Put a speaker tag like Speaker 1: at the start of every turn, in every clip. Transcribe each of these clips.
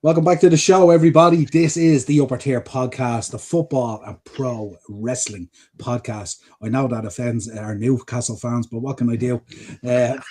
Speaker 1: Welcome back to the show, everybody. This is the Upper Tier Podcast, the football and pro wrestling podcast. I know that offends our Newcastle fans, but what can I do?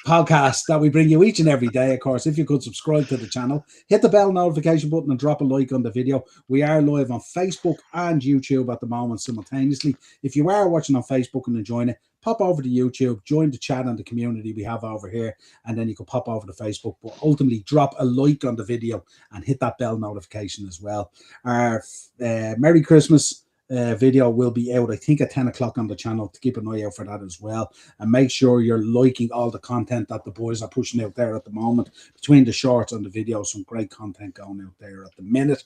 Speaker 1: Podcast that we bring you each and every day, of course. If you could subscribe to the channel, hit the bell notification button and drop a like on the video. We are live on Facebook and YouTube at the moment simultaneously. If you are watching on Facebook and enjoying it, pop over to YouTube, join the chat and the community we have over here, and then you can pop over to Facebook. But ultimately, drop a like on the video and hit that bell notification as well. Our Merry Christmas video will be out, I think, at 10 o'clock on the channel. To keep an eye out for that as well. And make sure you're liking all the content that the boys are pushing out there at the moment. Between the shorts and the videos, some great content going out there at the minute.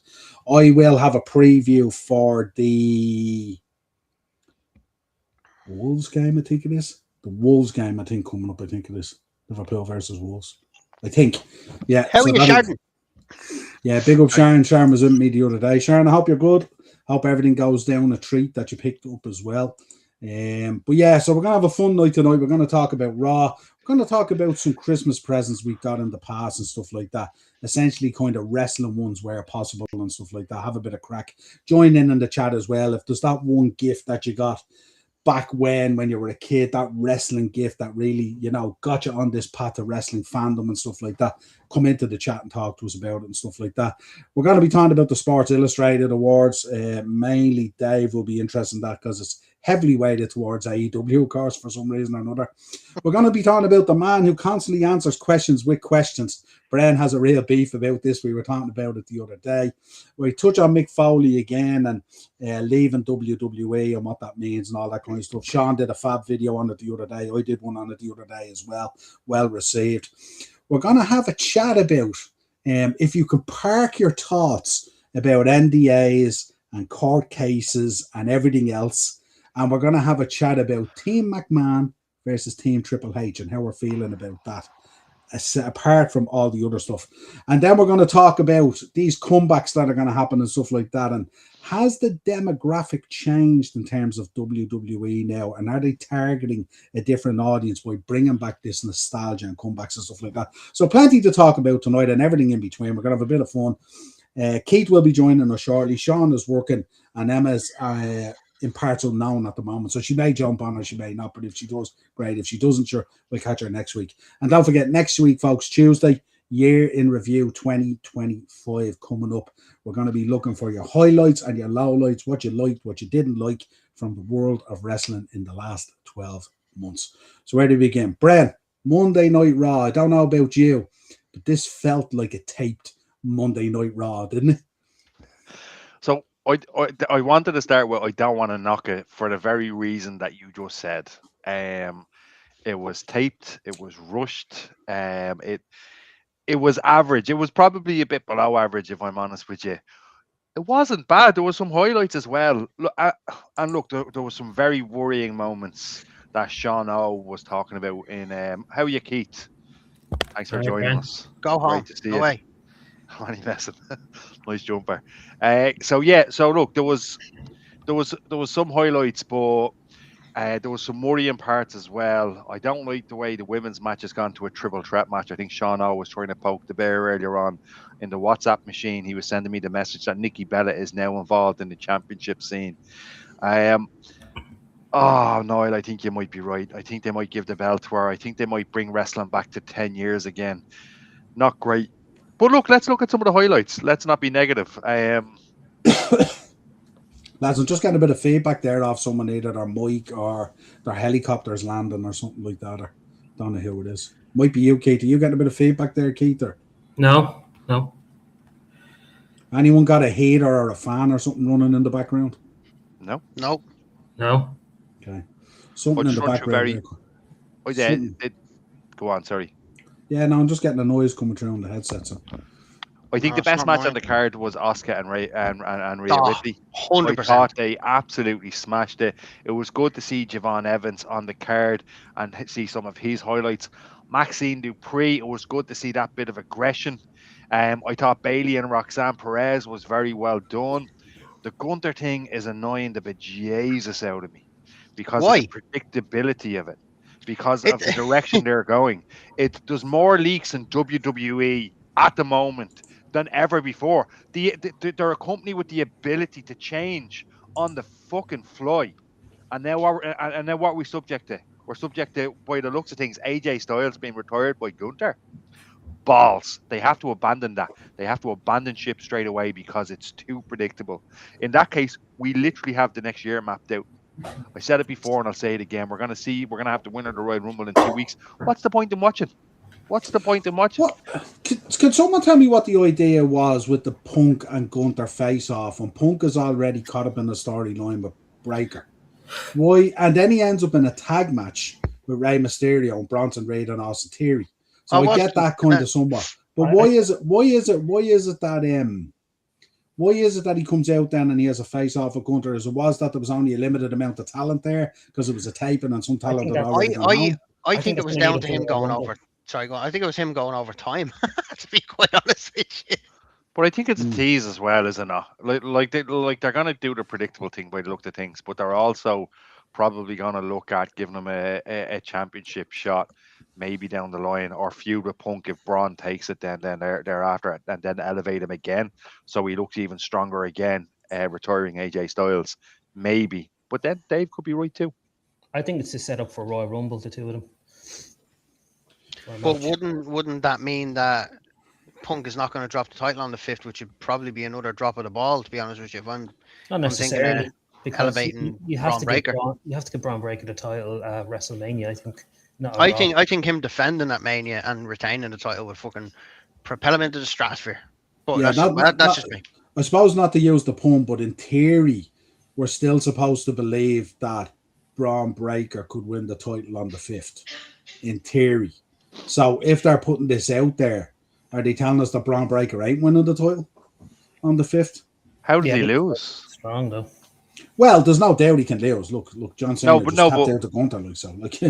Speaker 1: I will have a preview for the Wolves game, I think it is. The Wolves game, I think, coming up, I think it is. Liverpool versus Wolves. I think. Yeah.
Speaker 2: How are you, Sharon?
Speaker 1: Yeah, big up Sharon. Sharon was with me the other day. Sharon, I hope you're good. Hope everything goes down a treat that you picked up as well. But yeah, so we're going to have a fun night tonight. We're going to talk about Raw. We're going to talk about some Christmas presents we got in the past and stuff like that. Essentially kind of wrestling ones where possible and stuff like that. Have a bit of crack. Join in the chat as well. If there's that one gift that you got back when you were a kid, that wrestling gift that really, got you on this path of wrestling fandom and stuff like that, come into the chat and talk to us about it and stuff like that. We're going to be talking about the Sports Illustrated Awards. Mainly Dave will be interested in that because it's heavily weighted towards AEW, of course, for some reason or another. We're going to be talking about the man who constantly answers questions with questions. Brian has a real beef about this. We were talking about it the other day. We touch on Mick Foley again and leaving WWE and what that means and all that kind of stuff. Sean did a fab video on it the other day. I did one on it the other day as well. Well received. We're going to have a chat about if you can park your thoughts about NDAs and court cases and everything else. And we're going to have a chat about Team McMahon versus Team Triple H and how we're feeling about that, apart from all the other stuff. And then we're going to talk about these comebacks that are going to happen and stuff like that. And has the demographic changed in terms of WWE now? And are they targeting a different audience by bringing back this nostalgia and comebacks and stuff like that? So plenty to talk about tonight and everything in between. We're going to have a bit of fun. Keith will be joining us shortly. Sean is working and Emma's in parts unknown at the moment. So she may jump on or she may not, but if she does, great. If she doesn't, sure, we'll catch her next week. And don't forget, next week, folks, Tuesday, Year in Review 2025 coming up. We're going to be looking for your highlights and your lowlights, what you liked, what you didn't like from the world of wrestling in the last 12 months. So where do we begin? Bren, Monday Night Raw. I don't know about you, but this felt like a taped Monday Night Raw, didn't it?
Speaker 3: So I wanted to start with I don't want to knock it for the very reason that you just said. It was taped, it was rushed, it was average. It was probably a bit below average, if I'm honest with you. It wasn't bad. There were some highlights as well. And look, there were some very worrying moments that Sean O was talking about in How Are You, Keith? Thanks for joining us.
Speaker 2: Go home.
Speaker 3: Great to see
Speaker 2: Go
Speaker 3: you.
Speaker 2: away.
Speaker 3: Messing. Nice jumper. So look, there was some highlights, but there was some worrying parts as well. I don't like the way the women's match has gone to a triple threat match. I think Sean O was trying to poke the bear earlier on in the WhatsApp machine. He was sending me the message that Nikki Bella is now involved in the championship scene. Oh, Noel, I think you might be right. I think they might give the belt to her. I think they might bring wrestling back to 10 years again. Not great. But look, let's look at some of the highlights. Let's not be negative.
Speaker 1: Lads, I'm just getting a bit of feedback there off someone, either their mic or their helicopter's landing or something like that. Or don't know who it is. Might be you, Keith. Are you getting a bit of feedback there, Keith? Or?
Speaker 4: No.
Speaker 1: Anyone got a heater or a fan or something running in the background?
Speaker 3: No.
Speaker 1: Okay. Something in the background.
Speaker 3: Go on, sorry.
Speaker 1: Yeah, no, I'm just getting a noise coming through on the headset. So.
Speaker 3: I think the best match on the card was Asuka and Rhea Ripley.
Speaker 2: 100%.
Speaker 3: I thought they absolutely smashed it. It was good to see Javon Evans on the card and see some of his highlights. Maxine Dupree, it was good to see that bit of aggression. I thought Bayley and Roxanne Perez was very well done. The Gunther thing is annoying the bejesus out of me because of the predictability of it, because of the direction they're going. There's more leaks in WWE at the moment than ever before. They're a company with the ability to change on the fucking fly. And now what are we subject to? We're subject to, by the looks of things, AJ Styles being retired by Gunter. Balls. They have to abandon that. They have to abandon ship straight away because it's too predictable. In that case, we literally have the next year mapped out. I said it before and I'll say it again. We're going to have the winner of the Royal Rumble in 2 weeks. What's the point in watching? What's the point in watching?
Speaker 1: What can someone tell me what the idea was with the Punk and Gunther face off when Punk is already caught up in the storyline with Breaker? Why? And then he ends up in a tag match with Rey Mysterio and Bronson Reed and Austin Theory. So I get that kind of somewhat. But why is it that he comes out then and he has a face off with Gunther? As it was that there was only a limited amount of talent there because it was a taping and some talent had already gone home?
Speaker 2: I think it was down to him going over. Sorry, I think it was him going over time. To be quite honest with you.
Speaker 3: But I think it's a tease as well, isn't it? Like they're gonna do the predictable thing by the look of things, but they're also probably gonna look at giving him a championship shot, maybe down the line, or feud with Punk if Braun takes it. Then thereafter, and then elevate him again, so he looks even stronger again, retiring AJ Styles, maybe. But then Dave could be right too.
Speaker 4: I think it's a setup for Royal Rumble, the two of them.
Speaker 2: But wouldn't that mean that Punk is not going to drop the title on the 5th, which would probably be another drop of the ball, to be honest with you? If I'm
Speaker 4: not necessarily, because
Speaker 2: elevating
Speaker 4: you have
Speaker 2: Braun
Speaker 4: to
Speaker 2: Breaker.
Speaker 4: You have to give Braun Breaker the title at WrestleMania, I think.
Speaker 2: I think him defending that Mania and retaining the title would fucking propel him into the stratosphere. But
Speaker 1: Yeah,
Speaker 2: that's just me.
Speaker 1: I suppose not to use the pun, but in theory, we're still supposed to believe that Braun Breaker could win the title on the 5th. In theory. So if they're putting this out there, are they telling us that Braun Breaker ain't winning the title on the 5th?
Speaker 3: How did he lose?
Speaker 4: Strong though.
Speaker 1: Well, there's no doubt he can lose. Look, John Cena tapped out the Gunther, like so. Like,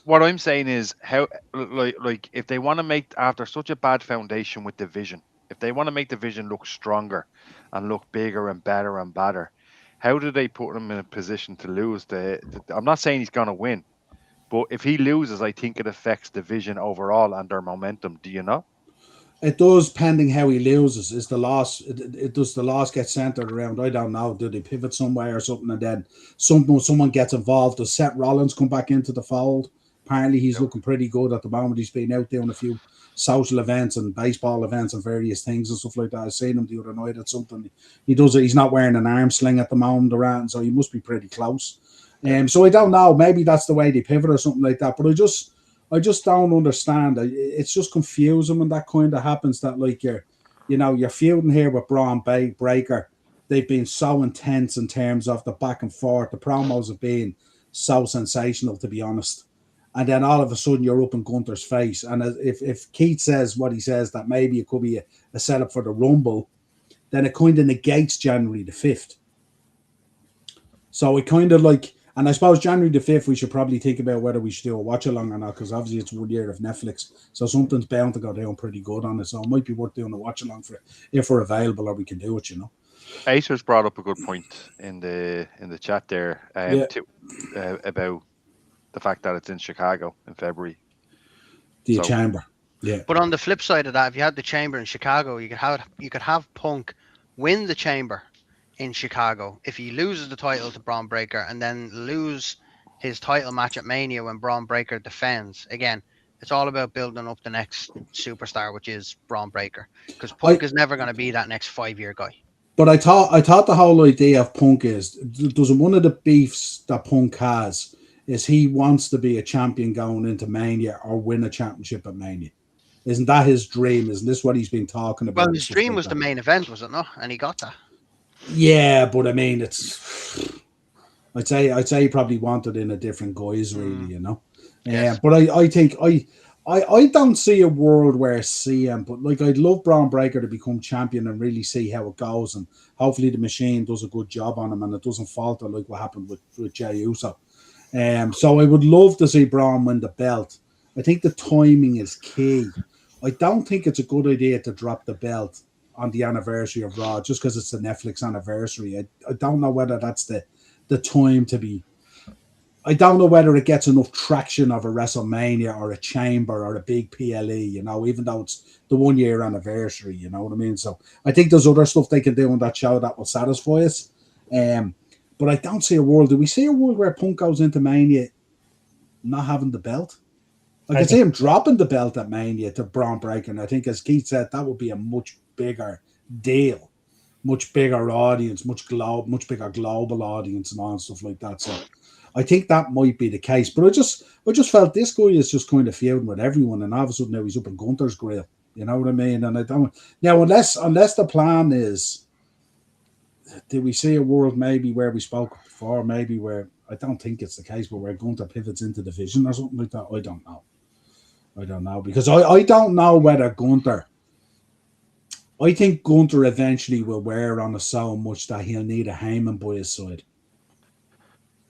Speaker 3: what I'm saying is how, like if they want to make, after such a bad foundation with the vision, if they want to make the vision look stronger and look bigger and better and better, how do they put him in a position to lose? I'm not saying he's going to win. But if he loses, I think it affects the vision overall and their momentum. Do you know?
Speaker 1: It does, pending how he loses. Is the loss? Does the loss get centered around? I don't know. Do they pivot somewhere or something, and then someone gets involved? Does Seth Rollins come back into the fold? Apparently, he's looking pretty good at the moment. He's been out doing a few social events and baseball events and various things and stuff like that. I seen him the other night at something. He does it. He's not wearing an arm sling at the moment around, so he must be pretty close. So I don't know. Maybe that's the way they pivot or something like that. But I just don't understand. It's just confusing when that kind of happens. That like you're feuding here with Braun Breaker. They've been so intense in terms of the back and forth. The promos have been so sensational, to be honest. And then all of a sudden you're up in Gunther's face. And if Keith says what he says, that maybe it could be a setup for the Rumble, then it kind of negates January the 5th. So it kind of like. And I suppose January the 5th, we should probably think about whether we should do a watch along or not, because obviously it's 1 year of Netflix. So something's bound to go down pretty good on it. So it might be worth doing a watch along for it if we're available or we can do it, you know.
Speaker 3: Acer's brought up a good point in the chat there about the fact that it's in Chicago in February.
Speaker 1: The Chamber. Yeah.
Speaker 2: But on the flip side of that, if you had the Chamber in Chicago, you could have Punk win the Chamber in Chicago if he loses the title to Braun Breaker and then lose his title match at Mania when Braun Breaker defends. Again, it's all about building up the next superstar, which is Braun Breaker, because Punk is never going to be that next 5-year guy.
Speaker 1: But I thought the whole idea of Punk is one of the beefs that Punk has is he wants to be a champion going into Mania or win a championship at Mania. Isn't that his dream? Isn't this what he's been talking about?
Speaker 2: Well, his dream was the main event, was it not? And he got that.
Speaker 1: Yeah, but I mean, I'd say he probably wanted in a different guise, really, you know.
Speaker 2: Yes.
Speaker 1: But I think I don't see a world where CM, but like I'd love Braun Breaker to become champion and really see how it goes, and hopefully the machine does a good job on him and it doesn't falter like what happened with Jey Uso. So I would love to see Braun win the belt. I think the timing is key. I don't think it's a good idea to drop the belt on the anniversary of Raw just because it's the Netflix anniversary. I don't know whether that's the time to be. I don't know whether it gets enough traction of a WrestleMania or a Chamber or a big PLE, you know, even though it's the 1 year anniversary, you know what I mean? So I think there's other stuff they can do on that show that will satisfy us. But I don't see a world. Do we see a world where Punk goes into Mania not having the belt? I can see him dropping the belt at Mania to Braun Breaker. And I think, as Keith said, that would be a much bigger deal, much bigger audience, much bigger global audience and all and stuff like that. So I think that might be the case. But I just felt this guy is just kind of feuding with everyone, and all of a sudden now he's up in Gunther's grill. You know what I mean? And I don't now unless the plan is, do we see a world maybe where we spoke before, maybe where I don't think it's the case, but where Gunther pivots into the division or something like that? I don't know because I don't know whether Gunther. I think Gunther eventually will wear on us so much that he'll need a Heyman by his side.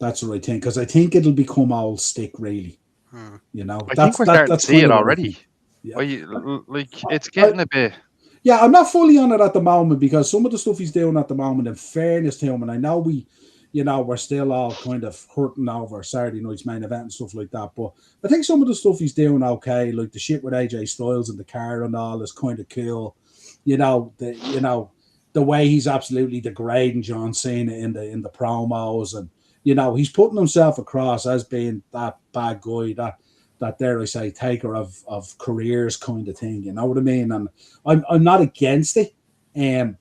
Speaker 1: That's what I think, because I think it'll become old stick, really. You know,
Speaker 3: I think we're starting to see it already.
Speaker 1: Yeah.
Speaker 3: It's getting a bit.
Speaker 1: Yeah, I'm not fully on it at the moment because some of the stuff he's doing at the moment, in fairness to him, and I know we're still all kind of hurting over Saturday night's main event and stuff like that. But I think some of the stuff he's doing okay, like the shit with AJ Styles in the car and all, is kind of cool. The way he's absolutely degrading John Cena in the promos, and he's putting himself across as being that bad guy, that dare I say, taker of careers kind of thing. You know what I mean? And I'm not against it.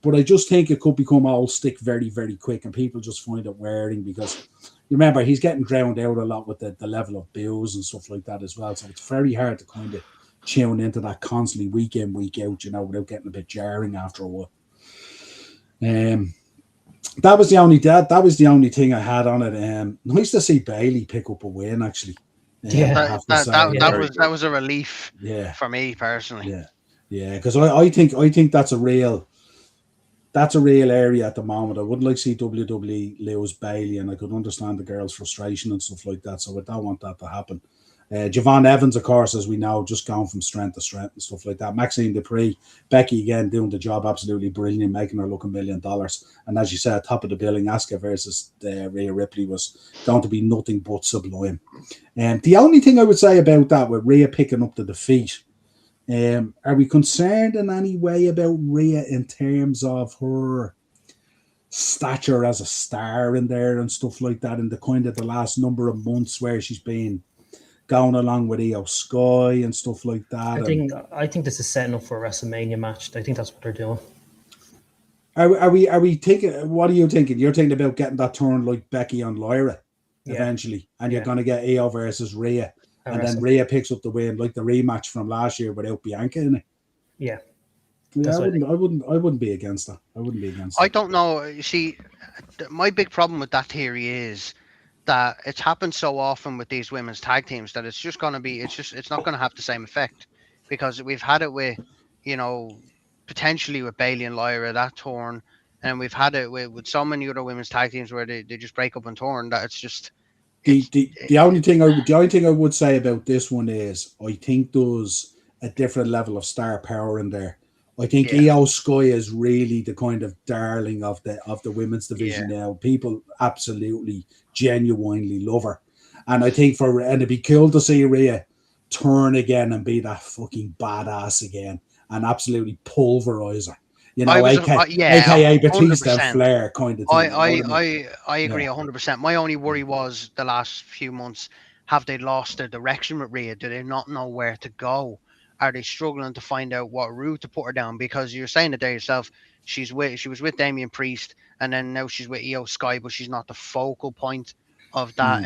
Speaker 1: But I just think it could become old stick very, very quick, and people just find it wearing because you remember he's getting drowned out a lot with the level of bills and stuff like that as well. So it's very hard to kind of tune into that constantly week in, week out, without getting a bit jarring after a while. That was the only thing I had on it. Nice to see Bailey pick up a win, actually.
Speaker 2: That was a relief.
Speaker 1: Yeah,
Speaker 2: for me personally.
Speaker 1: Yeah, because I think that's a real area at the moment. I wouldn't like to see WWE lose Bailey, and I could understand the girl's frustration and stuff like that. So I don't want that to happen. Javon Evans, of course, as we know, just going from strength to strength and stuff like that. Maxine Dupree, Becky again doing the job absolutely brilliant, making her look $1 million. And as you said, top of the billing, Asuka versus Rhea Ripley was going to be nothing but sublime. The only thing I would say about that, with Rhea picking up the defeat, are we concerned in any way about Rhea in terms of her stature as a star in there and stuff like that, in the kind of the last number of months where she's been going along with Io Sky and stuff like that?
Speaker 4: I think this is setting up for a WrestleMania match. I think that's what they're doing.
Speaker 1: Are we thinking? What are you thinking? You're thinking about getting that turn like Becky on Lyra eventually, and you're going to get Io versus Rhea, and then Rhea picks up the win, like the rematch from last year without Bianca in it.
Speaker 4: Yeah.
Speaker 1: I wouldn't be against that. I
Speaker 2: don't know. You see, my big problem with that theory is that it's happened so often with these women's tag teams that it's not going to have the same effect, because we've had it with, potentially with Bailey and Lyra, that torn, and we've had it with so many other women's tag teams where they just break up and torn, that it's just.
Speaker 1: The only thing I would say about this one is I think there's a different level of star power in there. I think Io Sky is really the kind of darling of the women's division now. People absolutely, genuinely love her. And I think it'd be cool to see Rhea turn again and be that fucking badass again and absolutely pulverize her. AKA Batista and Flair kind of thing.
Speaker 2: I agree 100%. My only worry was the last few months, have they lost their direction with Rhea? Do they not know where to go? Are they struggling to find out what route to put her down? Because you're saying it there yourself, she was with Damian Priest, and then now she's with Io Sky, but she's not the focal point of that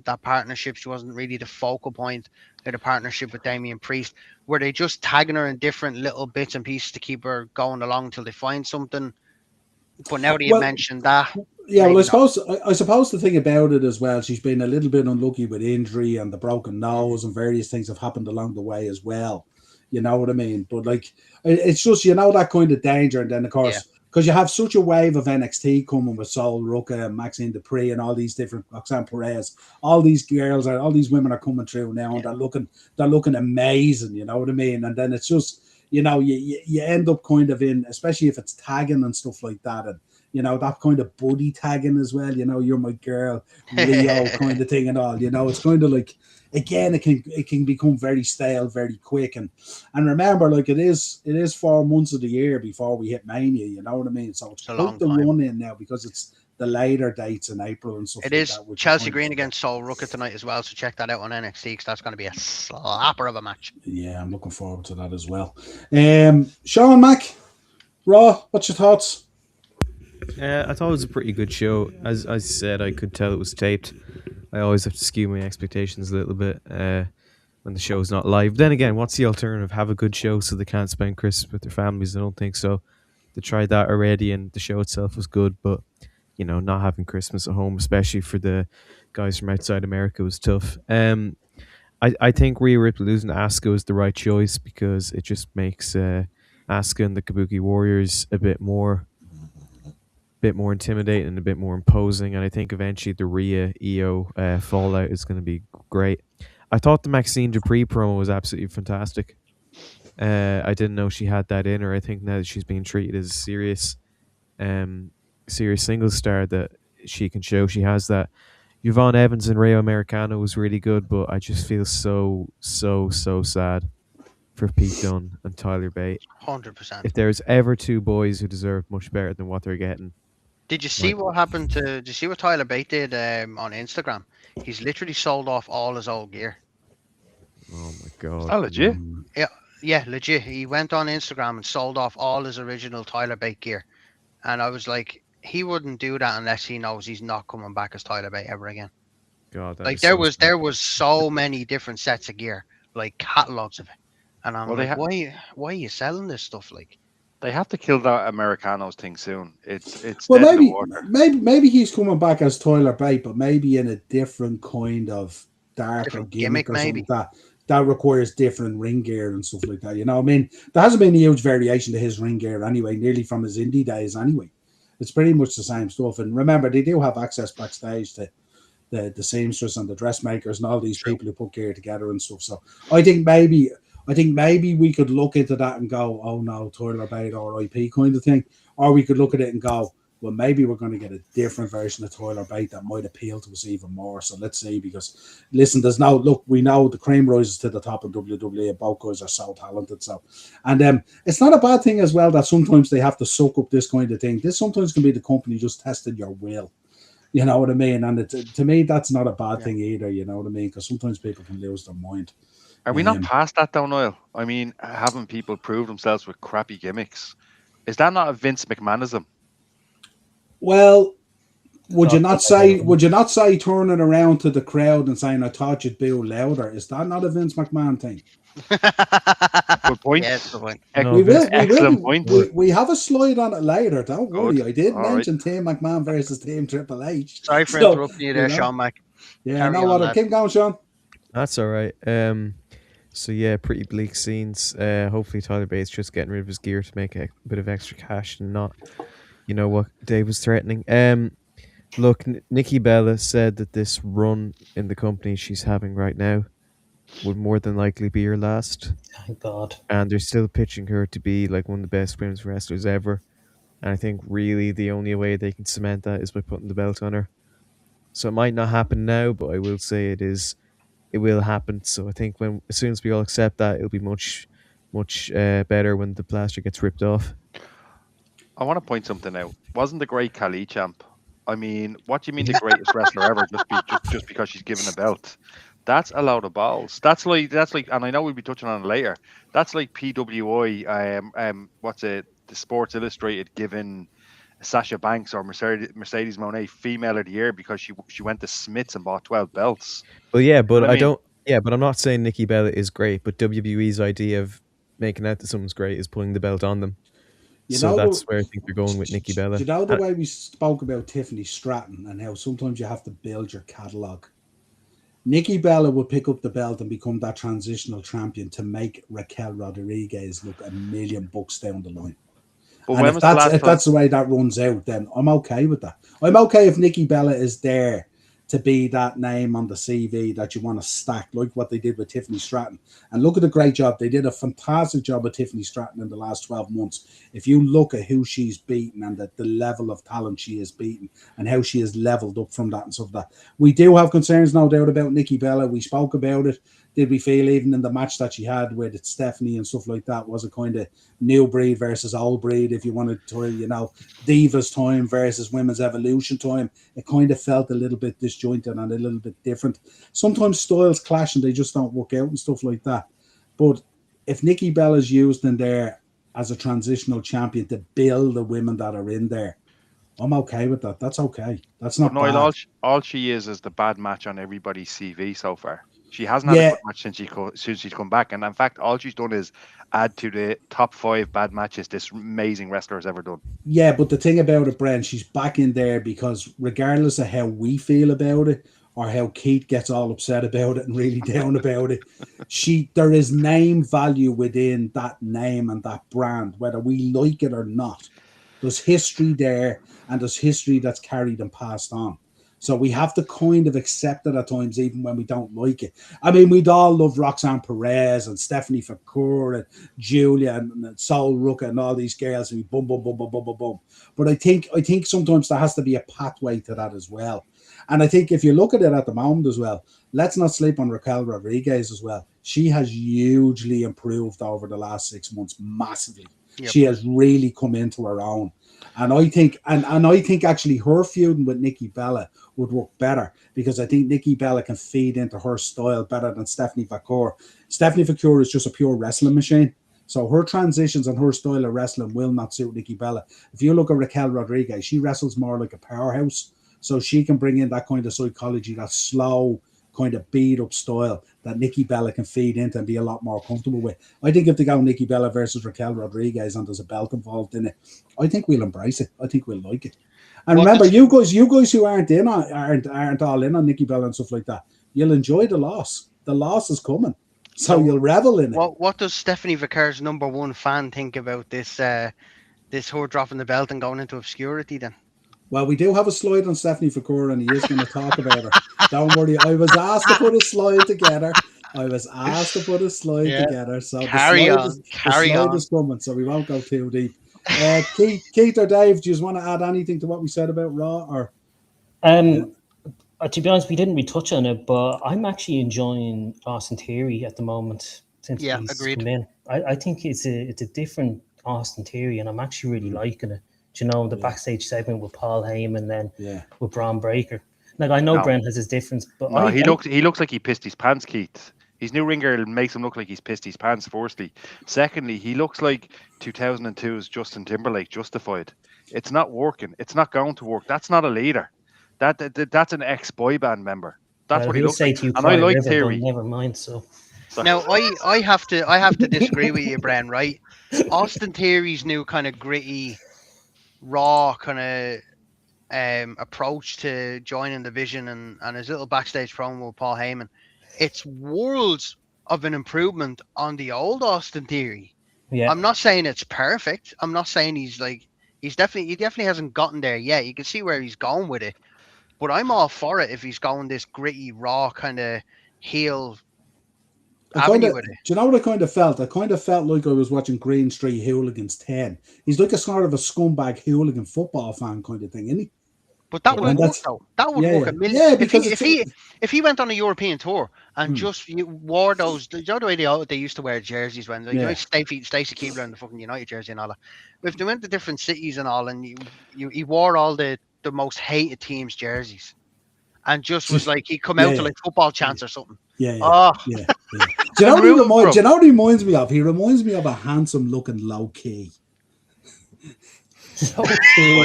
Speaker 2: that partnership. She wasn't really the focal point of the partnership with Damian Priest. Were they just tagging her in different little bits and pieces to keep her going along until they find something? But now that you mentioned that.
Speaker 1: Yeah, well, I suppose the thing about it as well, she's been a little bit unlucky with injury, and the broken nose and various things have happened along the way as well. You know what I mean? But it's just, that kind of danger. And then, of course, because you have such a wave of NXT coming with Sol Ruka and Maxine Dupree and all these different, Roxanne Perez, all these women are coming through now, and they're looking amazing. You know what I mean? And then it's just, you end up kind of in, especially if it's tagging and stuff like that, and you know, that kind of buddy tagging as well. You know, you're my girl, Rio kind of thing and all. You know, it's kind of like, again, it can become very stale very quick. And remember, like it is 4 months of the year before we hit Mania. You know what I mean? So it's
Speaker 2: a
Speaker 1: quite
Speaker 2: long
Speaker 1: the
Speaker 2: time.
Speaker 1: run in now because it's the later dates in April and stuff
Speaker 2: It
Speaker 1: like
Speaker 2: is
Speaker 1: that.
Speaker 2: Chelsea Green against Sol Ruka tonight as well, so check that out on NXT because that's going to be a slapper of a match.
Speaker 1: Yeah, I'm looking forward to that as well. Sean Mack, Raw, what's your thoughts?
Speaker 5: I thought it was a pretty good show. As I said, I could tell it was taped. I always have to skew my expectations a little bit when the show's not live. Then again, what's the alternative? Have a good show so they can't spend Christmas with their families? I don't think so. They tried that already, and the show itself was good, but you know, not having Christmas at home, especially for the guys from outside America, was tough. I think Rhea Ripley losing to Asuka was the right choice because it just makes Asuka and the Kabuki Warriors a bit more intimidating and a bit more imposing. And I think eventually the Rhea EO fallout is going to be great. I thought the Maxine Dupree promo was absolutely fantastic. I didn't know she had that in her. I think now that she's being treated as a serious single star, that she can show she has that. Yvonne Evans and Rayo Americano was really good, but I just feel so sad for Pete Dunne and Tyler Bate.
Speaker 2: 100%.
Speaker 5: If there's ever two boys who deserve much better than what they're getting.
Speaker 2: Did you see what happened to? Did you see what Tyler Bate did on Instagram? He's literally sold off all his old gear.
Speaker 5: Oh my god!
Speaker 3: Oh, legit?
Speaker 2: Yeah, legit. He went on Instagram and sold off all his original Tyler Bate gear, and I was like, he wouldn't do that unless he knows he's not coming back as Tyler Bate ever again.
Speaker 5: God,
Speaker 2: like there was so many different sets of gear, like catalogs of it, and I'm like, why are you selling this stuff? Like,
Speaker 3: they have to kill that Americanos thing soon. It's
Speaker 1: well,
Speaker 3: dead in the water.
Speaker 1: maybe he's coming back as Tyler Bate, but maybe in a different kind of darker gimmick or something that requires different ring gear and stuff like that. You know, I mean, there hasn't been a huge variation to his ring gear anyway, nearly from his indie days anyway. It's pretty much the same stuff. And remember, they do have access backstage to the seamstress and the dressmakers and all these people who put gear together and stuff. So I think maybe we could look into that and go, oh no, Tyler Bate RIP kind of thing. Or we could look at it and go, well, maybe we're going to get a different version of Tyler Bate that might appeal to us even more. So let's see, because listen, we know the cream rises to the top of WWE. Both guys are so talented. So, and it's not a bad thing as well that sometimes they have to suck up this kind of thing. This sometimes can be the company just testing your will. You know what I mean? And to me, that's not a bad thing either. You know what I mean? Because sometimes people can lose their mind.
Speaker 3: Are we not past that though, Niall? I mean, having people prove themselves with crappy gimmicks, is that not a Vince McMahonism?
Speaker 1: Well, would you not say turning around to the crowd and saying, I thought you'd boo louder? Is that not a Vince McMahon thing?
Speaker 3: Good point.
Speaker 2: Yeah, good point.
Speaker 3: Excellent point.
Speaker 1: We have a slide on it later. Don't worry.
Speaker 3: Good.
Speaker 1: I did
Speaker 3: All
Speaker 1: mention Team McMahon versus Team Triple H.
Speaker 2: Sorry for interrupting you there, Sean Mac.
Speaker 1: Yeah, no, what? Keep going, Sean.
Speaker 5: That's all right. So yeah, pretty bleak scenes. Hopefully Tyler Bates just getting rid of his gear to make a bit of extra cash and not, you know, what Dave was threatening. Look, Nikki Bella said that this run in the company she's having right now would more than likely be her last.
Speaker 4: Thank God.
Speaker 5: And they're still pitching her to be like one of the best women's wrestlers ever. And I think really the only way they can cement that is by putting the belt on her. So it might not happen now, but I will say it will happen. So I think as soon as we all accept that, it'll be much better when the plaster gets ripped off.
Speaker 3: I want to point something out. Wasn't the great Khali champ? I mean, what do you mean the greatest wrestler ever just because she's given a belt? That's a load of balls. That's like, and I know we'll be touching on it later. That's like PWI. What's it? The Sports Illustrated giving Sasha Banks or Mercedes Moné Female of the Year because she went to Smith's and bought 12 belts.
Speaker 5: Well, yeah, but but I'm not saying Nikki Bella is great. But WWE's idea of making out that someone's great is putting the belt on them. So that's where I think they're going with Nikki Bella.
Speaker 1: You know the way we spoke about Tiffany Stratton and how sometimes you have to build your catalogue. Nikki Bella would pick up the belt and become that transitional champion to make Raquel Rodriguez look $1,000,000 down the line.
Speaker 3: But
Speaker 1: and if that's the way that runs out, then I'm okay with that. I'm okay if Nikki Bella is there to be that name on the CV that you want to stack, like what they did with Tiffany Stratton. And look at the great job. They did a fantastic job with Tiffany Stratton in the last 12 months. If you look at who she's beaten and the level of talent she has beaten and how she has leveled up from that and stuff like that. We do have concerns, no doubt, about Nikki Bella. We spoke about it. Did we feel even in the match that she had with Stephanie and stuff like that was a kind of new breed versus old breed, if you wanted to, Divas time versus Women's Evolution time? It kind of felt a little bit disjointed and a little bit different. Sometimes styles clash and they just don't work out and stuff like that. But if Nikki Bella's used in there as a transitional champion to build the women that are in there, I'm okay with that. That's okay. That's not bad.
Speaker 3: Noel, all she is the bad match on everybody's CV so far. She hasn't had a good match since she's come back. And in fact, all she's done is add to the top 5 bad matches this amazing wrestler has ever done.
Speaker 1: Yeah, but the thing about it, Brent, she's back in there because regardless of how we feel about it or how Keith gets all upset about it and really down about it, there is name value within that name and that brand, whether we like it or not. There's history there, and there's history that's carried and passed on. So we have to kind of accept it at times, even when we don't like it. I mean, we'd all love Roxanne Perez and Stephanie Facour and Julia and Sol Ruka and all these girls. And boom, boom, boom, boom, boom, boom, boom. But I think sometimes there has to be a pathway to that as well. And I think if you look at it at the moment as well, let's not sleep on Raquel Rodriguez as well. She has hugely improved over the last 6 months, massively. Yep. She has really come into her own. And I think actually her feuding with Nikki Bella would work better because I think Nikki Bella can feed into her style better than Stephanie Facour. Stephanie Facour is just a pure wrestling machine. So her transitions and her style of wrestling will not suit Nikki Bella. If you look at Raquel Rodriguez, she wrestles more like a powerhouse. So she can bring in that kind of psychology, that slow, kind of beat up style that Nikki Bella can feed into and be a lot more comfortable with. I think if they go Nikki Bella versus Raquel Rodriguez and there's a belt involved in it, I think we'll embrace it. I think we'll like it. And remember, you guys who aren't all in on Nikki Bella and stuff like that, you'll enjoy the loss. The loss is coming, so you'll revel in it.
Speaker 2: What does Stephanie Vicar's #1 fan think about this? This her dropping the belt and going into obscurity then?
Speaker 1: Well, we do have a slide on Stephanie Facour, and he is going to talk about her. Don't worry, I was asked to put a slide together. So the slide is coming, so we won't go too deep. Keith or Dave, do you just want to add anything to what we said about Raw? Or
Speaker 4: to be honest, we didn't really touch on it, but I'm actually enjoying Austin Theory at the moment since he's come in. I think it's a different Austin Theory, and I'm actually really liking it. The backstage segment with Paul Heyman, then with Braun Breaker. Like I know Brent has his difference, but
Speaker 3: he looks like he pissed his pants, Keith. His new ringer makes him look like he's pissed his pants. Firstly, secondly, he looks like 2002's Justin Timberlake, Justified. It's not working. It's not going to work. That's not a leader. That's an ex-boy band member. That's what he looks like. And I like Theory.
Speaker 4: Never mind. So
Speaker 2: now I have to disagree with you, Bren. Right? Austin Theory's new kind of gritty, raw kind of approach to joining the Vision and his little backstage promo with Paul Heyman, it's worlds of an improvement on the old Austin Theory. Yeah. I'm not saying it's perfect. I'm not saying he definitely hasn't gotten there yet. You can see where he's going with it, but I'm all for it if he's going this gritty, raw kind of heel avenue with it.
Speaker 1: Do you know what I kind of felt? I kind of felt like I was watching Green Street Hooligans 10. He's like a sort of a scumbag hooligan football fan kind of thing, isn't he?
Speaker 2: But that would work though. That would work a million. Yeah, because if he went on a European tour and just wore those, you know the way they used to wear jerseys when Stacey Keebler in the fucking United jersey and all that. If they went to different cities and all, and he wore all the most hated teams' jerseys, and just was like he'd come out to like football chants or something.
Speaker 1: Yeah. Do you know what he reminds me of? He reminds me of a handsome looking low key.
Speaker 3: Well,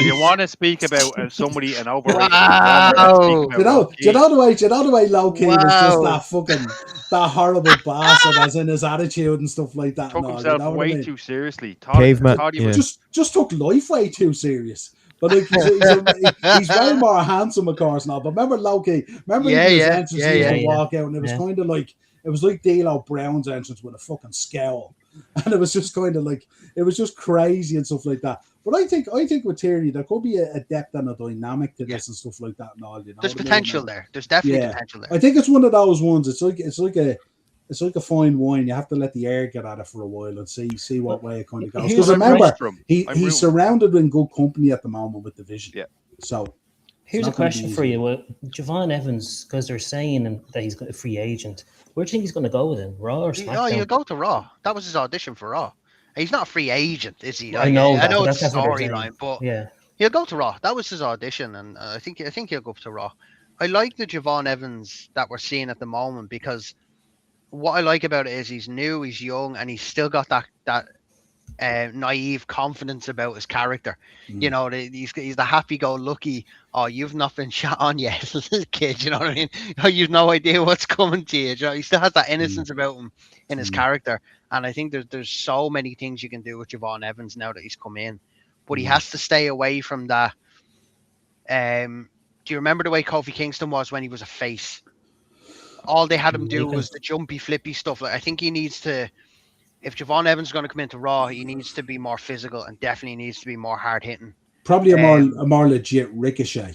Speaker 3: you want to speak about somebody an overrated.
Speaker 1: Wow. Do you know the way low key was just that fucking that horrible bastard as in his attitude and stuff like that.
Speaker 3: Took himself way too seriously.
Speaker 1: Just took life way too serious. But like, he's way more handsome, of course, now. But remember Loki? Remember his entrance and walk out, and it was kind of like D'Lo Brown's entrance with a fucking scowl, and it was just kind of like it was just crazy and stuff like that. But I think with Theory there could be a depth and a dynamic to this and stuff like that and all.
Speaker 2: There's potential there. There's definitely potential there.
Speaker 1: I think it's one of those ones. It's like a fine wine. You have to let the air get at it for a while and see what way it kind of goes. Because remember, he's surrounded in good company at the moment with the Vision.
Speaker 3: Yeah.
Speaker 1: So
Speaker 4: here's a question for you. Javon Evans, because they're saying that he's a free agent. Where do you think he's going to go with him? Raw or SmackDown?
Speaker 2: Oh, he'll go to Raw. That was his audition for Raw. He's not a free agent, is he?
Speaker 4: I know
Speaker 2: it's a storyline, but he'll go to Raw. That was his audition, and I think he'll go to Raw. I like the Javon Evans that we're seeing at the moment because what I like about it is he's new, he's young, and he's still got that naive confidence about his character. You know, he's the happy-go-lucky. Oh, you've not been shot on yet, little kid. You know what I mean? Oh, you've no idea what's coming to you. You know, he still has that innocence about him in his character, and I think there's so many things you can do with Javon Evans now that he's come in, but he has to stay away from that. Do you remember the way Kofi Kingston was when he was a face? All they had him do was the jumpy, flippy stuff. Like, I think he needs to. If Javon Evans is going to come into Raw, he needs to be more physical and definitely needs to be more hard hitting.
Speaker 1: Probably a more legit Ricochet.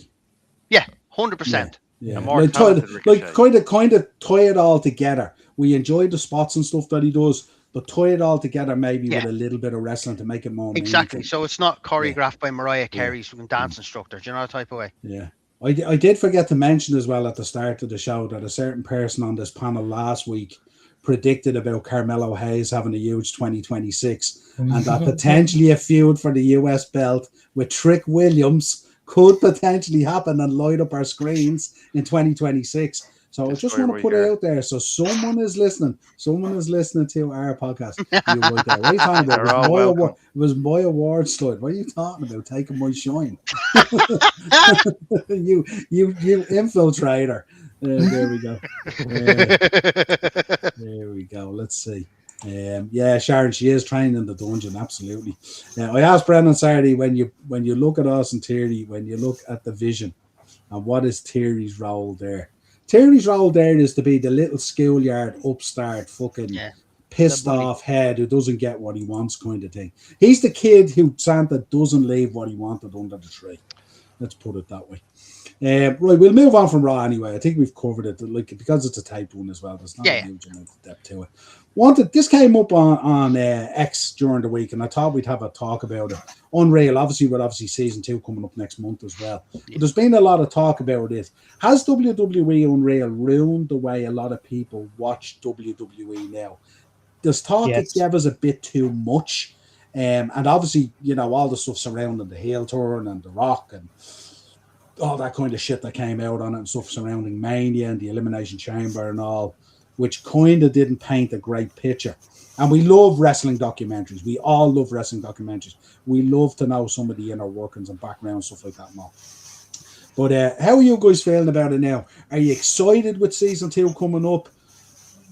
Speaker 2: Yeah, 100%.
Speaker 1: Yeah.
Speaker 3: Like
Speaker 1: kind of tie it all together. We enjoy the spots and stuff that he does, but tie it all together maybe with a little bit of wrestling to make it more
Speaker 2: exactly.
Speaker 1: meaningful.
Speaker 2: So it's not choreographed by Mariah Carey's dance instructor. Do you know that type of way?
Speaker 1: Yeah. I did forget to mention as well at the start of the show that a certain person on this panel last week predicted about Carmelo Hayes having a huge 2026 and that potentially a feud for the US belt with Trick Williams could potentially happen and light up our screens in 2026. So I just want to put it out there. So someone is listening. Someone is listening to our podcast. What are you talking about? It was my award slide. What are you talking about? Taking my shine. you infiltrator. There we go. There we go. Let's see. Sharon, she is training in the dungeon. Absolutely. I asked Brendan Saturday when you look at us and Thierry, when you look at the Vision, and what is Thierry's role there? Thierry's role there is to be the little schoolyard upstart, fucking pissed off head who doesn't get what he wants, kind of thing. He's the kid who Santa doesn't leave what he wanted under the tree. Let's put it that way. Right, we'll move on from Raw anyway. I think we've covered it, because it's a typed one as well. There's not a huge amount of depth to it. This came up on X during the week, and I thought we'd have a talk about it. Unreal, obviously season 2 coming up next month as well. But there's been a lot of talk about it. Has WWE Unreal ruined the way a lot of people watch WWE now? Does talk it gave us a bit too much? And obviously, all the stuff surrounding the heel turn and The Rock and all that kind of shit that came out on it and stuff surrounding Mania and the Elimination Chamber and all, which kind of didn't paint a great picture. And we love wrestling documentaries. We all love wrestling documentaries. We love to know some of the inner workings and background, stuff like that and all. But how are you guys feeling about it now? Are you excited with season 2 coming up?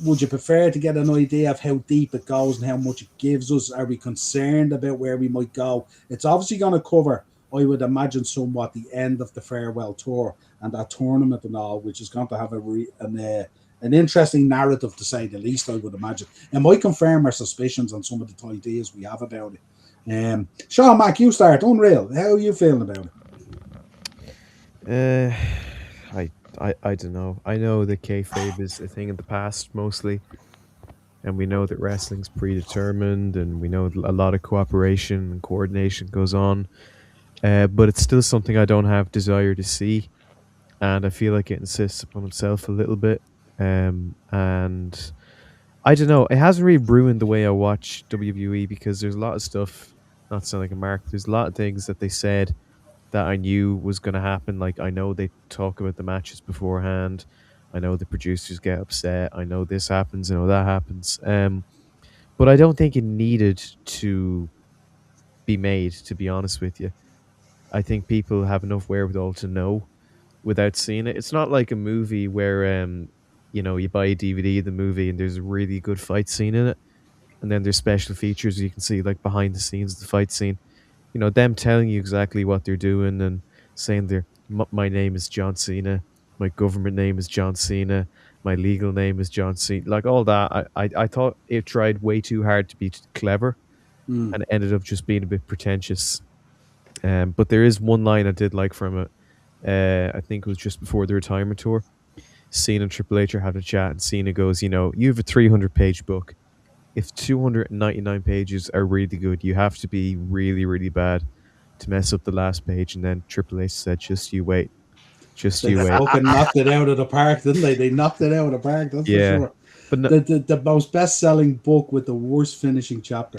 Speaker 1: Would you prefer to get an idea of how deep it goes and how much it gives us? Are we concerned about where we might go? It's obviously going to cover, I would imagine, somewhat the end of the farewell tour and that tournament and all, which is going to have an interesting narrative, to say the least, I would imagine. And might confirm our suspicions on some of the ideas we have about it. Sean, Mac, you start. Unreal. How are you feeling about
Speaker 5: it? I don't know. I know that kayfabe is a thing in the past mostly, and we know that wrestling's predetermined, and we know a lot of cooperation and coordination goes on. But it's still something I don't have desire to see, and I feel like it insists upon itself a little bit. And I don't know, it hasn't really ruined the way I watch WWE, because there's a lot of stuff, not sound like a mark, there's a lot of things that they said that I knew was going to happen. Like, I know they talk about the matches beforehand. I know the producers get upset. I know this happens. I know that happens. But I don't think it needed to be made, to be honest with you. I think people have enough wherewithal to know without seeing it. It's not like a movie where, you buy a DVD of the movie and there's a really good fight scene in it. And then there's special features you can see, like behind the scenes of the fight scene. Them telling you exactly what they're doing and saying my name is John Cena, my government name is John Cena, my legal name is John Cena. Like all that, I thought it tried way too hard to be clever and ended up just being a bit pretentious. But there is one line I did like from it. I think it was just before the retirement tour. Cena and Triple H are having a chat, and Cena goes, you have a 300-page book. If 299 pages are really good, you have to be really, really bad to mess up the last page. And then Triple H said, just you wait. Just
Speaker 1: They
Speaker 5: you wait.
Speaker 1: fucking knocked it out of the park, didn't they? They knocked it out of the park, that's for
Speaker 5: Yeah.
Speaker 1: sure.
Speaker 5: But no,
Speaker 1: The most best-selling book with the worst finishing chapter.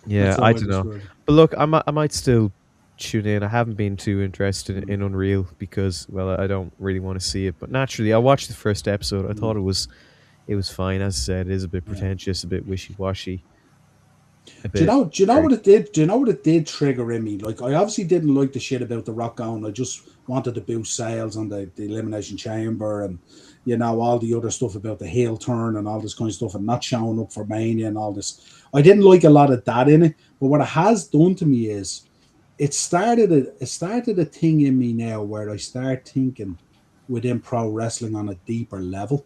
Speaker 5: yeah,
Speaker 1: That's how
Speaker 5: I
Speaker 1: I
Speaker 5: don't know.
Speaker 1: describe it.
Speaker 5: But look, I might still tune in. I haven't been too interested
Speaker 1: Mm.
Speaker 5: in Unreal because, well, I don't really want to see it. But naturally, I watched the first episode. I thought it was fine. As I said, it is a bit
Speaker 1: Yeah.
Speaker 5: pretentious, a bit wishy-washy.
Speaker 1: Do you know
Speaker 5: very-
Speaker 1: what it did? Do you know what it did trigger in me? Like, I obviously didn't like the shit about the Rock going. I just wanted to boost sales on the Elimination Chamber and, all the other stuff about the heel turn and all this kind of stuff and not showing up for Mania and all this. I didn't like a lot of that in it. But what it has done to me is it started a thing in me now where I start thinking within pro wrestling on a deeper level.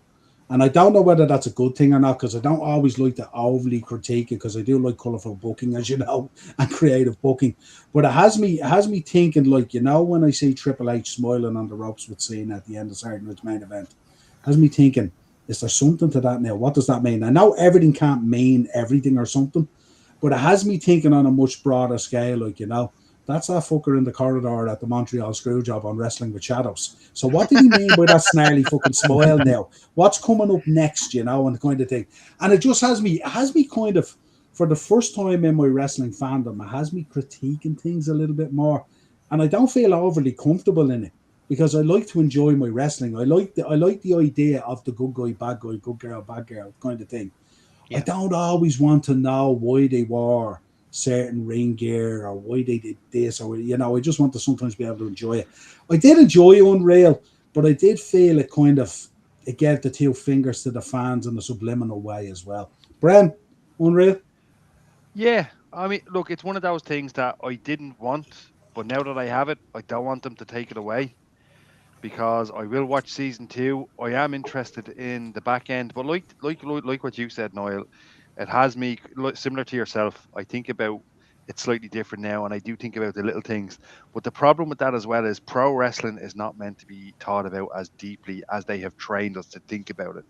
Speaker 1: And I don't know whether that's a good thing or not, because I don't always like to overly critique it, because I do like colourful booking, as you know, and creative booking. But it has me thinking, like, when I see Triple H smiling on the ropes with Cena at the end of Saturday night's main event, it has me thinking, is there something to that now? What does that mean? I know everything can't mean everything or something, but it has me thinking on a much broader scale, like, that's that fucker in the corridor at the Montreal Screwjob on Wrestling with Shadows. So what did he mean by that snarly fucking smile now? What's coming up next, and the kind of thing. And it just has me kind of, for the first time in my wrestling fandom, it has me critiquing things a little bit more. And I don't feel overly comfortable in it, because I like to enjoy my wrestling. I like the idea of the good guy, bad girl kind of thing. Yeah. I don't always want to know why they wore certain ring gear or why they did this, or I just want to sometimes be able to enjoy it. I did enjoy Unreal, but I did feel it gave the two fingers to the fans in a subliminal way as well. Bren, Unreal?
Speaker 3: Yeah, I mean, look, it's one of those things that I didn't want, but now that I have it, I don't want them to take it away, because I will watch season 2. I am interested in the back end, but like what you said, Niall, it has me similar to yourself. I think about it slightly different now, and I do think about the little things. But the problem with that as well is pro wrestling is not meant to be thought about as deeply as they have trained us to think about it.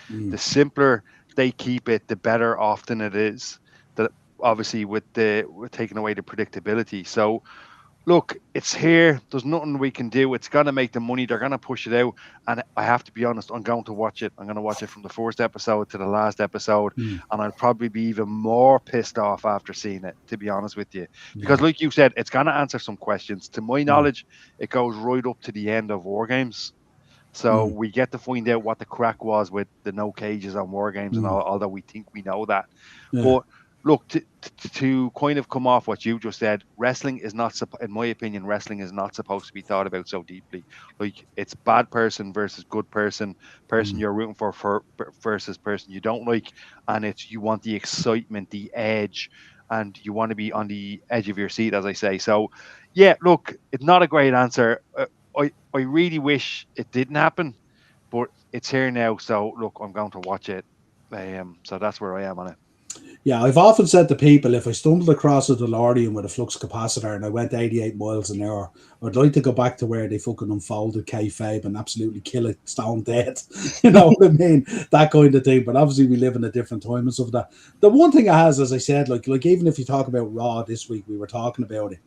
Speaker 3: The simpler they keep it, the better often it is. That obviously with taking away the predictability. So look, it's here. There's nothing we can do. It's gonna make the money. They're gonna push it out, and I have to be honest. I'm going to watch it. I'm going to watch it from the first episode to the last episode, and I'll probably be even more pissed off after seeing it. To be honest with you, because like you said, it's gonna answer some questions. To my knowledge, it goes right up to the end of War Games. So we get to find out what the crack was with the no cages on War Games and all, although we think we know that. Yeah. But look, to kind of come off what you just said, wrestling is not, in my opinion, wrestling is not supposed to be thought about so deeply. Like, it's bad person versus good person you're rooting for versus person you don't like, and it's you want the excitement, the edge, and you want to be on the edge of your seat, as I say. So, yeah, look, it's not a great answer. I really wish it didn't happen, but it's here now. So look, I'm going to watch it. So that's where I am on it.
Speaker 1: Yeah, I've often said to people, if I stumbled across a DeLorean with a flux capacitor and I went 88 miles an hour, I'd like to go back to where they fucking unfolded kayfabe and absolutely kill it stone dead. You know what I mean? That kind of thing. But obviously we live in a different time and stuff like that. The one thing it has, as I said, like even if you talk about Raw this week, we were talking about it.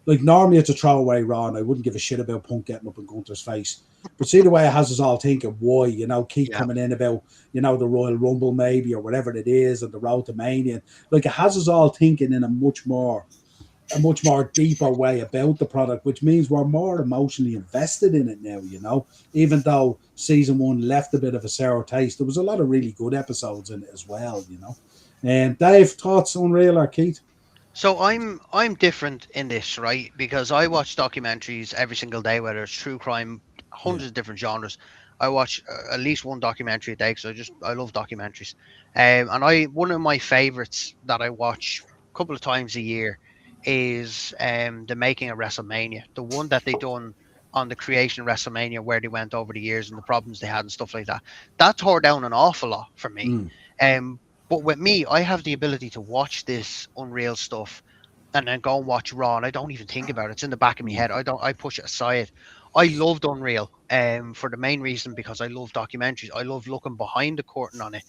Speaker 1: Like, normally it's a throwaway Raw, and I wouldn't give a shit about Punk getting up in Gunther's face. But see the way it has us all thinking, why, keep coming in about, the Royal Rumble maybe, or whatever it is, and the road to Mania. Like, it has us all thinking in a much more deeper way about the product, which means we're more emotionally invested in it now, even though season 1 left a bit of a sour taste. There was a lot of really good episodes in it as well, And Dave, thoughts on Unreal or Keith?
Speaker 2: So I'm different in this, right? Because I watch documentaries every single day, whether it's true crime, hundreds of different genres. I watch at least one documentary a day because I love documentaries. And one of my favorites that I watch a couple of times a year is the making of WrestleMania, the one that they done on the creation of WrestleMania, where they went over the years and the problems they had and stuff like that. That tore down an awful lot for me. But with me, I have the ability to watch this Unreal stuff and then go and watch Raw, and I don't even think about it. It's in the back of my head. I push it aside. I loved Unreal, for the main reason because I love documentaries. I love looking behind the curtain on it.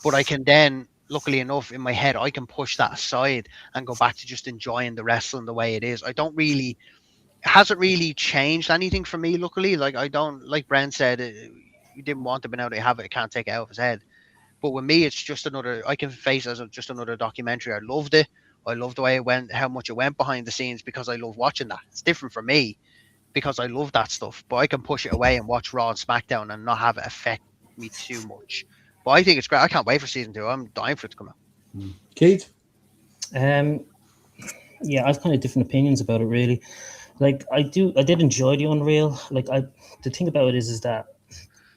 Speaker 2: But I can then, luckily enough, in my head, I can push that aside and go back to just enjoying the wrestling the way it is. I don't really, it hasn't really changed anything for me, luckily. Like, I don't, like Brent said, he didn't want to be able to have it, can't take it out of his head. But with me, it's just another, I can face it as just another documentary. I loved it. I loved the way it went, how much it went behind the scenes because I love watching that. It's different for me because I love that stuff, but I can push it away and watch Raw and SmackDown and not have it affect me too much. But I think it's great. I can't wait for season 2. I'm dying for it to come out.
Speaker 1: Keith?
Speaker 4: Yeah, I've kind of different opinions about it, really. Like, I did enjoy the Unreal. Like, the thing about it is that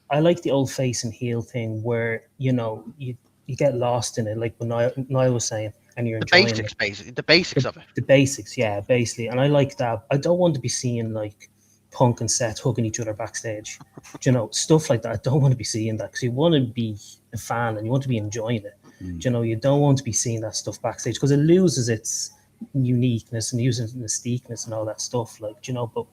Speaker 4: I like the old face and heel thing where, you know, you get lost in it, like when Niall was saying, and you're enjoying
Speaker 2: basics, it. Basically, the basics of it.
Speaker 4: The basics, yeah, basically. And I like that. I don't want to be seeing, like, Punk and Seth hugging each other backstage. You know, stuff like that. I don't want to be seeing that because you want to be a fan and you want to be enjoying it. You know, you don't want to be seeing that stuff backstage because it loses its uniqueness and loses its mystiqueness and all that stuff. Like, you know, but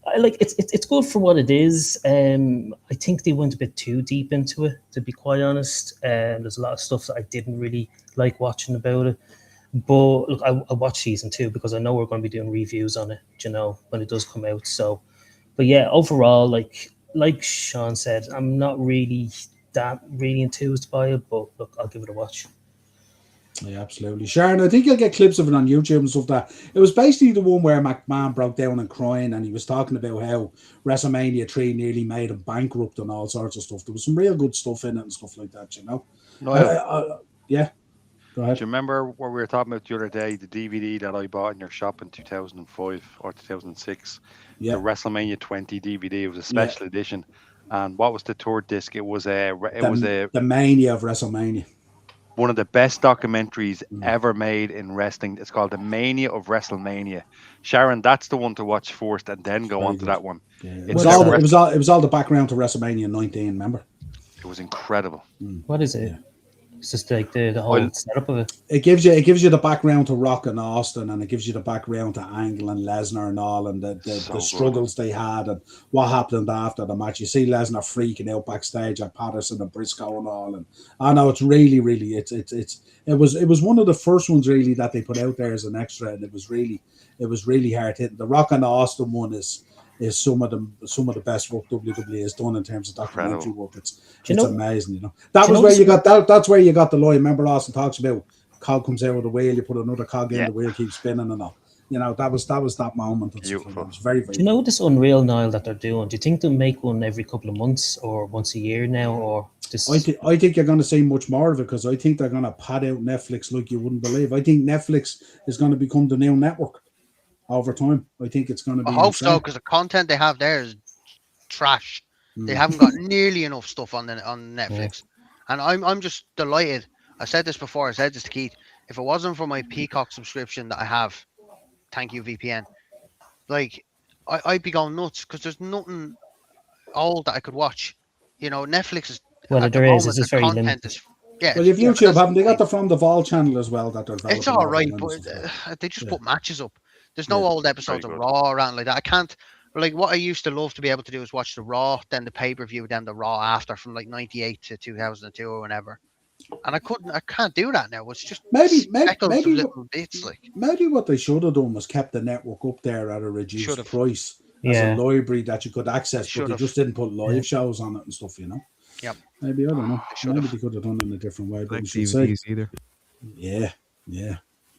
Speaker 4: I like it's good for what it is. I think they went a bit too deep into it, to be quite honest. There's a lot of stuff that I didn't really like watching about it. But look, I watched season 2 because I know we're going to be doing reviews on it, you know, when it does come out. So, but yeah, overall, like Sean said, I'm not really enthused by it. But look, I'll give it a watch.
Speaker 1: Yeah, absolutely. Sharon, I think you'll get clips of it on YouTube and stuff. That it was basically the one where McMahon broke down and crying, and he was talking about how WrestleMania 3 nearly made him bankrupt and all sorts of stuff. There was some real good stuff in it and stuff like that, you know. Yeah. Go ahead.
Speaker 3: Do you remember what we were talking about the other day? The DVD that I bought in your shop in 2005 or 2006.
Speaker 1: Yeah.
Speaker 3: The WrestleMania 20 DVD. It was a special edition. And what was the third disc? It was the
Speaker 1: Mania of WrestleMania.
Speaker 3: One of the best documentaries ever made in wrestling. It's called The Mania of WrestleMania. Sharon, that's the one to watch first and then go on to that one.
Speaker 1: Yeah. It was all the background to WrestleMania 19, remember?
Speaker 3: It was incredible.
Speaker 4: What is it? Yeah. It's just like the whole setup of it.
Speaker 1: It gives you the background to Rock and Austin, and it gives you the background to Angle and Lesnar and all, and the struggles they had and what happened after the match. You see Lesnar freaking out backstage at Patterson and Briscoe and all, and I know it's really it was one of the first ones really that they put out there as an extra, and it was really hard hitting. The Rock and Austin one is some of the best work WWE has done in terms of documentary work. It's amazing, you know. That's where you got the line. Remember, Austin talks about cog comes out of the wheel, you put another cog in, the wheel keeps spinning and all. You know, that was that moment. Beautiful. It was very, very.
Speaker 4: Do you know this Unreal, Niall, that they're doing? Do you think they'll make one every couple of months or once a year now, or just?
Speaker 1: I think you're going to see much more of it because I think they're going to pad out Netflix like you wouldn't believe. I think Netflix is going to become the new network over time. I think it's going to be.
Speaker 2: I hope so, because the content they have there is trash. They haven't got nearly enough stuff on Netflix, and I'm just delighted. I said this before. I said this to Keith. If it wasn't for my Peacock subscription that I have, thank you VPN. Like I'd be going nuts because there's nothing old that I could watch. You know, Netflix is.
Speaker 4: Well, there is. It's just very limited.
Speaker 1: Well, if YouTube haven't, they got the From the Vault channel as well. That they're.
Speaker 2: It's all right, but they just put matches up. There's no old episodes of Raw or anything like that. I can't, like, what I used to love to be able to do is watch the Raw, then the pay-per-view, then the Raw after from like 98 to 2002 or whenever. And I can't do that now. It's just
Speaker 1: maybe
Speaker 2: little bits, like.
Speaker 1: Maybe what they should have done was kept the network up there at a reduced price as a library that you could access, but they just didn't put live shows on it and stuff, you know.
Speaker 2: Yep.
Speaker 1: Maybe, I don't know. Maybe they could have done it in a different way. But
Speaker 5: like DVDs either.
Speaker 1: Yeah.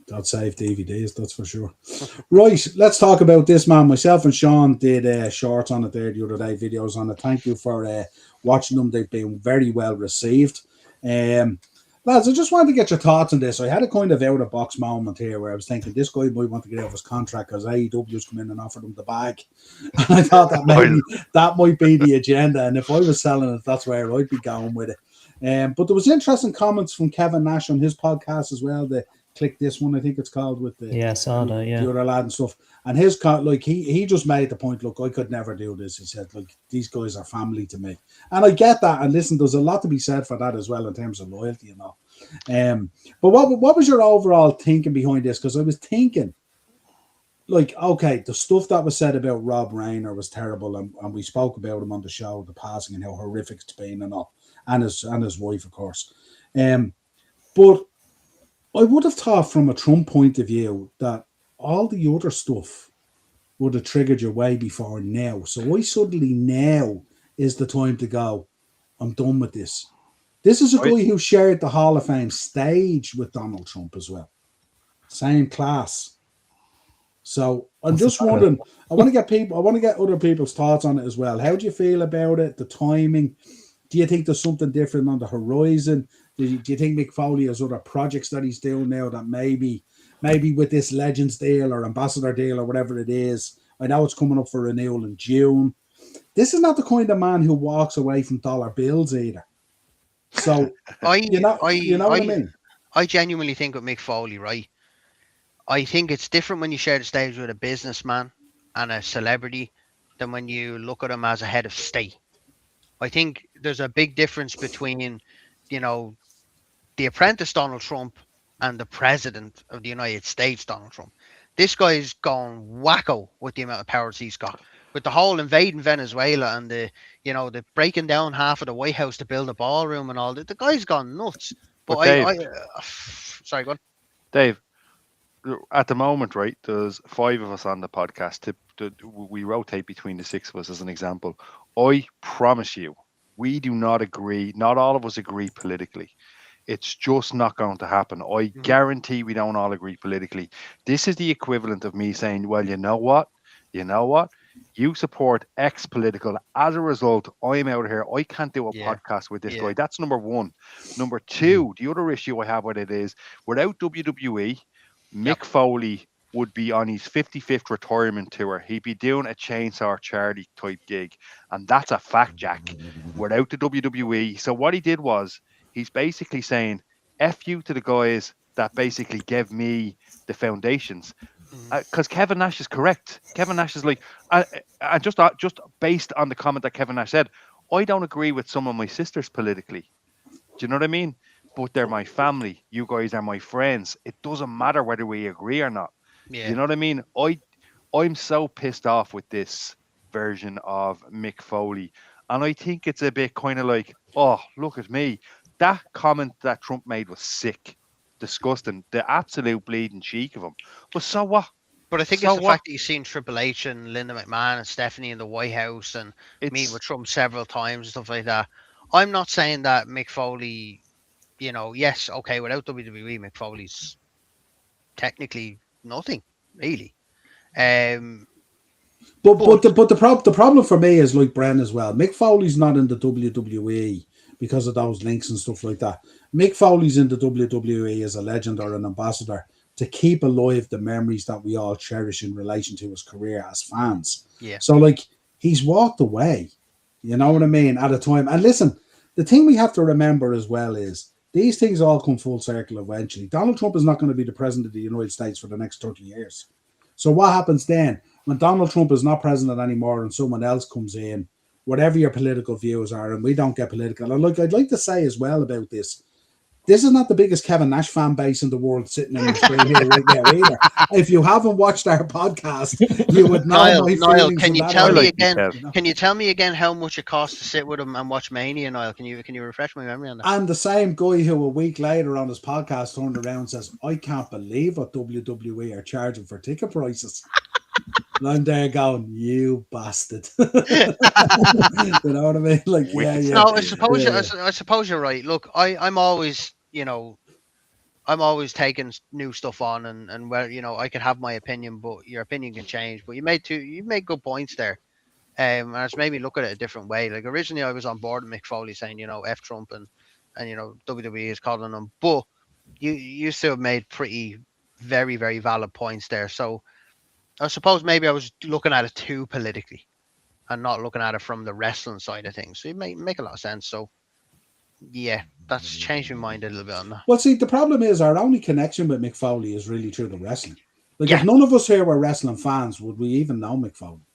Speaker 1: God save DVDs, that's for sure. Right, let's talk about this, man. Myself and Sean did shorts on it there the other day, videos on it. Thank you for watching them. They've been very well received. Lads, I just wanted to get your thoughts on this. I had a kind of out-of-box moment here where I was thinking this guy might want to get out of his contract because AEW's come in and offered him the bag. And I thought that might be the agenda. And if I was selling it, that's where I'd be going with it. But there was interesting comments from Kevin Nash on his podcast as well. The Click This One, I think it's called, with the
Speaker 4: I saw that,
Speaker 1: the other lad and stuff. And his he just made the point, look, I could never do this. He said, like, these guys are family to me. And I get that. And listen, there's a lot to be said for that as well in terms of loyalty and all. But what was your overall thinking behind this? Because I was thinking, like, okay, the stuff that was said about Rob Rayner was terrible, and we spoke about him on the show, the passing and how horrific it's been and all, and his wife, of course. But I would have thought from a Trump point of view that all the other stuff would have triggered you way before now. So why suddenly now is the time to go, I'm done with this? This is a guy who shared the Hall of Fame stage with Donald Trump as well. Same class. So I'm just wondering, I want to get other people's thoughts on it as well. How do you feel about it? The timing? Do you think there's something different on the horizon? Do you think Mick Foley has other projects that he's doing now that maybe with this Legends deal or Ambassador deal or whatever it is? I know it's coming up for renewal in June. This is not the kind of man who walks away from dollar bills either. So you know what I mean?
Speaker 2: I genuinely think with Mick Foley, right? I think it's different when you share the stage with a businessman and a celebrity than when you look at him as a head of state. I think there's a big difference between, the apprentice Donald Trump and the president of the United States, Donald Trump. This guy's gone wacko with the amount of powers he's got. With the whole invading Venezuela and the breaking down half of the White House to build a ballroom and all that, the guy's gone nuts. But
Speaker 3: Dave,
Speaker 2: sorry, go on.
Speaker 3: Dave, at the moment, right, there's 5 of us on the podcast. We rotate between the 6 of us as an example. I promise you, we do not agree. Not all of us agree politically. It's just not going to happen. I guarantee we don't all agree politically. This is the equivalent of me saying, well, you know what? You support X political. As a result, I'm out of here. I can't do a podcast with this guy. That's number one. Number two, the other issue I have with it is, without WWE, Mick Foley would be on his 55th retirement tour. He'd be doing a chainsaw charity type gig. And that's a fact, Jack, without the WWE. So what he did was, he's basically saying, F you to the guys that basically gave me the foundations. Because Kevin Nash is correct. Kevin Nash is like, just based on the comment that Kevin Nash said, I don't agree with some of my sisters politically. Do you know what I mean? But they're my family. You guys are my friends. It doesn't matter whether we agree or not. Yeah. You know what I mean? I'm so pissed off with this version of Mick Foley. And I think it's a bit kind of like, oh, look at me. That comment that Trump made was sick. Disgusting, the absolute bleeding cheek of him. But so what?
Speaker 2: But I think it's the fact that you've seen Triple H and Linda McMahon and Stephanie in the White House and meet with Trump several times and stuff like that. I'm not saying that Mick Foley, yes, okay, without WWE, Mick Foley's technically nothing, really. But
Speaker 1: the problem for me is like Bren as well. Mick Foley's not in the WWE because of those links and stuff like that. Mick Foley's in the WWE as a legend or an ambassador to keep alive the memories that we all cherish in relation to his career as fans.
Speaker 2: Yeah.
Speaker 1: So, like, he's walked away, you know what I mean, at a time. And listen, the thing we have to remember as well is these things all come full circle eventually. Donald Trump is not going to be the president of the United States for the next 30 years. So what happens then? When Donald Trump is not president anymore and someone else comes in, whatever your political views are, and we don't get political. And look, I'd like to say as well about this is not the biggest Kevin Nash fan base in the world sitting in the screen here right now either. If you haven't watched our podcast, you would know
Speaker 2: Niall, can you tell me again? Can you tell me again how much it costs to sit with him and watch Mania, Niall? Can you refresh my memory on that?
Speaker 1: And the same guy who a week later on his podcast turned around and says, I can't believe what WWE are charging for ticket prices. And I'm there going, you bastard. You know what I mean? Like,
Speaker 2: No, I suppose you're right. Look, I'm always, I'm always taking new stuff on, and where I can have my opinion, but your opinion can change. But you made good points there, and it's made me look at it a different way. Like originally, I was on board with Mick Foley saying, F Trump and WWE is calling him, but you still have made very, very valid points there. So I suppose maybe I was looking at it too politically and not looking at it from the wrestling side of things. So it make a lot of sense. So, yeah, that's changed my mind a little bit on that.
Speaker 1: Well, see, the problem is our only connection with Mick Foley is really through the wrestling. Like, if none of us here were wrestling fans, would we even know Mick Foley?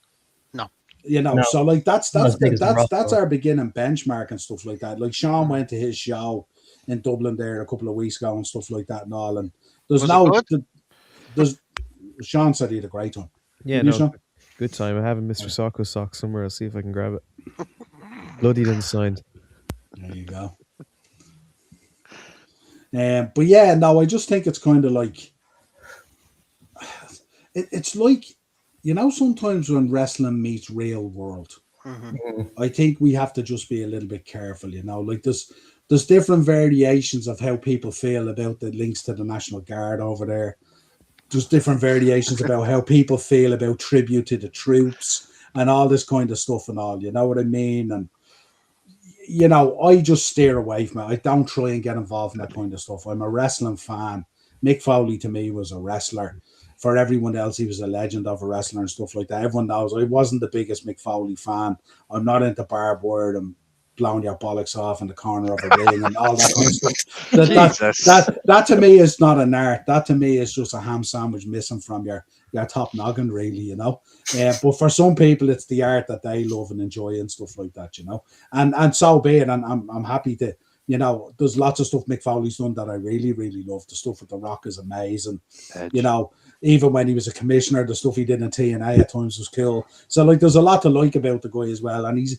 Speaker 2: No.
Speaker 1: No. So, like, that's our beginning benchmark and stuff like that. Like, Sean went to his show in Dublin there a couple of weeks ago and stuff like that and all. And there's
Speaker 2: Was it good?
Speaker 1: there's Sean said he had a great time.
Speaker 5: Yeah,
Speaker 1: Did you,
Speaker 5: no,
Speaker 1: Sean?
Speaker 5: good time. I have a Mr. Socko sock somewhere. I'll see if I can grab it. Bloody unsigned.
Speaker 1: There you go. But yeah, no, I just think it's kind of like it's like, you know, sometimes when wrestling meets real world, I think we have to just be a little bit careful, you know. Like there's different variations of how people feel about the links to the National Guard over there. There's different variations about how people feel about tribute to the troops and all this kind of stuff and all, you know what I mean? And you know, I just steer away from it. I don't try and get involved in that kind of stuff. I'm a wrestling fan. Mick Foley to me was a wrestler. For everyone else, he was a legend of a wrestler and stuff like that. Everyone knows I wasn't the biggest Mick Foley fan. I'm not into barbed wire and blowing your bollocks off in the corner of a ring and all that kind of stuff. That to me is not an art. That to me is just a ham sandwich missing from your top noggin, really, you know. But for some people, it's the art that they love and enjoy and stuff like that, you know. And so be it. And I'm happy to, you know, there's lots of stuff Mick Foley's done that I really, really love. The stuff with The Rock is amazing. Edge. You know, even when he was a commissioner, the stuff he did in TNA at times was cool. So like, there's a lot to like about the guy as well, and he's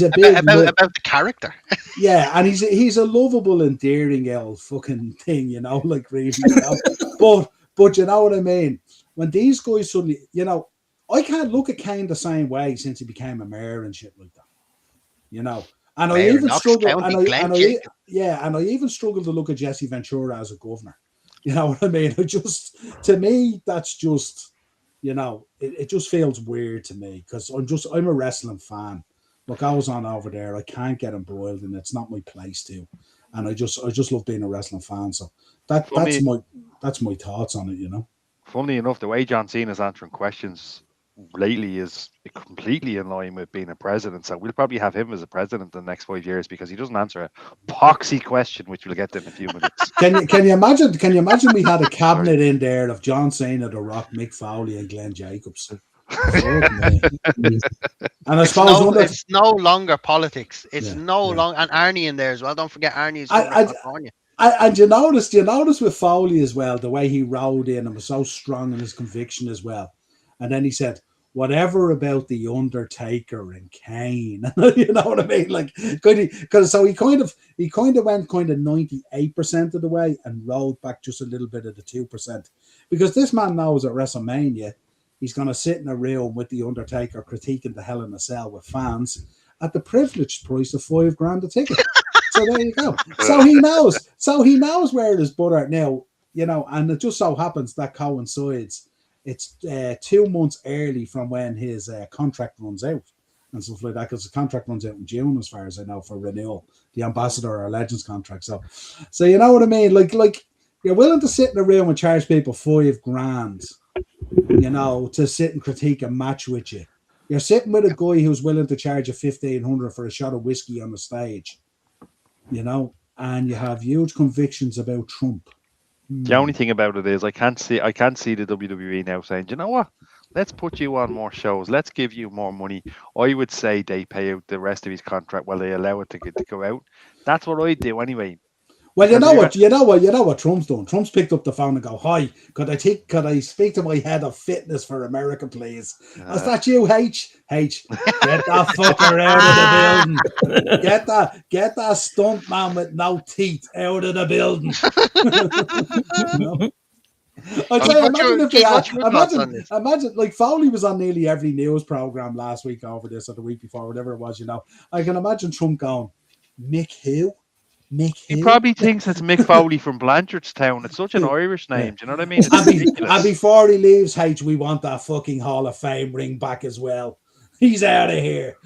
Speaker 1: a big
Speaker 2: about the character.
Speaker 1: Yeah, and he's a lovable, endearing old fucking thing, you know, like really. You know? but you know what I mean. When these guys suddenly, you know, I can't look at Kane the same way since he became a mayor and shit like that, you know. And I even struggle, and I even struggle to look at Jesse Ventura as a governor. You know what I mean? To me, that's just, you know, it just feels weird to me because I'm a wrestling fan. Look, I was on over there. I can't get embroiled, and it's not my place to. And I just love being a wrestling fan. So that's my thoughts on it. You know.
Speaker 3: Funnily enough, the way John Cena's answering questions lately is completely in line with being a president. So we'll probably have him as a president in the next 5 years because he doesn't answer a poxy question, which we'll get to in a few minutes.
Speaker 1: Can you imagine we had a cabinet in there of John Cena, The Rock, Mick Foley, and Glenn Jacobs? And I suppose
Speaker 2: it's no longer politics. It's no longer, and Arnie in there as well. Don't forget Arnie's from California.
Speaker 1: And you notice with Foley as well, the way he rode in and was so strong in his conviction as well. And then he said, whatever about the Undertaker and Kane, you know what I mean? Like, because so he kind of went 98% of the way and rolled back just a little bit of the 2%, because this man knows at WrestleMania he's going to sit in a room with the Undertaker critiquing the Hell in a Cell with fans at the privileged price of $5,000 a ticket. So there you go. So he knows where it is butter now, you know, and it just so happens that coincides. It's 2 months early from when his contract runs out and stuff like that, because the contract runs out in June, as far as I know, for renewal, the Ambassador or Legends contract. So you know what I mean? Like you're willing to sit in a room and charge people $5,000, you know, to sit and critique a match with you. You're sitting with a guy who's willing to charge you $1,500 for a shot of whiskey on the stage, you know, and you have huge convictions about Trump.
Speaker 3: The only thing about it is I can't see the WWE now saying, you know what, let's put you on more shows, let's give you more money. I would say they pay out the rest of his contract while they allow it to go out. That's what I'd do anyway.
Speaker 1: Well, you know what Trump's done. Trump's picked up the phone and go, "Hi, could I speak to my head of fitness for America, please?" Is that you, H? H, get that fucker out of the building. Get that stunt man with no teeth out of the building. I tell you, imagine like Foley was on nearly every news program last week over this or the week before, whatever it was, you know. I can imagine Trump going, Mick who?
Speaker 3: He probably thinks it's Mick Foley from Blanchardstown. It's such an Irish name. Do you know what I mean?
Speaker 1: And before he leaves, H, we want that fucking Hall of Fame ring back as well. He's out of here.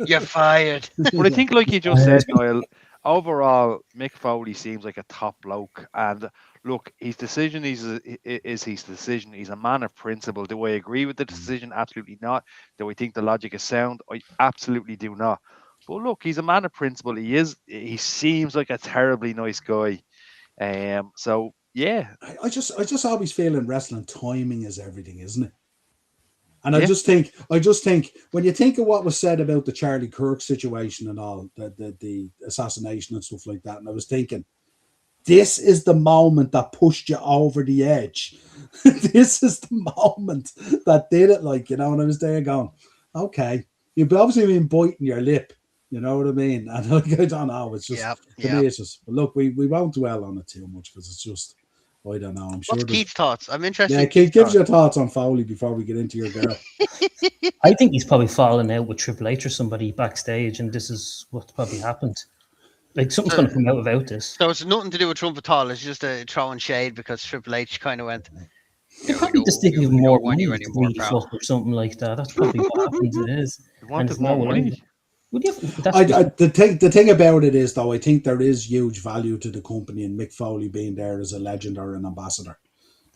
Speaker 2: You're fired.
Speaker 3: But I think, like you just said, Niall, overall, Mick Foley seems like a top bloke. And look, his decision is his decision. He's a man of principle. Do I agree with the decision? Absolutely not. Do I think the logic is sound? I absolutely do not. But look, he's a man of principle. He seems like a terribly nice guy. So yeah.
Speaker 1: I just always feel in wrestling, timing is everything, isn't it? And I just think when you think of what was said about the Charlie Kirk situation and all, the assassination and stuff like that, and I was thinking, this is the moment that pushed you over the edge. This is the moment that did it, like, and I was there going, okay, you've obviously been biting your lip, you know what I mean? And like, I don't know, it's just, to me, it's just, but look, we won't dwell on it too much because it's just, I don't know. I'm sure.
Speaker 2: What's Keith's thoughts? I'm interested.
Speaker 1: Yeah, Keith, give us your thoughts on Foley before we get into your girl.
Speaker 4: I think he's probably fallen out with Triple H or somebody backstage, and this is what's probably happened. Like, something's going to come out about this.
Speaker 2: So it's nothing to do with Trump at all. It's just a throwing shade because Triple H kind of went.
Speaker 4: They're probably just thinking more money or something like that. That's probably what happens. It is.
Speaker 3: You wanted more money.
Speaker 1: The thing about it is, though, I think there is huge value to the company and Mick Foley being there as a legend or an ambassador.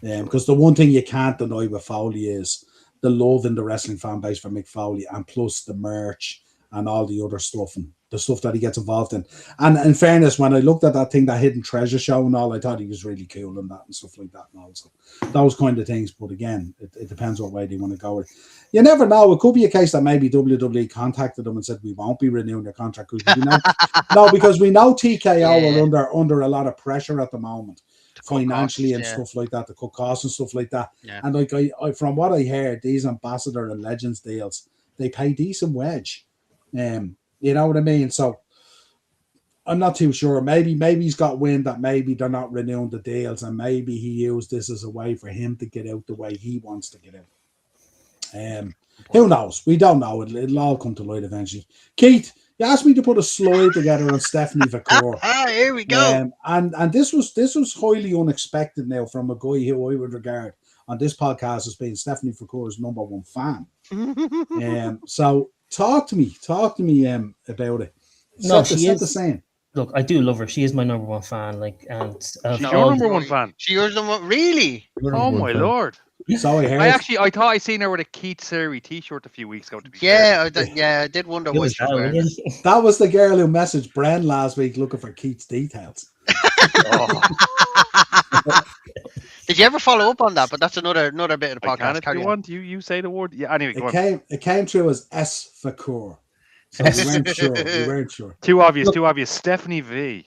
Speaker 1: Because the one thing you can't deny with Foley is the love in the wrestling fan base for Mick Foley, and plus the merch and all the other stuff and the stuff that he gets involved in. And in fairness, when I looked at that thing, that Hidden Treasure show and all, I thought he was really cool and that and stuff like that. And also those kind of things. But again, it depends what way they want to go with. You never know. It could be a case that maybe WWE contacted them and said, we won't be renewing your contract. Because we know TKO are under a lot of pressure at the moment, financially and stuff like that, to cut costs and stuff like that. Yeah. And like I from what I heard, these ambassador and legends deals, they pay decent wage. You know what I mean? So I'm not too sure. Maybe he's got wind that maybe they're not renewing the deals, and maybe he used this as a way for him to get out the way he wants to get out. Who knows? We don't know. It'll all come to light eventually. Keith, you asked me to put a slide together on Stephanie Vacour.
Speaker 2: Here we go.
Speaker 1: And this was highly unexpected now from a guy who I would regard on this podcast as being Stephanie Vacour's number one fan. So talk to me about it.
Speaker 4: No, she is
Speaker 1: the same.
Speaker 4: Look, I do love her. She is my number one fan. Like, and
Speaker 3: she's your number one fan.
Speaker 2: She's yours number one, really?
Speaker 3: Oh my lord!
Speaker 1: So I heard.
Speaker 3: I thought I seen her with a Keith Siri T-shirt a few weeks ago. To be
Speaker 2: fair. I did wonder what she was wearing.
Speaker 1: That was the girl who messaged Bren last week looking for Keith's details.
Speaker 2: Did you ever follow up on that? But that's another bit of the podcast.
Speaker 3: If you want, you say the word. Yeah. Anyway,
Speaker 1: it came through as S Vacour. So we weren't sure.
Speaker 3: Too obvious. Stephanie V.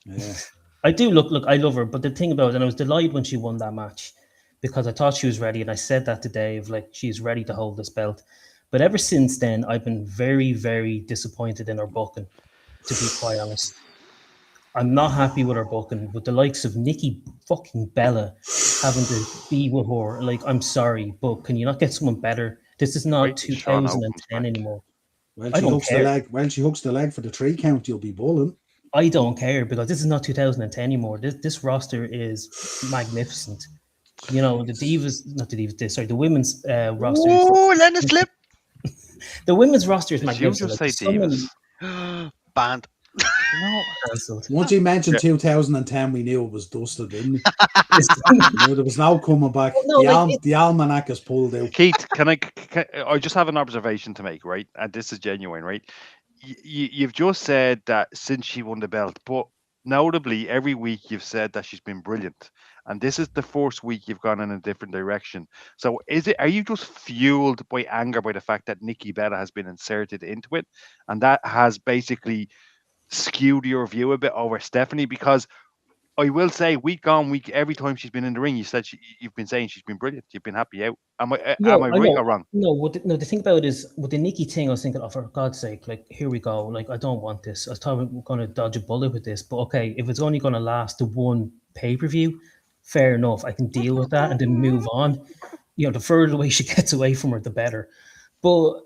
Speaker 1: Yeah.
Speaker 4: I do look. I love her, but the thing about it, and I was delighted when she won that match because I thought she was ready, and I said that to Dave, like, she's ready to hold this belt. But ever since then, I've been very, very disappointed in her booking, to be quite honest. I'm not happy with her booking, with the likes of Nikki fucking Bella having to be with her. Like, I'm sorry, but can you not get someone better? This is not 2010 anymore.
Speaker 1: When she hooks the leg for the 3 count, you'll be bowling.
Speaker 4: I don't care, because this is not 2010 anymore. This roster is magnificent. You know, the women's roster.
Speaker 2: Oh, let it slip.
Speaker 4: The women's roster is magnificent.
Speaker 3: You just say divas.
Speaker 2: Banned.
Speaker 3: No.
Speaker 1: Once he mentioned 2010, we knew it was dusted, didn't we? There was no coming back. The almanac is pulled out.
Speaker 3: Keith, can I just have an observation to make, right? And this is genuine, right? You've just said that since she won the belt, but notably every week you've said that she's been brilliant. And this is the first week you've gone in a different direction. So are you just fueled by anger by the fact that Nikki Bella has been inserted into it? And that has basically skewed your view a bit over Stephanie? Because I will say, week on week, every time she's been in the ring, you've been saying she's been brilliant. You've been happy out. Am I right or wrong?
Speaker 4: No, the thing about it is, with the Nikki thing, I was thinking, oh, for God's sake, like, here we go. Like, I don't want this. I was thought we were going to dodge a bullet with this. But okay, if it's only going to last the one pay-per-view, fair enough. I can deal with that and then move on. You know, the further away she gets away from her, the better. But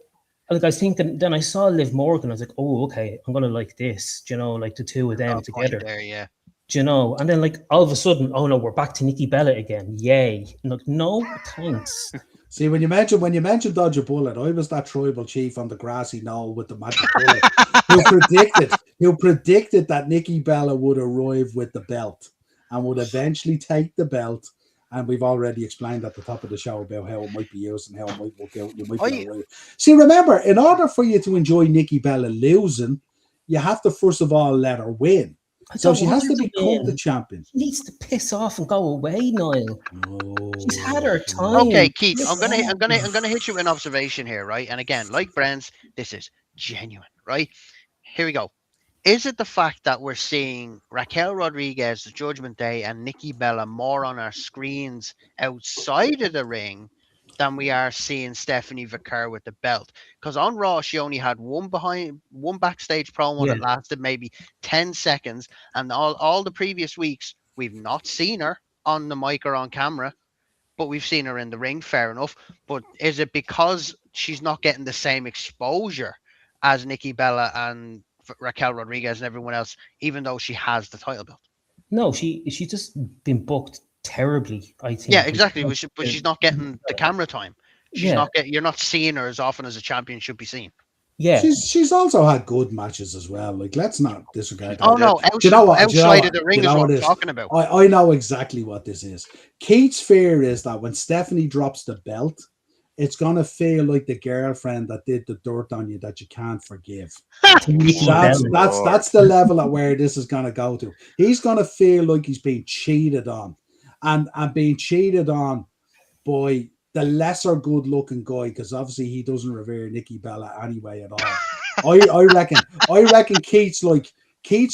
Speaker 4: like, I was thinking, then I saw Liv Morgan. I was like, oh, okay, I'm going to like this. Do you know, like the two of them together.
Speaker 2: There, yeah.
Speaker 4: Do you know? And then, like, all of a sudden, oh no, we're back to Nikki Bella again. Yay. Like, no, thanks.
Speaker 1: See, when you mentioned Dodge a Bullet, I was that tribal chief on the grassy knoll with the magic bullet who predicted that Nikki Bella would arrive with the belt and would eventually take the belt. And we've already explained at the top of the show about how it might be used and how it might work out. You might be right. See, remember, in order for you to enjoy Nikki Bella losing, you have to first of all let her win. So she has to become the champion.
Speaker 4: She needs to piss off and go away, Niall.
Speaker 1: Oh,
Speaker 4: She's had her time.
Speaker 2: Okay, Keith, I'm gonna hit you with an observation here, right? And again, like Brent's, this is genuine, right? Here we go. Is it the fact that we're seeing Raquel Rodriguez, the Judgment Day, and Nikki Bella more on our screens outside of the ring than we are seeing Stephanie Vickers with the belt? Because on Raw, she only had one backstage promo that lasted maybe 10 seconds, and all the previous weeks we've not seen her on the mic or on camera, but we've seen her in the ring. Fair enough. But is it because she's not getting the same exposure as Nikki Bella and Raquel Rodriguez and everyone else, even though she has the title belt?
Speaker 4: No, she's just been booked terribly, I think.
Speaker 2: Yeah, exactly. But she's not getting the camera time. She's not getting. You're not seeing her as often as a champion should be seen.
Speaker 4: Yeah,
Speaker 1: she's also had good matches as well. Like, let's not disregard that.
Speaker 2: Oh no, outside of the ring is what I'm talking about.
Speaker 1: I know exactly what this is. Kate's fear is that when Stephanie drops the belt, it's gonna feel like the girlfriend that did the dirt on you that you can't forgive. That's the level at where this is gonna go to. He's gonna feel like he's being cheated on, and being cheated on by the lesser good looking guy, because obviously he doesn't revere Nikki Bella anyway at all. I reckon Keith's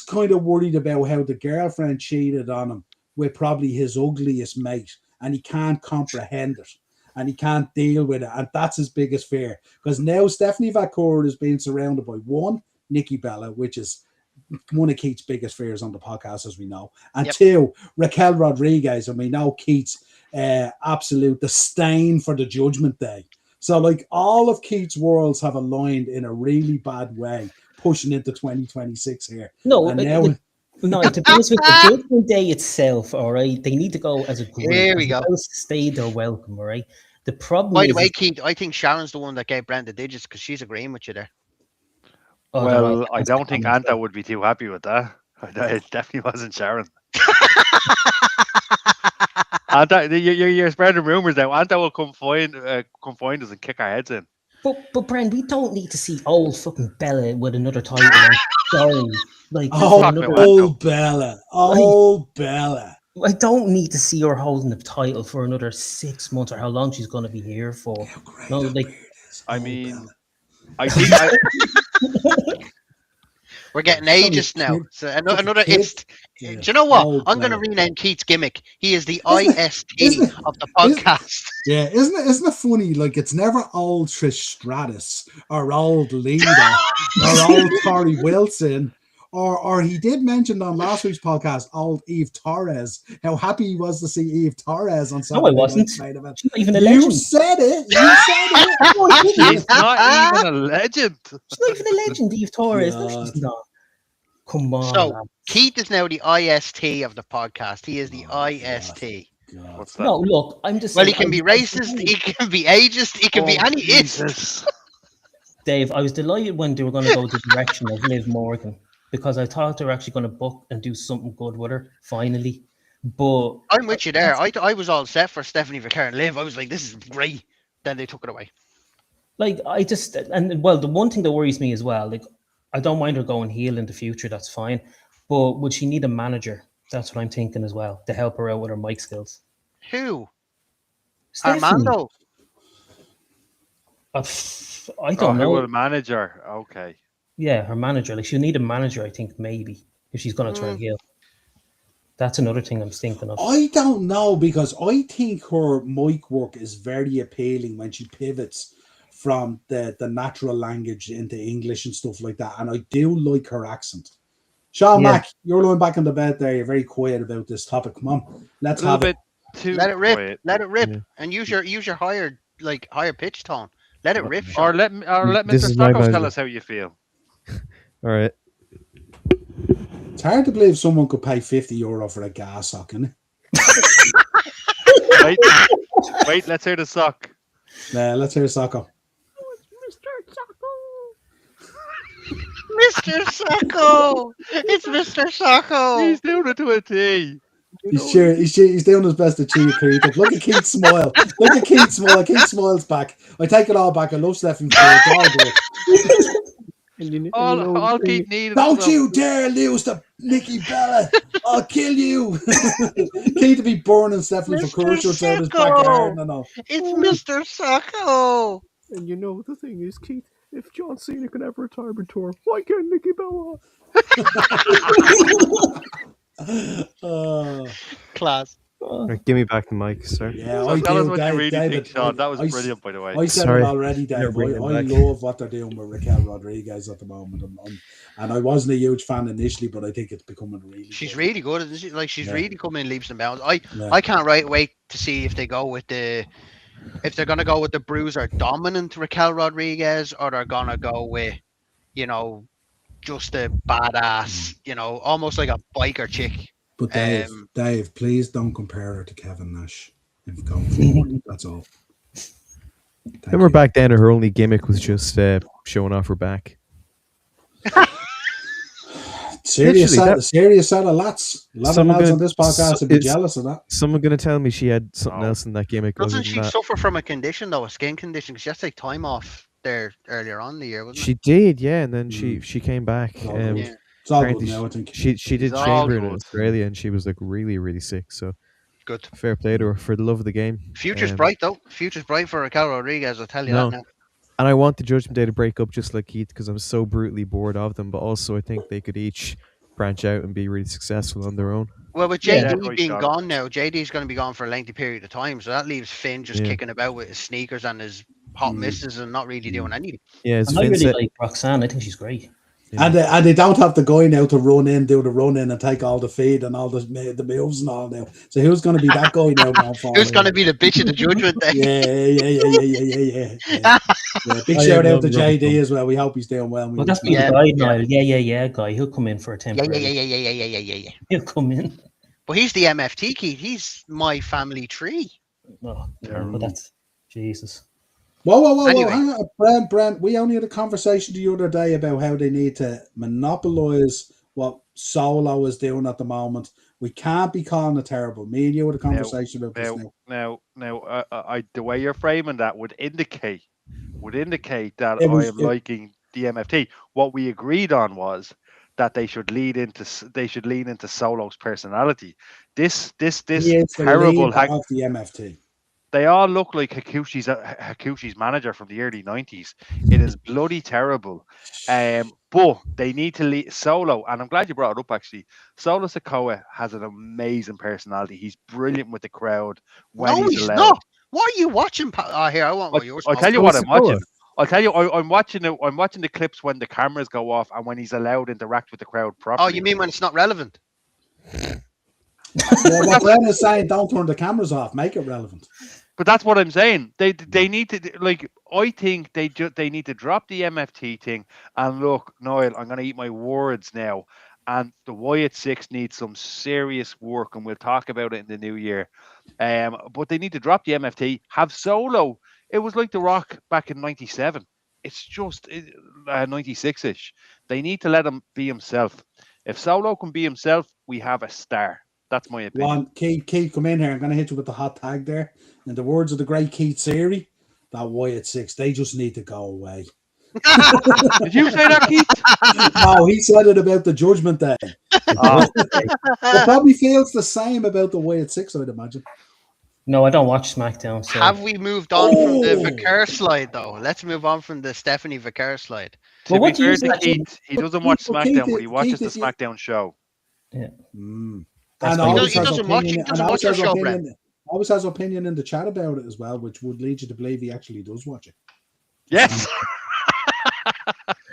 Speaker 1: kind of worried about how the girlfriend cheated on him with probably his ugliest mate, and he can't comprehend it. And he can't deal with it. And that's his biggest fear. Because now Stephanie Vickers is being surrounded by one, Nikki Bella, which is one of Keith's biggest fears on the podcast, as we know. And two, Raquel Rodriguez. And we know Keith's absolute disdain for the Judgment Day. So, like, all of Keith's worlds have aligned in a really bad way, pushing into 2026 here.
Speaker 4: No, to be honest with the Judgment Day itself, all right, they need to go as a group.
Speaker 2: Here we go.
Speaker 4: Stay their welcome, all right? The problem
Speaker 2: By the way, Keith, I think Sharon's the one that gave Brent the digits because she's agreeing with you there.
Speaker 3: Well, I don't think Anta would be too happy with that. It definitely wasn't Sharon. Anta, you're spreading rumors now. Anta will come find us and kick our heads in.
Speaker 4: But Brent, we don't need to see old fucking Bella with another title. Sorry. Like,
Speaker 1: Bella. Bella.
Speaker 4: I don't need to see her holding the title for another 6 months or how long she's going to be here for. No, like,
Speaker 3: I mean, I think
Speaker 2: we're getting ageist now. So another ist. Do you know what? I'm going to rename Keith's gimmick. He is the IST of the podcast.
Speaker 1: Isn't it funny? Like, it's never old Trish Stratus or old Lita or old Tori Wilson. Or he did mention on last week's podcast, old Eve Torres, how happy he was to see Eve Torres on Saturday.
Speaker 4: No, I wasn't. She's not even a legend.
Speaker 1: You said it.
Speaker 3: She's not even a legend.
Speaker 4: She's not even a legend, Eve Torres. No, she's not. Come on.
Speaker 2: So, Keith is now the IST of the podcast. He is the IST.
Speaker 3: What's that?
Speaker 4: No, look, I'm just
Speaker 2: saying, he can be racist, he can be ageist, he can be any ist.
Speaker 4: Dave, I was delighted when they were going to go the direction of Liv Morgan, because I thought they were actually going to book and do something good with her, finally. But
Speaker 2: I'm with you there. I was all set for Stephanie Vickers and Liv. I was like, this is great. Then they took it away.
Speaker 4: Like, the one thing that worries me as well, like, I don't mind her going heel in the future, that's fine. But would she need a manager? That's what I'm thinking as well, to help her out with her mic skills.
Speaker 2: Who?
Speaker 4: Stephanie.
Speaker 2: Armando?
Speaker 4: I don't know.
Speaker 3: Who will manage her? Okay.
Speaker 4: Yeah, her manager. Like, she'll need a manager, I think, maybe, if she's going to turn heel. That's another thing I'm thinking of.
Speaker 1: I don't know, because I think her mic work is very appealing when she pivots from the natural language into English and stuff like that. And I do like her accent. Sean Mack, you're lying back on the bed there. You're very quiet about this topic. Come on, let's have it.
Speaker 2: Let it rip. Quiet. Let it rip. Yeah. And use your higher pitch tone. Let it rip.
Speaker 3: Or let Mr. Stockos tell us how you feel.
Speaker 5: All right.
Speaker 1: It's hard to believe someone could pay €50 for a gas sock, isn't
Speaker 3: it? Wait, let's hear the sock.
Speaker 1: Let's hear Socko.
Speaker 2: Mr. Socko! It's Mr. Socko!
Speaker 3: He's doing it to a T.
Speaker 1: He's doing his best to cheat. Look at Keith smile. Look at Keith smile. Keith smiles back. I take it all back. I love Stephen.
Speaker 3: All Keith needed.
Speaker 1: Don't you dare lose the Nikki Bella, I'll kill you. Keith to be burning Stephanie for commercials out his backyard and all.
Speaker 2: It's Mr. Sacco.
Speaker 5: And you know the thing is, Keith, if John Cena can have a retirement tour, why can't Nikki Bella?
Speaker 2: Class.
Speaker 5: Right, give me back the mic, sir.
Speaker 1: Yeah,
Speaker 3: So
Speaker 1: I
Speaker 3: tell us
Speaker 1: do,
Speaker 3: what you really
Speaker 1: David.
Speaker 3: think, Sean. That was brilliant, by the way.
Speaker 1: I said
Speaker 5: Sorry.
Speaker 1: it already, Dave.
Speaker 5: Bring
Speaker 1: I
Speaker 5: them back.
Speaker 1: love what they're doing with Raquel Rodriguez at the moment, and I wasn't a huge fan initially, but I think it's becoming really.
Speaker 2: She's
Speaker 1: good.
Speaker 2: really good, isn't she? Like she's
Speaker 1: Yeah.
Speaker 2: really coming in leaps and bounds.
Speaker 1: Yeah.
Speaker 2: I can't wait to see if they go with if they're gonna go with the bruiser dominant Raquel Rodriguez, or they're gonna go with, just a badass, almost like a biker chick.
Speaker 1: But Dave, please don't compare her to Kevin Nash. If going forward, that's all.
Speaker 5: Remember back then, her only gimmick was just showing off her back.
Speaker 1: Serious set of lads. A lot of lads on this podcast would be
Speaker 5: is
Speaker 1: jealous of that.
Speaker 5: Someone going to tell me she had something else in that gimmick?
Speaker 2: Doesn't
Speaker 5: other than
Speaker 2: she
Speaker 5: that?
Speaker 2: suffer from a condition though, a skin condition? Because she has to take time off there earlier on in the year, wasn't
Speaker 5: She did, yeah, and then she came back.
Speaker 1: It's all good. It's all good now, I think.
Speaker 5: She did
Speaker 3: It's all
Speaker 5: Chamber in
Speaker 3: good.
Speaker 5: Australia, and she was like really, really sick. So
Speaker 2: good.
Speaker 5: fair play to her for the love of the game.
Speaker 2: Future's bright though. Future's bright for Raquel Rodriguez. I'll tell you that now.
Speaker 5: And I want the Judgment Day to break up just like Keith because I'm so brutally bored of them. But also, I think they could each branch out and be really successful on their own.
Speaker 2: Well, with
Speaker 3: Yeah,
Speaker 2: JD
Speaker 3: right,
Speaker 2: being
Speaker 3: Sean.
Speaker 2: gone now, JD's going to be gone for a lengthy period of time, so that leaves Finn just kicking about with his sneakers and his hot misses and not really doing anything.
Speaker 5: Yeah, as
Speaker 4: And I
Speaker 5: Finn
Speaker 4: really
Speaker 5: said,
Speaker 4: like Roxanne. I think she's great.
Speaker 1: And they don't have the guy now to do the run in and take all the feed and all the moves and all now. So who's going to be that guy now going forward?
Speaker 2: Who's going to be the bitch of the Judgment Day?
Speaker 1: Yeah. Big shout out to JD as well. We hope he's doing well.
Speaker 4: Well, that's been the guy, Niall. Yeah, guy. He'll come in for a temporary.
Speaker 2: Yeah.
Speaker 4: He'll come in.
Speaker 2: But he's the MFT key. He's my family tree.
Speaker 4: Oh, but that's Jesus.
Speaker 1: Whoa.
Speaker 2: Anyway.
Speaker 1: Hang on. Brent, we only had a conversation the other day about how they need to monopolize what Solo is doing at the moment. We can't be calling it terrible. Me and you had a conversation about this now.
Speaker 3: Now, the way you're framing that would indicate that
Speaker 1: It was-
Speaker 3: I am liking the MFT. What we agreed on was that they should lean into Solo's personality. This
Speaker 1: He is the
Speaker 3: terrible
Speaker 1: leader of the MFT.
Speaker 3: They all look like Hakushi's manager from the early 90s. It is bloody terrible. But they need to lead Solo, and I'm glad you brought it up actually. Solo Sikoa has an amazing personality. He's brilliant with the crowd when
Speaker 2: No,
Speaker 3: he's
Speaker 2: he's
Speaker 3: allowed.
Speaker 2: not. What are you watching? Here, I want what yours.
Speaker 3: I'll tell you what I'm watching. I'll tell you, I'm watching the clips when the cameras go off and when he's allowed to interact with the crowd properly.
Speaker 2: Oh, you mean when it's not relevant?
Speaker 1: Well, what Brent is saying, don't turn the cameras off. Make it relevant.
Speaker 3: But that's what I'm saying. They need to, like, I think they need to drop the MFT thing. And look, Niall, I'm going to eat my words now. And the Wyatt 6 needs some serious work, and we'll talk about it in the new year. But they need to drop the MFT, have Solo. It was like The Rock back in 97. It's just 96-ish. They need to let him be himself. If Solo can be himself, we have a star. That's my opinion.
Speaker 1: Keith, come in here. I'm going to hit you with the hot tag there. In the words of the great Keith Seary, that Wyatt 6, they just need to go away.
Speaker 3: Did you say that, Keith?
Speaker 1: No, he said it about the Judgment Day. It probably feels the same about the Wyatt 6, I'd imagine.
Speaker 4: No, I don't watch SmackDown. So.
Speaker 2: Have we moved on from the Vicar slide, though? Let's move on from the Stephanie Vicar slide.
Speaker 4: Well, what
Speaker 3: To
Speaker 4: do
Speaker 3: be
Speaker 4: you
Speaker 3: fair to
Speaker 4: say?
Speaker 3: Keith, he doesn't watch SmackDown, but he watches the
Speaker 1: Keith,
Speaker 3: SmackDown show.
Speaker 4: Yeah.
Speaker 1: And
Speaker 4: That's
Speaker 1: always
Speaker 2: he
Speaker 1: has
Speaker 2: doesn't watch- he
Speaker 1: opinion-
Speaker 2: doesn't
Speaker 1: and
Speaker 2: watch
Speaker 1: always
Speaker 2: our
Speaker 1: has
Speaker 2: show,
Speaker 1: opinion- always has opinion in the chat about it as well, which would lead you to believe he actually does watch it.
Speaker 3: Yes.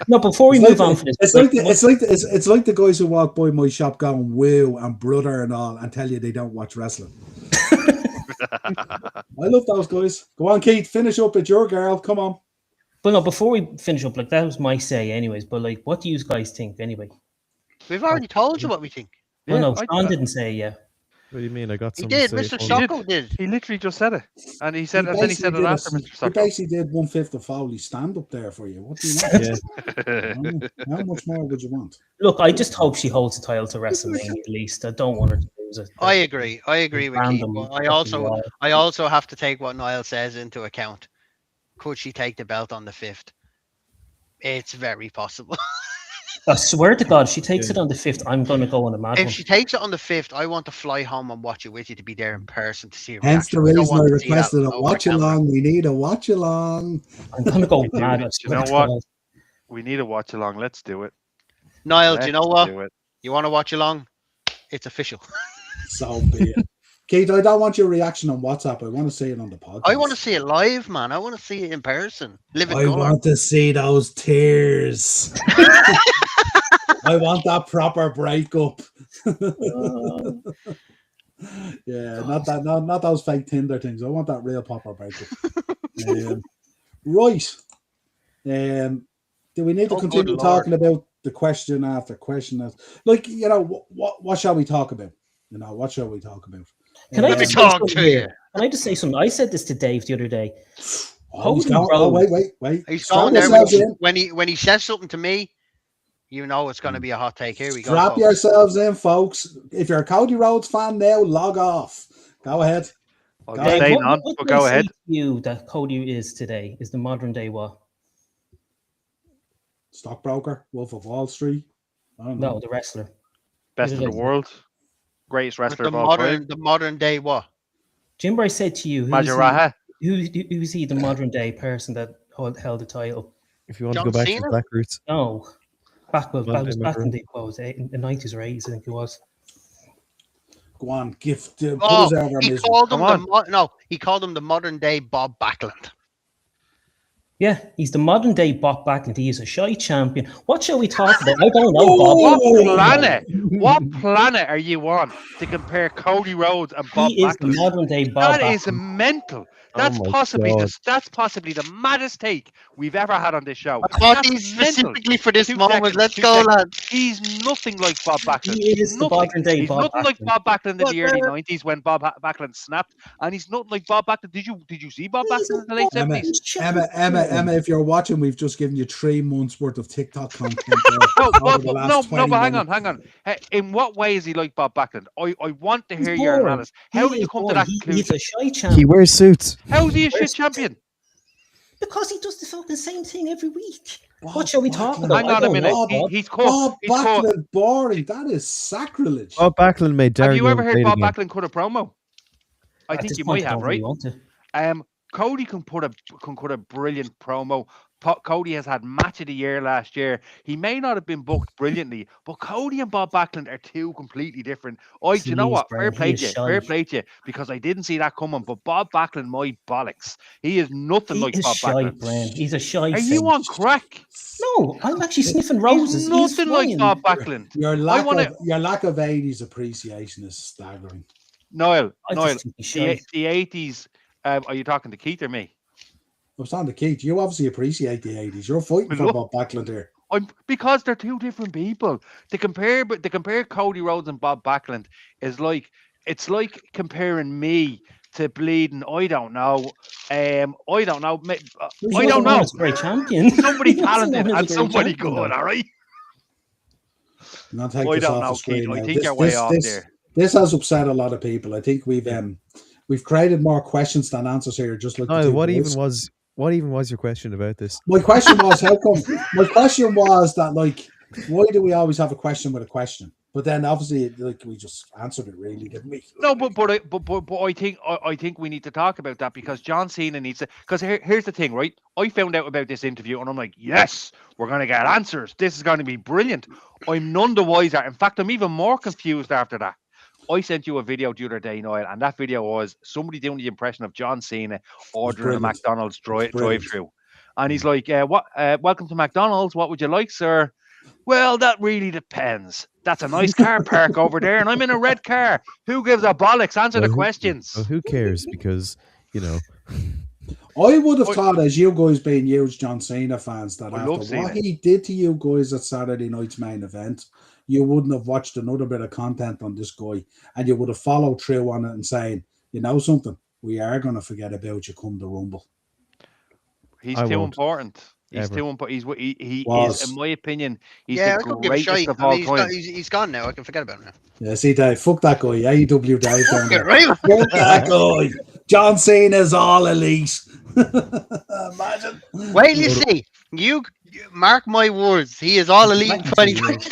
Speaker 4: No, before we move on from this,
Speaker 1: It's like the guys who walk by my shop going woo and brother and all and tell you they don't watch wrestling. I love those guys. Go on, Keith, finish up at your girl. Come on.
Speaker 4: but no, before we finish up, like that was my say, anyways. But like, what do you guys think, anyway?
Speaker 2: We've already told you what we think.
Speaker 4: Well, no,
Speaker 3: I-
Speaker 4: Sean didn't say yeah.
Speaker 5: What do you mean? I got
Speaker 2: He
Speaker 5: some.
Speaker 2: did. Mr. Socko did.
Speaker 3: He literally just said it, and he said,
Speaker 1: He
Speaker 3: and then he said it
Speaker 1: basically
Speaker 3: after
Speaker 1: did
Speaker 3: Mr.
Speaker 1: He
Speaker 3: Socko.
Speaker 1: basically did 1/5 of Foley's stand up there for you. What do you want? How much more would you want?
Speaker 4: Look, I just hope she holds the title to WrestleMania at least. I don't want her to lose it.
Speaker 2: I agree with Keith.
Speaker 4: Random
Speaker 2: But
Speaker 4: fucking
Speaker 2: I also have to take what Niall says into account. Could she take the belt on the 5th? It's very possible.
Speaker 4: I swear to God, she takes it on the 5th. I'm going to go on a mad
Speaker 2: If
Speaker 4: one.
Speaker 2: she takes it on the 5th, I want to fly home and watch it with you to be there in person to see a
Speaker 1: Hence
Speaker 2: reaction.
Speaker 1: the
Speaker 2: I don't
Speaker 1: reason I
Speaker 2: want to see that
Speaker 1: requested a
Speaker 2: over
Speaker 1: watch
Speaker 2: camera.
Speaker 1: along. We need a watch along.
Speaker 4: I'm going to go
Speaker 3: We do
Speaker 4: mad.
Speaker 3: need-
Speaker 4: I
Speaker 3: you
Speaker 4: swear
Speaker 3: know
Speaker 4: to
Speaker 3: what?
Speaker 4: God.
Speaker 3: We need a watch along. Let's do it.
Speaker 2: Niall, do you know what?
Speaker 3: Do it.
Speaker 2: You want to watch along? It's official.
Speaker 1: So be it. Keith, I don't want your reaction on WhatsApp. I want to see it on the podcast.
Speaker 2: I want to see it live, man. I want to see it in person. Live in
Speaker 1: I
Speaker 2: colour.
Speaker 1: want to see those tears. I want that proper breakup. Yeah, not those fake Tinder things. I want that real proper breakup. Right. Do we need to continue talking about the question after question? Like, you know, what shall we talk about? You know, what shall we talk about?
Speaker 4: Can I
Speaker 2: Let me
Speaker 4: just
Speaker 2: talk to you.
Speaker 4: Can I just say something? I said this to Dave the other day.
Speaker 1: Oh, he's going, oh wait.
Speaker 2: He's
Speaker 1: Strap
Speaker 2: going there
Speaker 1: yourselves in.
Speaker 2: when he says something to me. You know it's going to be a hot take. Here we go.
Speaker 1: Strap yourselves in, folks. If you're a Cody Rhodes fan now, log off. Go ahead.
Speaker 3: Dave,
Speaker 4: what
Speaker 3: go ahead.
Speaker 4: You that Cody is today is the modern day what?
Speaker 1: Stockbroker, Wolf of Wall Street. I don't know.
Speaker 4: No, the wrestler.
Speaker 3: Best in the world. Greatest wrestler of all time.
Speaker 2: The modern day what?
Speaker 4: Jim Bryce said to you, who's he the modern day person that held the title?
Speaker 5: If you want to go back to the Black Roots.
Speaker 4: No. Back in the 90s or 80s, I think it was.
Speaker 1: Go on,
Speaker 2: he called him the modern day Bob Backlund.
Speaker 4: Yeah, he's the modern day Bob Backlund. He is a shy champion. What shall we talk about? I don't know, Bob.
Speaker 3: What planet are you on to compare Cody Rhodes and Bob Backlund?
Speaker 4: He is the modern day Bob Backlund.
Speaker 3: That is mental. That's possibly the maddest take we've ever had on this show.
Speaker 2: I thought he's specifically for this moment. Let's go, lads.
Speaker 3: He's nothing like Bob Backlund.
Speaker 4: He is the modern day Bob
Speaker 3: Backlund. Like Bob Backlund in the early 90s when Bob Backlund snapped, and he's nothing like Bob Backlund. Did you see Bob Backlund in the late 70s?
Speaker 1: Emma, if you're watching, we've just given you 3 months worth of TikTok content.
Speaker 3: No, but hang on. In what way is he like Bob Backlund? I want to hear your analysis. How did you come to that conclusion?
Speaker 4: He's a shy champion.
Speaker 5: He wears suits.
Speaker 3: How is he a shit champion?
Speaker 4: Because he does the fucking same thing every week. What shall we talk about?
Speaker 3: Hang on a minute. He's caught.
Speaker 1: Bob Backlund boring. That is sacrilege.
Speaker 5: Bob Backlund made Darren.
Speaker 3: Have you ever heard Bob Backlund cut a promo? I think you might have, right? Cody can put a brilliant promo. Cody has had match of the year last year. He may not have been booked brilliantly, but Cody and Bob Backlund are two completely different. Do you know what? Fair play to you, because I didn't see that coming. But Bob Backlund, my bollocks, he is nothing like Bob Backlund.
Speaker 4: He's a shy.
Speaker 3: Are you on crack?
Speaker 4: No, I'm actually sniffing roses.
Speaker 3: He's nothing like Bob Backlund.
Speaker 1: Your lack of 80s appreciation is staggering.
Speaker 3: Niall, the 80s. Are you talking to Keith or me?
Speaker 1: I was talking to Keith. You obviously appreciate the 80s. You're fighting for Bob Backlund here.
Speaker 3: Because they're two different people. To compare Cody Rhodes and Bob Backlund is like comparing me to bleeding. I don't know. I don't know.
Speaker 4: He's a great champion.
Speaker 3: Somebody talented and somebody good. All right.
Speaker 1: I don't know,
Speaker 3: Keith. I think you're way off there.
Speaker 1: This has upset a lot of people. I think we've created more questions than answers here. Just like
Speaker 5: what even was your question about this?
Speaker 1: My question was my question was that, like, why do we always have a question with a question? But then obviously, like, we just answered it, really, didn't we?
Speaker 3: No, but I think we need to talk about that, because John Cena needs to. Because here's the thing, right? I found out about this interview and I'm like, yes, we're going to get answers. This is going to be brilliant. I'm none the wiser. In fact, I'm even more confused after that. I sent you a video the other day, Niall, and that video was somebody doing the impression of John Cena ordering a McDonald's drive-through. And he's like, welcome to McDonald's. What would you like, sir? Well, that really depends. That's a nice car park over there, and I'm in a red car. Who gives a bollocks? Answer the questions.
Speaker 5: Well, who cares? Because,
Speaker 1: I would have thought, as you guys being huge John Cena fans, that after what he did to you guys at Saturday night's main event, you wouldn't have watched another bit of content on this guy, and you would have followed through on it and saying, you know something, we are going to forget about you come the Rumble.
Speaker 3: He's too important. He's too important. He is, in my opinion, he's the greatest of all time.
Speaker 2: He's gone now. I can forget about him now.
Speaker 1: Yeah, see, Dave, fuck that guy. AEW Dave.
Speaker 2: Fuck
Speaker 1: that guy. John Cena's all elite. Imagine.
Speaker 2: Wait, you see. Mark my words. He is all elite in 2020.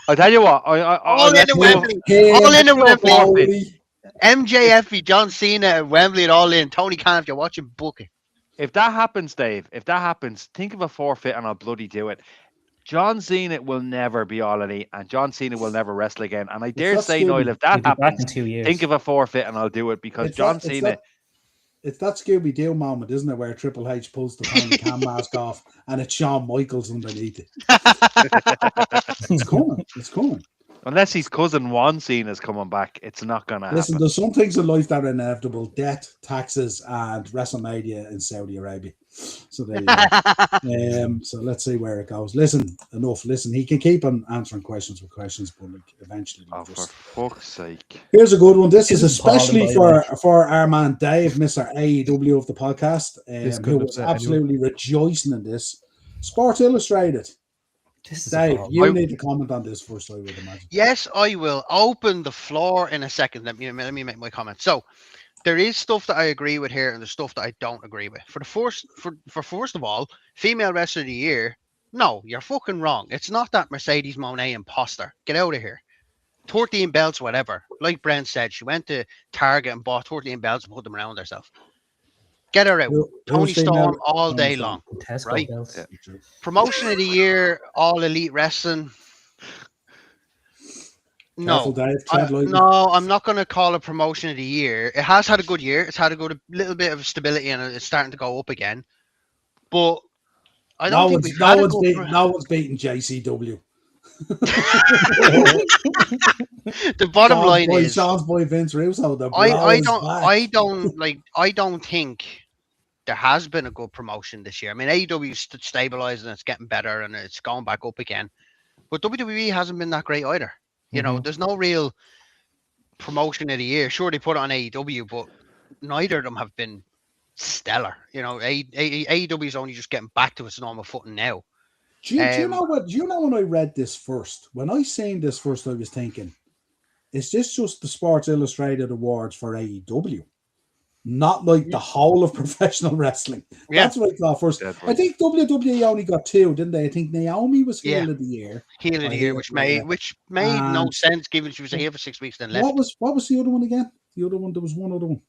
Speaker 3: I tell you what,
Speaker 2: All in
Speaker 3: let's
Speaker 2: at
Speaker 3: do a-
Speaker 2: Wembley. All in at Wembley.
Speaker 3: forfeit.
Speaker 2: MJF, John Cena at Wembley and all in. Tony Khan, if you're watching, book it.
Speaker 3: If that happens, Dave, think of a forfeit and I'll bloody do it. John Cena will never be all elite, and John Cena will never wrestle again. And I dare say, Noel, if that happens,
Speaker 4: in 2 years.
Speaker 3: think of a forfeit and I'll do it because John Cena.
Speaker 1: It's that Scooby-Doo moment, isn't it, where Triple H pulls the Tony Khan mask off and it's Shawn Michaels underneath it. It's coming. It's coming.
Speaker 3: Unless his cousin Juan Cena's coming back, it's not going to happen.
Speaker 1: Listen, there's some things in life that are inevitable. Death, taxes, and WrestleMania in Saudi Arabia. So there you go. So let's see where it goes. Listen, enough. Listen, he can keep on answering questions with questions, but like, eventually...
Speaker 3: Oh, for fuck's sake.
Speaker 1: Here's a good one. This is especially for our man Dave, Mr. AEW of the podcast, who was absolutely rejoicing in this. Sports Illustrated. Dave, you need to comment on this first, I would imagine.
Speaker 2: Yes, I will open the floor in a second. Let me make my comment. So, there is stuff that I agree with here, and there's stuff that I don't agree with. For first of all, female wrestler of the year, no, you're fucking wrong. It's not that Mercedes Moné imposter. Get out of here. 13 belts, whatever. Like Brent said, she went to Target and bought 13 belts and put them around herself. Get her out. Tony Storm all day long. Right?
Speaker 4: Yeah.
Speaker 2: Promotion of the year, All Elite Wrestling. No, I'm not going to call it promotion of the year. It has had a good year. It's had a little bit of stability and it's starting to go up again. But I don't think we've had
Speaker 1: no one's beating JCW.
Speaker 2: The bottom line is
Speaker 1: Sean's boy Vince Russo.
Speaker 2: I don't think there has been a good promotion this year. I mean, AEW is stabilizing, it's getting better, and it's going back up again. But WWE hasn't been that great either. You know, there's no real promotion of the year. Sure, they put it on AEW, but neither of them have been stellar. You know, AEW is only just getting back to its normal footing now.
Speaker 1: Do you know when I read this first? When I seen this first, I was thinking, is this just the Sports Illustrated Awards for AEW? Not like the whole of professional wrestling. Yeah. That's what I thought first. Definitely. I think WWE only got 2, didn't they? I think Naomi was heel of the year.
Speaker 2: Heel of the year, which made no sense given she was a heel for 6 weeks, then left.
Speaker 1: What was the other one again? The other one, there was one other one.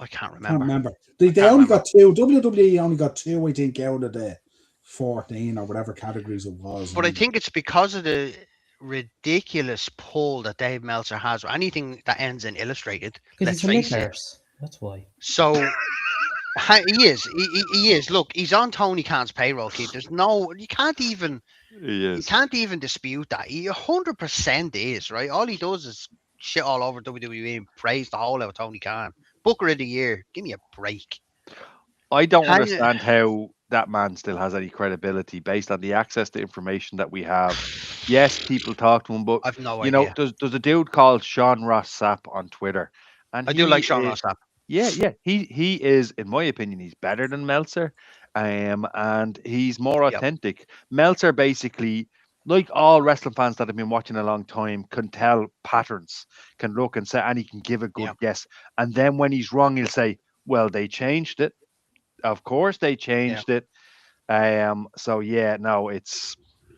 Speaker 2: I can't remember.
Speaker 1: They only got 2. WWE only got 2, I think, out of the 14 or whatever categories it was.
Speaker 2: But I think it's because of the ridiculous pull that Dave Meltzer has, or anything that ends in Illustrated. Let's face it.
Speaker 4: That's why.
Speaker 2: So he is. He is. Look, he's on Tony Khan's payroll, Keith. You can't even dispute that. He 100% is, right? All he does is shit all over WWE and praise the whole of Tony Khan. Booker of the year. Give me a break.
Speaker 3: I don't understand how that man still has any credibility based on the access to information that we have. Yes, people talk to him, but
Speaker 2: I've no
Speaker 3: idea. There's a dude called Sean Ross Sapp on Twitter. And
Speaker 2: I do like Sean Ross Sapp.
Speaker 3: Yeah. He is, in my opinion, he's better than Meltzer. And he's more authentic. Yep. Meltzer basically, like all wrestling fans that have been watching a long time, can tell patterns, can look and say, and he can give a good guess. And then when he's wrong, he'll say, well, they changed it. Of course they changed it. So yeah, no, it's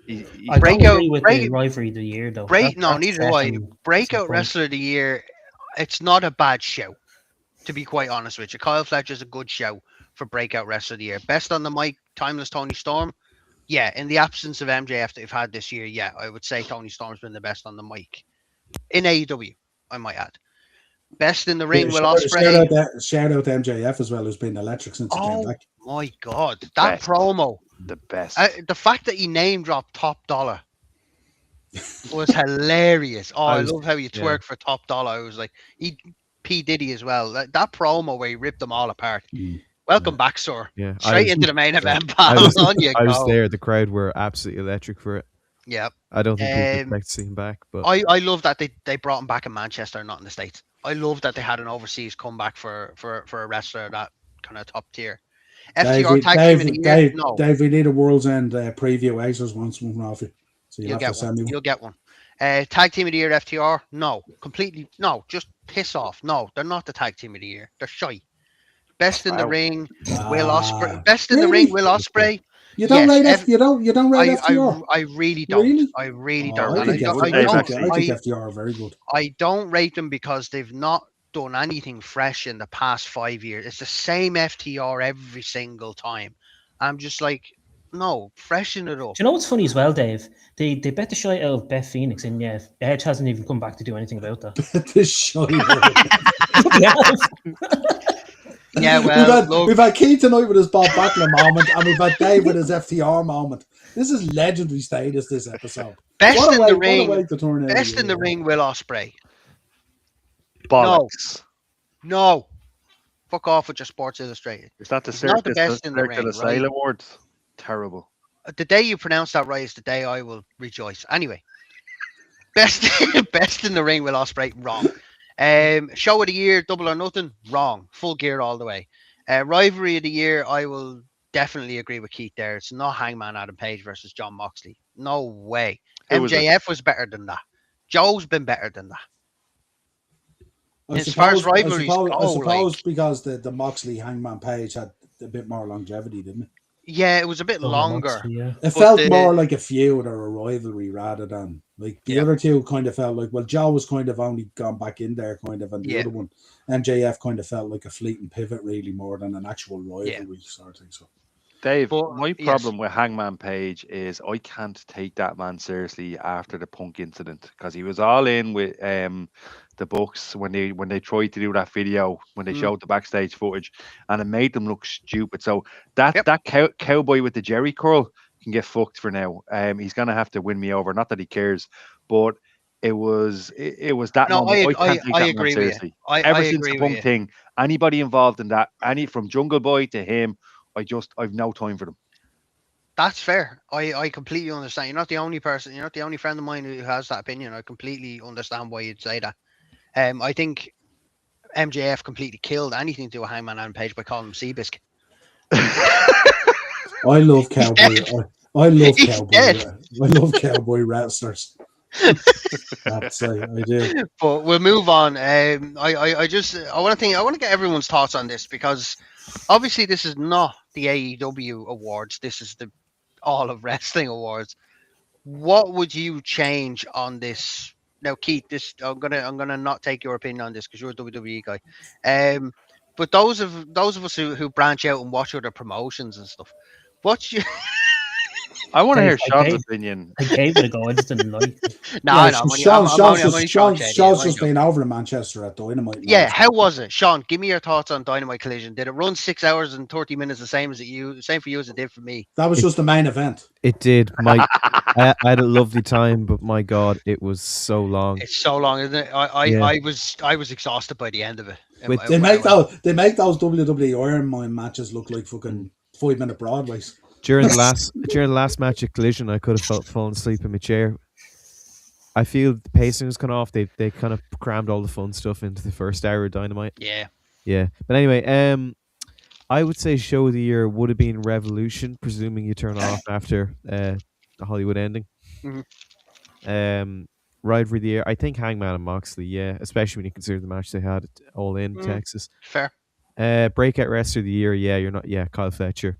Speaker 4: I don't agree with the rivalry of the year though.
Speaker 2: Neither do I. Breakout wrestler of the year, it's not a bad show, to be quite honest with you. Kyle Fletcher's a good show for breakout wrestler of the year. Best on the mic, Timeless Tony Storm. Yeah, in the absence of MJF that they've had this year, yeah, I would say Tony Storm's been the best on the mic. In AEW, I might add. Best in the ring, Will Ospreay.
Speaker 1: Shout out to MJF as well, who's been electric since he came back.
Speaker 2: Oh my God, that promo.
Speaker 3: The best.
Speaker 2: The fact that he name dropped Top Dollar was hilarious. I love how you twerk for Top Dollar. I was like, P. Diddy as well. That promo where he ripped them all apart. Welcome back, sir.
Speaker 5: Yeah,
Speaker 2: straight into the main event.
Speaker 5: I was there. The crowd were absolutely electric for it.
Speaker 2: Yeah.
Speaker 5: I don't think people expect to see him back. But
Speaker 2: I love that they brought him back in Manchester, not in the States. I love that they had an overseas comeback for a wrestler that kind of top tier. FTR tag team of the year. No.
Speaker 1: Dave, we need a World's End preview. Acers wants one off you. So you'll
Speaker 2: get one. Tag team of the year, FTR. No, completely. No, just piss off. No, they're not the tag team of the year. They're shy. Best in the ring, Will Ospreay. Best in the ring, Will Ospreay.
Speaker 1: You don't
Speaker 2: Yes,
Speaker 1: rate you don't rate FTR.
Speaker 2: I really don't.
Speaker 1: Really?
Speaker 2: I really
Speaker 1: Oh,
Speaker 2: don't.
Speaker 1: I
Speaker 2: And
Speaker 1: think
Speaker 3: actually.
Speaker 1: I think FTR are very good.
Speaker 2: I don't rate them because they've not done anything fresh in the past 5 years. It's the same FTR every single time. I'm just like, no, freshen it up.
Speaker 4: Do you know what's funny as well, Dave? They bet the shite out of Beth Phoenix, and yeah, Edge hasn't even come back to do anything about that.
Speaker 1: This show.
Speaker 2: Yeah, well,
Speaker 1: we've had Keith tonight with his Bob Backlund moment, and we've had Dave with his FTR moment. This is legendary status. This episode.
Speaker 2: Best in the
Speaker 1: What a
Speaker 2: ring.
Speaker 1: way to turn out
Speaker 2: Best in the ring, Will Ospreay.
Speaker 3: Bollocks.
Speaker 2: No. Fuck off with your Sports Illustrated.
Speaker 3: Is that the
Speaker 2: He's not the best in the ring, right?
Speaker 3: Awards? Terrible.
Speaker 2: The day you pronounce that right is the day I will rejoice. Anyway, best in the ring, Will Ospreay, wrong. Show of the year, Double or Nothing, wrong. Full Gear all the way. Rivalry of the year, I will definitely agree with Keith there. It's not Hangman Adam Page versus John Moxley. No way. MJF was better than that. Joe's been better than that.
Speaker 1: I suppose because the Moxley Hangman Page had a bit more longevity, didn't it?
Speaker 2: Yeah, it was a bit longer.
Speaker 4: Yeah.
Speaker 1: It felt more like a feud or a rivalry rather than like the other two kind of felt like, well, Joe was kind of only gone back in there kind of, and the other one, MJF, kind of felt like a fleeting pivot really more than an actual rivalry sort of thing. So,
Speaker 3: Dave, my problem with Hangman Page is I can't take that man seriously after the Punk incident because he was all in with the Bucks when they tried to do that video when they showed the backstage footage, and it made them look stupid. So that cowboy with the Jerry curl can get fucked for now. He's gonna have to win me over. Not that he cares, but it was that moment. I can't take that man seriously. Ever since the Punk thing, anybody involved in that, from Jungle Boy to him, I've no time for them.
Speaker 2: That's fair. I completely understand. You're not the only person. You're not the only friend of mine who has that opinion. I completely understand why you'd say that. I think MJF completely killed anything to do with Hangman Adam Page by calling him Seabiscuit.
Speaker 1: I love cowboy. I love cowboy. I love cowboy wrestlers. I do.
Speaker 2: But we'll move on. I want to get everyone's thoughts on this because obviously this is not the AEW awards. This is the All of Wrestling awards. What would you change on this? Now, Keith, I'm gonna not take your opinion on this because you're a WWE guy. But those of us who branch out and watch other promotions and stuff, what's your
Speaker 3: I want to hear Sean's opinion.
Speaker 4: I gave it a go. I just didn't like it.
Speaker 1: Sean's just been over in Manchester at Dynamite.
Speaker 2: Yeah, how was it, Sean? Give me your thoughts on Dynamite Collision. Did it run 6 hours and 30 minutes the same for you as it did for me?
Speaker 1: That was just the main event.
Speaker 5: It did. I had a lovely time, but my God, it was so long.
Speaker 2: It's so long, isn't it? I was exhausted by the end of it.
Speaker 1: They make those WWE Iron Man matches look like fucking 5-minute Broadways.
Speaker 5: During the last match at Collision, I could have fallen asleep in my chair. I feel the pacing was kind of off. They kind of crammed all the fun stuff into the first hour of Dynamite. Yeah. But anyway, I would say show of the year would have been Revolution, presuming you turn off after the Hollywood ending.
Speaker 2: Mm-hmm.
Speaker 5: Rivalry of the year, I think Hangman and Moxley. Yeah, especially when you consider the match they had all in Texas.
Speaker 2: Fair.
Speaker 5: Breakout wrestler of the year. Yeah, you're not. Yeah, Kyle Fletcher,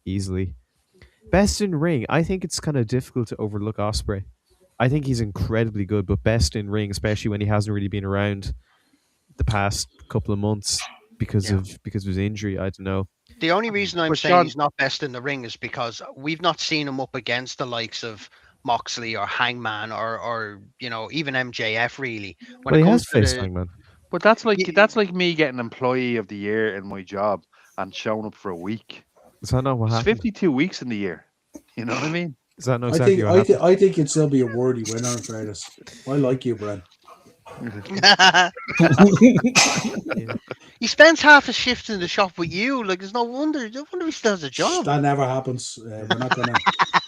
Speaker 5: easily. Best in ring, I think it's kind of difficult to overlook Ospreay. I think he's incredibly good, but best in ring, especially when he hasn't really been around the past couple of months because of his injury. I don't know.
Speaker 2: The only reason I'm saying he's not best in the ring is because we've not seen him up against the likes of Moxley or Hangman or even MJF really.
Speaker 5: When he has faced Hangman.
Speaker 3: But that's like me getting employee of the year in my job and showing up for a week.
Speaker 5: Is that not what happened?
Speaker 3: 52 weeks in the year. You know what I mean?
Speaker 5: Is that not exactly what happened?
Speaker 1: I think you'd still be a worthy winner, Freitas. I like you, Brent.
Speaker 2: He spends half a shift in the shop with you. Like, there's no wonder. I wonder he still has a job.
Speaker 1: That never happens. We're not gonna.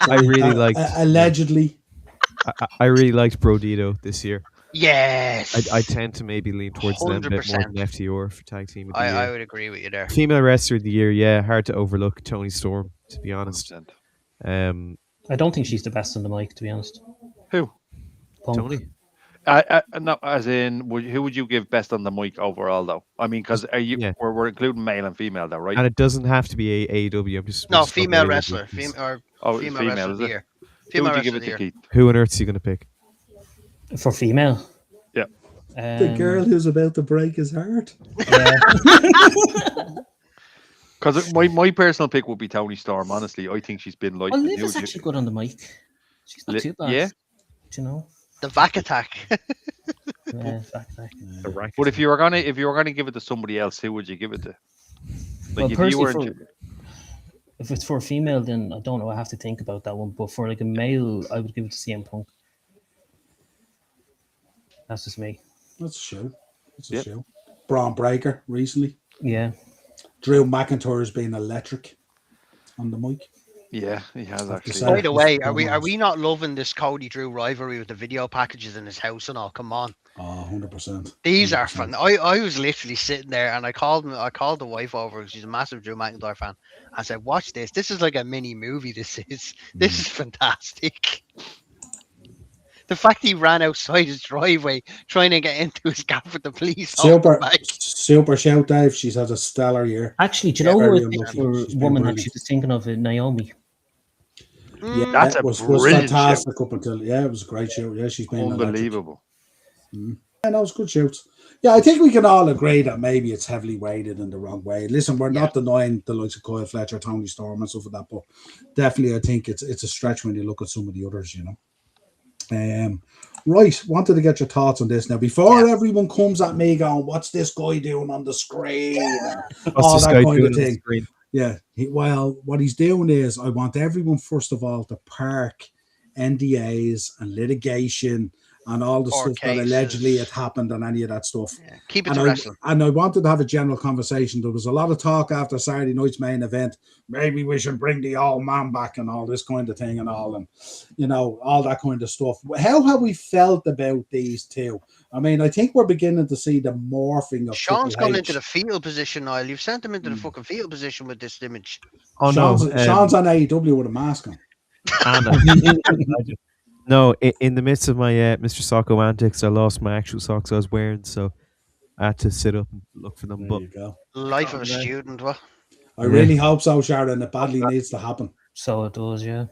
Speaker 5: I really liked.
Speaker 1: Allegedly.
Speaker 5: I really liked Brodito this year.
Speaker 2: Yes.
Speaker 5: I tend to maybe lean towards 100%. Them a bit more than FTR for tag team of the year.
Speaker 2: I would agree with you there.
Speaker 5: Female wrestler of the year, yeah, hard to overlook. Toni Storm, to be honest.
Speaker 4: I don't think she's the best on the mic, to be honest.
Speaker 3: Who?
Speaker 4: Punk.
Speaker 5: Tony.
Speaker 3: No, as in, who would you give best on the mic overall, though? I mean, because
Speaker 5: Yeah,
Speaker 3: we're including male and female, though, right?
Speaker 5: and it doesn't have to be AEW. I'm just
Speaker 2: No,
Speaker 5: talking
Speaker 2: female
Speaker 5: about AEW.
Speaker 2: wrestler,
Speaker 3: Oh, it's
Speaker 2: female wrestler
Speaker 3: female,
Speaker 2: of
Speaker 3: is
Speaker 2: the
Speaker 3: it?
Speaker 2: year.
Speaker 3: Who
Speaker 2: Female
Speaker 3: would you give
Speaker 2: wrestler
Speaker 3: it
Speaker 2: of the
Speaker 3: to,
Speaker 2: year.
Speaker 3: Keith?
Speaker 5: Who on earth are you going to pick?
Speaker 4: For female.
Speaker 3: Yeah.
Speaker 1: The girl who's about to break his heart.
Speaker 4: Yeah.
Speaker 3: Because my personal pick would be Tony Storm. Honestly, I think she's been
Speaker 4: Well,
Speaker 3: lightning.
Speaker 4: Liv is actually good on the mic. She's not too bad.
Speaker 3: Yeah.
Speaker 4: Do you know?
Speaker 2: The back attack.
Speaker 4: Yeah, back.
Speaker 5: The racket.
Speaker 3: But if you were gonna give it to somebody else, who would you give it to?
Speaker 4: Well,
Speaker 3: Like if you
Speaker 4: personally,
Speaker 3: were,
Speaker 4: if it's for a female, then I don't know. I have to think about that one. But for like a male, I would give it to CM Punk. That's just me.
Speaker 1: That's a show. That's a
Speaker 3: Yep.
Speaker 1: show. Braun Breaker recently.
Speaker 4: Yeah.
Speaker 1: Drew McIntyre has been electric on the mic.
Speaker 3: yeah, he has actually.
Speaker 1: say.
Speaker 2: By the way, are
Speaker 1: He's
Speaker 2: we not loving this Cody Drew rivalry with the video packages in his house and all? Come on.
Speaker 1: Oh, 100%.
Speaker 2: These are
Speaker 1: 100%.
Speaker 2: fun. I was literally sitting there and I called the wife over. She's a massive Drew McIntyre fan. I said, "Watch this. This is like a mini movie. This is fantastic." The fact he ran outside his driveway trying to get into his gaff with the police.
Speaker 1: Super shout, Dave. She's had a stellar year.
Speaker 4: Actually, do you know
Speaker 1: very
Speaker 4: who I think
Speaker 1: unlucky.
Speaker 4: for
Speaker 1: She's been
Speaker 4: woman that
Speaker 1: brilliant.
Speaker 4: she was thinking of? Naomi.
Speaker 1: Yeah,
Speaker 3: That's
Speaker 1: it
Speaker 3: a
Speaker 1: was
Speaker 3: brilliant
Speaker 1: fantastic up until it was a great show. Yeah, she's been electric.
Speaker 3: Unbelievable.
Speaker 1: Yeah, no, it's good shoots. Yeah, I think we can all agree that maybe it's heavily weighted in the wrong way. Listen, we're not denying the likes of Kyle Fletcher, Tony Storm, and stuff like that, but definitely I think it's a stretch when you look at some of the others, you know. Right, wanted to get your thoughts on this now. Before everyone comes at me going, "What's this guy doing on the screen?" and all that kind of thing. Yeah, well, what he's doing is I want everyone, first of all, to park NDAs and litigation and all the stuff that allegedly had happened and any of that stuff.
Speaker 2: Yeah. Keep it to wrestling.
Speaker 1: And I wanted to have a general conversation. There was a lot of talk after Saturday night's main event. Maybe we should bring the old man back and all this kind of thing and all, and you know, all that kind of stuff. How have we felt about these two? I mean, I think we're beginning to see the morphing of
Speaker 2: Sean's
Speaker 1: Triple
Speaker 2: gone
Speaker 1: H.
Speaker 2: into the field position now. You've sent him into the fucking field position with this image.
Speaker 5: Oh
Speaker 1: Sean's,
Speaker 5: no,
Speaker 1: Sean's on AEW with a mask on.
Speaker 5: No, in the midst of my Mr. Socko antics, I lost my actual socks I was wearing, so I had to sit up and look for them.
Speaker 1: There
Speaker 5: But
Speaker 1: you go.
Speaker 2: Life of a student, what?
Speaker 1: I really hope so, Sharon. It badly needs to happen.
Speaker 4: So it does, yeah.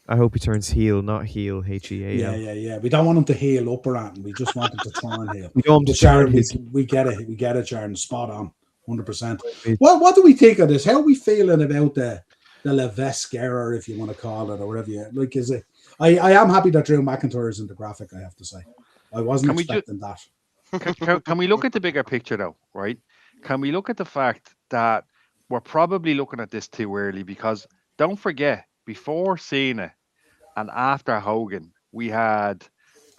Speaker 5: I hope he turns heel, not heel, H-E-A-L.
Speaker 1: Yeah. We don't want him to heel up or anything. We just want him to turn heel.
Speaker 5: We don't
Speaker 1: But Sharon, we get it. We get it, Sharon. Spot on. 100%. What do we think of this? How are we feeling about the Levesque error, if you want to call it, or whatever you like? Is it? I am happy that Drew McIntyre is in the graphic, I have to say. I wasn't expecting that.
Speaker 3: Can we look at the bigger picture, though, right? Can we look at the fact that we're probably looking at this too early? Because don't forget, before Cena and after Hogan, we had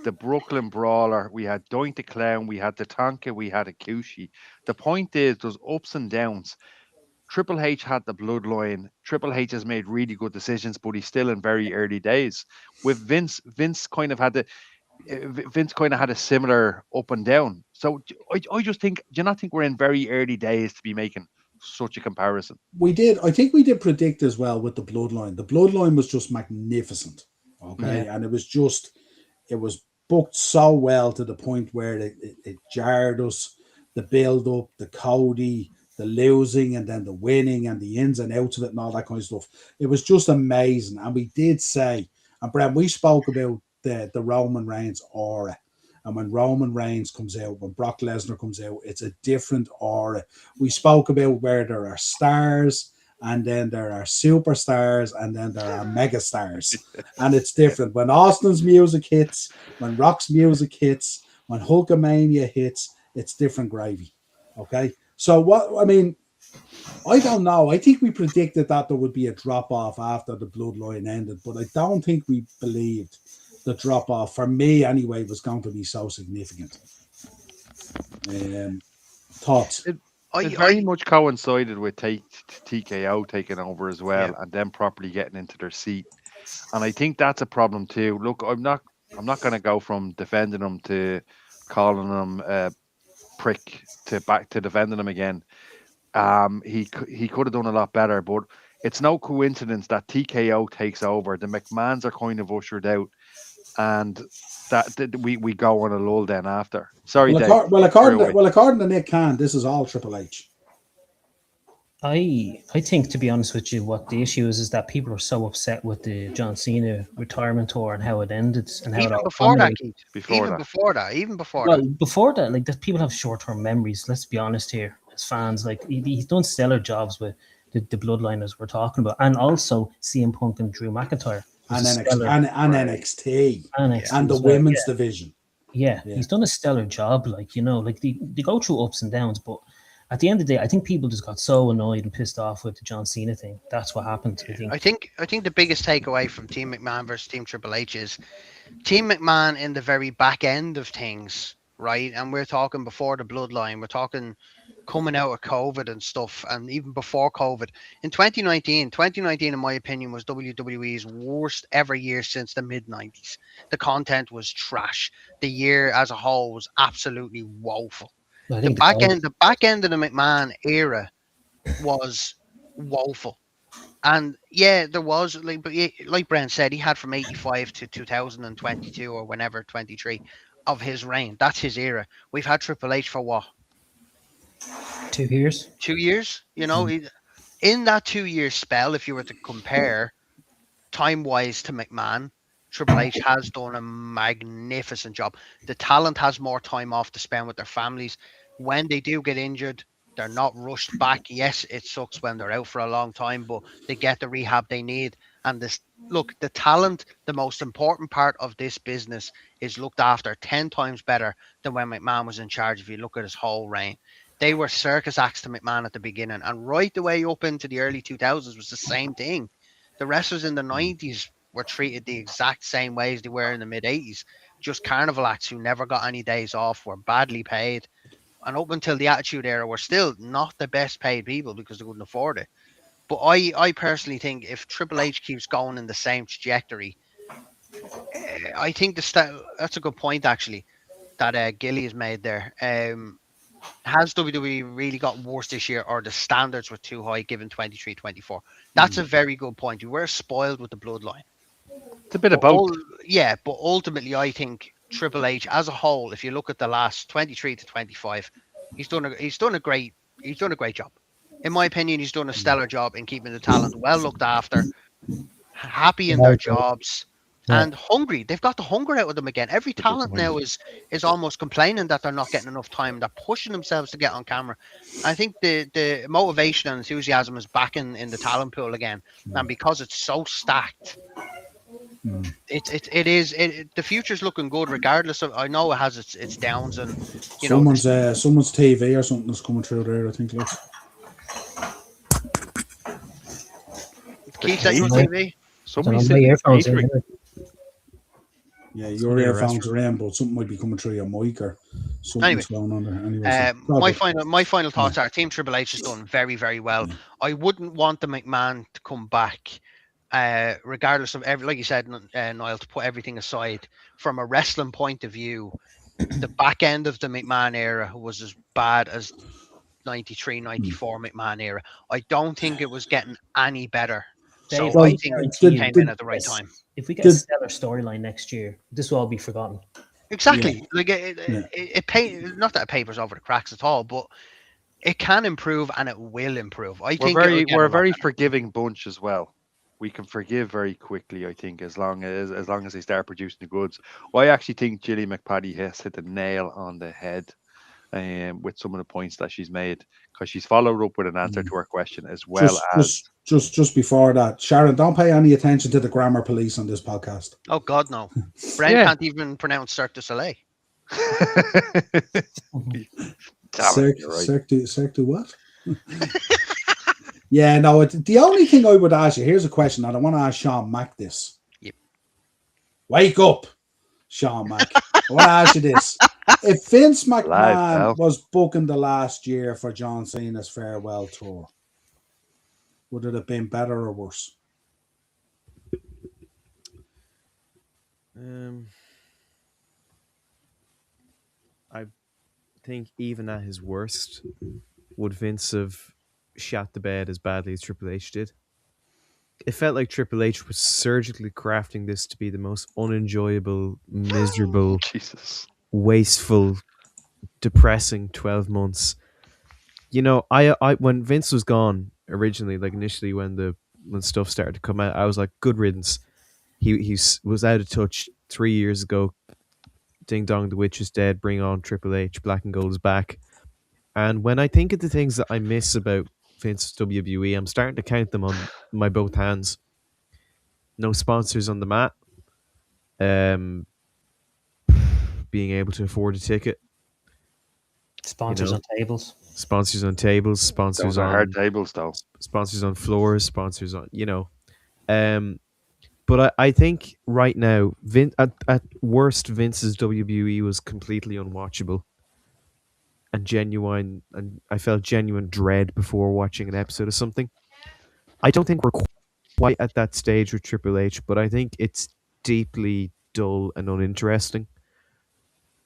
Speaker 3: the Brooklyn Brawler, we had Doink the Clown, we had the Tonka, we had Akushi. The point is, there's ups and downs. Triple H had the bloodline. Triple H has made really good decisions, but he's still in very early days. With Vince kind of had a similar up and down. So I just think, do you not think we're in very early days to be making such a comparison?
Speaker 1: We did. I think we did predict as well with the bloodline. The bloodline was just magnificent. Okay. Yeah. And it was booked so well to the point where it jarred us, the build up, the Cody, the losing and then the winning and the ins and outs of it and all that kind of stuff. It was just amazing. And we did say, and Brad, we spoke about the Roman Reigns aura. And when Roman Reigns comes out, when Brock Lesnar comes out, it's a different aura. We spoke about where there are stars, and then there are superstars, and then there are megastars. And it's different. When Austin's music hits, when Rock's music hits, when Hulkamania hits, it's different gravy. Okay? So I don't know. I think we predicted that there would be a drop-off after the bloodline ended, but I don't think we believed the drop-off, for me anyway, was going to be so significant. Thoughts?
Speaker 3: It very much coincided with TKO taking over as well, and them properly getting into their seat. And I think that's a problem too. Look, I'm not going to go from defending them to calling them a prick to back to defending them again. He could have done a lot better, but it's no coincidence that TKO takes over. The McMahons are kind of ushered out, and that we go on a lull then after. Sorry,
Speaker 1: Well,
Speaker 3: Dave.
Speaker 1: according to Nick Khan, this is all Triple H.
Speaker 4: I think, to be honest with you, what the issue is that people are so upset with the John Cena retirement tour and how it ended and how
Speaker 2: Even
Speaker 4: it all
Speaker 2: before that,
Speaker 4: culminated.
Speaker 2: Keith.
Speaker 3: Before that.
Speaker 2: Even before
Speaker 4: Well,
Speaker 2: that.
Speaker 4: before that, like people have short-term memories. Let's be honest here, as fans. Like he's done stellar jobs with the bloodliners we're talking about, and also CM Punk and Drew McIntyre.
Speaker 1: And NXT and the women's division.
Speaker 4: Yeah, he's done a stellar job. Like they go through ups and downs, but at the end of the day, I think people just got so annoyed and pissed off with the John Cena thing. That's what happened.
Speaker 2: I think the biggest takeaway from Team McMahon versus Team Triple H is Team McMahon in the very back end of things, right? And we're talking before the bloodline. We're talking coming out of COVID and stuff, and even before COVID. In 2019, in my opinion, was WWE's worst ever year since the mid-90s. The content was trash. The year as a whole was absolutely woeful. The back end of the McMahon era was woeful. And yeah, there was like Brent said, he had from 85 to 2022 or whenever 23 of his reign. That's his era. We've had Triple H for what?
Speaker 4: 2 years.
Speaker 2: 2 years. In that 2-year spell, if you were to compare time-wise to McMahon, Triple H has done a magnificent job. The talent has more time off to spend with their families. When they do get injured, they're not rushed back. Yes, it sucks when they're out for a long time, but they get the rehab they need. And the talent, the most important part of this business, is looked after 10 times better than when McMahon was in charge. If you look at his whole reign, they were circus acts to McMahon at the beginning, and right the way up into the early 2000s was the same thing. The wrestlers in the 90s were treated the exact same way as they were in the mid 80s. Just carnival acts who never got any days off, were badly paid. And up until the Attitude Era, were still not the best paid people because they couldn't afford it. But I personally think if Triple H keeps going in the same trajectory, I think that's a good point, actually, that Gilly has made there. Has WWE really got worse this year, or the standards were too high given 23-24? That's a very good point. We were spoiled with the bloodline.
Speaker 3: It's a bit of both.
Speaker 2: But ultimately, I think Triple H as a whole, if you look at the last 23 to 25, he's done a great job. In my opinion, he's done a stellar job in keeping the talent well looked after, happy in their jobs, and hungry. They've got the hunger out of them again. Every talent now is almost complaining that they're not getting enough time. They're pushing themselves to get on camera. I think the motivation and enthusiasm is back in the talent pool again, and because it's so stacked, the future's looking good regardless of. I know it has its downs, and
Speaker 1: someone's TV or something is coming through there. I think.
Speaker 2: Keith, that your TV?
Speaker 3: Somebody's sitting
Speaker 1: Yeah, your earphones are in, but something might be coming through your mic or something's going on there. Anyway,
Speaker 2: my final thoughts are Team Triple H has done very, very well. Yeah. I wouldn't want the McMahon to come back, regardless of like you said, Niall, to put everything aside. From a wrestling point of view, the back end of the McMahon era was as bad as 93, 94 McMahon era. I don't think it was getting any better.
Speaker 4: Dave,
Speaker 2: so I think he came in at the right time.
Speaker 4: If we get a stellar storyline next year, this will all be forgotten.
Speaker 2: Exactly. Yeah. Like it not that it papers over the cracks at all, but it can improve and it will improve.
Speaker 3: We're a very forgiving bunch as well. We can forgive very quickly, I think, as long as they start producing the goods. I actually think Jilly McPatty has hit the nail on the head with some of the points that she's made, because she's followed up with an answer to her question as well as
Speaker 1: just before that, Sharon, don't pay any attention to the grammar police on this podcast.
Speaker 2: Oh God, no. Brent can't even pronounce Cirque du Soleil.
Speaker 1: Cirque du what? Yeah, no, the only thing I would ask you, here's a question, and I want to ask Sean Mack this.
Speaker 2: Yep.
Speaker 1: Wake up, Sean Mack. I want to ask you this. If Vince McMahon was booking the last year for John Cena's farewell tour, would it have been better or worse?
Speaker 5: I think even at his worst, would Vince have shat the bed as badly as Triple H did? it felt like Triple H was surgically crafting this to be the most unenjoyable, miserable,
Speaker 3: Jesus.
Speaker 5: wasteful, depressing 12 months. You know, I when Vince was gone originally, like initially when stuff started to come out, I was like, good riddance. He was out of touch 3 years ago. Ding dong, the witch is dead. Bring on Triple H. Black and Gold is back. And when I think of the things that I miss about Vince's WWE, I'm starting to count them on my both hands. No sponsors on the mat. Being able to afford a ticket.
Speaker 4: Sponsors on tables.
Speaker 5: Sponsors on tables. Sponsors
Speaker 3: Those are
Speaker 5: on
Speaker 3: hard tables, though.
Speaker 5: Sponsors on floors. Sponsors on, But I think right now, at worst, Vince's WWE was completely unwatchable and genuine, and I felt genuine dread before watching an episode of something. I don't think we're quite at that stage with Triple H, but I think it's deeply dull and uninteresting.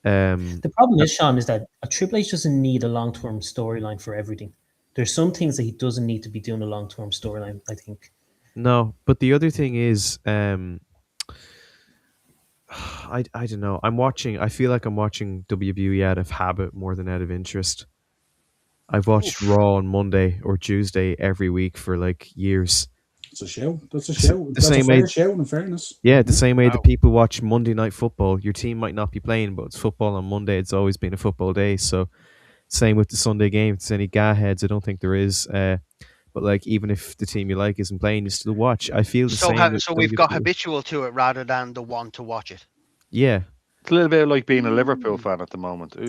Speaker 4: The problem is, Sean, is that a Triple H doesn't need a long-term storyline for everything. There's some things that he doesn't need to be doing a long-term storyline, I think.
Speaker 5: No, but the other thing is, I don't know. I feel like I'm watching WWE out of habit more than out of interest. I've watched Raw on Monday or Tuesday every week for like years.
Speaker 1: It's a show. That's a show.
Speaker 5: The same way,
Speaker 1: show, in fairness.
Speaker 5: Yeah, the same way that people watch Monday Night Football. Your team might not be playing, but it's football on Monday. It's always been a football day. So, same with the Sunday game. If there's any heads, I don't think there is. But like, even if the team you like isn't playing, you still watch. I feel the same.
Speaker 2: So we've got habitual to it rather than the want to watch it.
Speaker 5: Yeah.
Speaker 3: It's a little bit like being a Liverpool fan at the moment.
Speaker 2: Oi,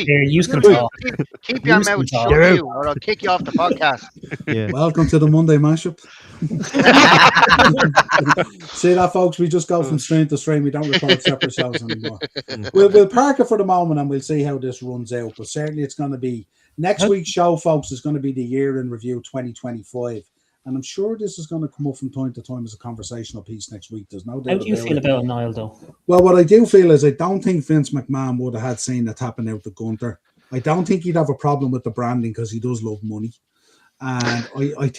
Speaker 4: you can talk.
Speaker 2: Keep your mouth shut, or I'll kick you off the podcast.
Speaker 5: Yeah.
Speaker 1: Welcome to the Monday mashup. See that, folks? We just go from stream to stream. We don't record separate shows anymore. We'll park it for the moment and we'll see how this runs out. But certainly, it's going to be next week's show, folks. Is going to be the year in review 2025. And I'm sure this is going to come up from time to time as a conversational piece next week. There's no doubt.
Speaker 4: How do you feel about Niall, though?
Speaker 1: Well, what I do feel is I don't think Vince McMahon would have had Cena tapping out the Gunther. I don't think he'd have a problem with the branding because he does love money. And I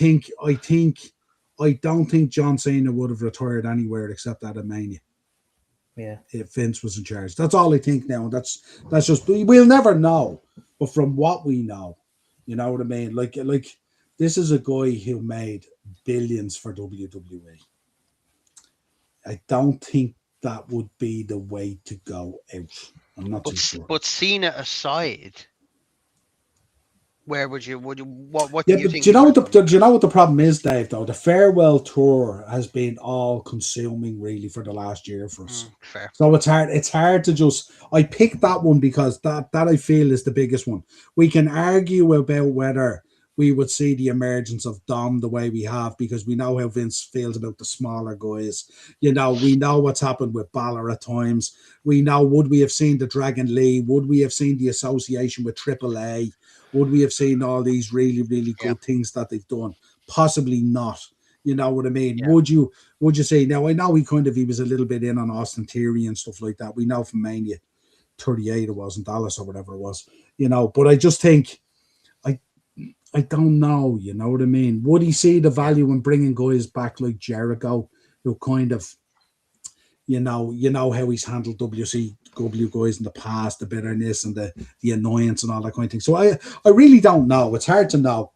Speaker 1: don't think John Cena would have retired anywhere except at a Mania.
Speaker 4: Yeah.
Speaker 1: If Vince was in charge. That's all I think now. That's just, we'll never know. But from what we know, you know what I mean? Like this is a guy who made billions for WWE. I don't think that would be the way to go out. I'm not too sure.
Speaker 2: But Cena aside, where would you what
Speaker 1: do
Speaker 2: you think?
Speaker 1: Do you know what the problem is, Dave, though? The farewell tour has been all consuming really for the last year for us.
Speaker 2: Fair.
Speaker 1: So it's hard to just, I picked that one because that I feel is the biggest one. We can argue about whether we would see the emergence of Dom the way we have, because we know how Vince feels about the smaller guys. You know, we know what's happened with Balor at times. We know, would we have seen the Dragon Lee? Would we have seen the association with AAA? Would we have seen all these really, really good things that they've done? Possibly not. You know what I mean? Yeah. Would you say, now I know he was a little bit in on Austin Theory and stuff like that. We know from Mania 38 it wasn't Dallas or whatever it was, you know, but I just think, I don't know, you know what I mean? Would he see the value in bringing guys back like Jericho, who kind of, you know how he's handled WCW guys in the past, the bitterness and the annoyance and all that kind of thing. So I really don't know. It's hard to know.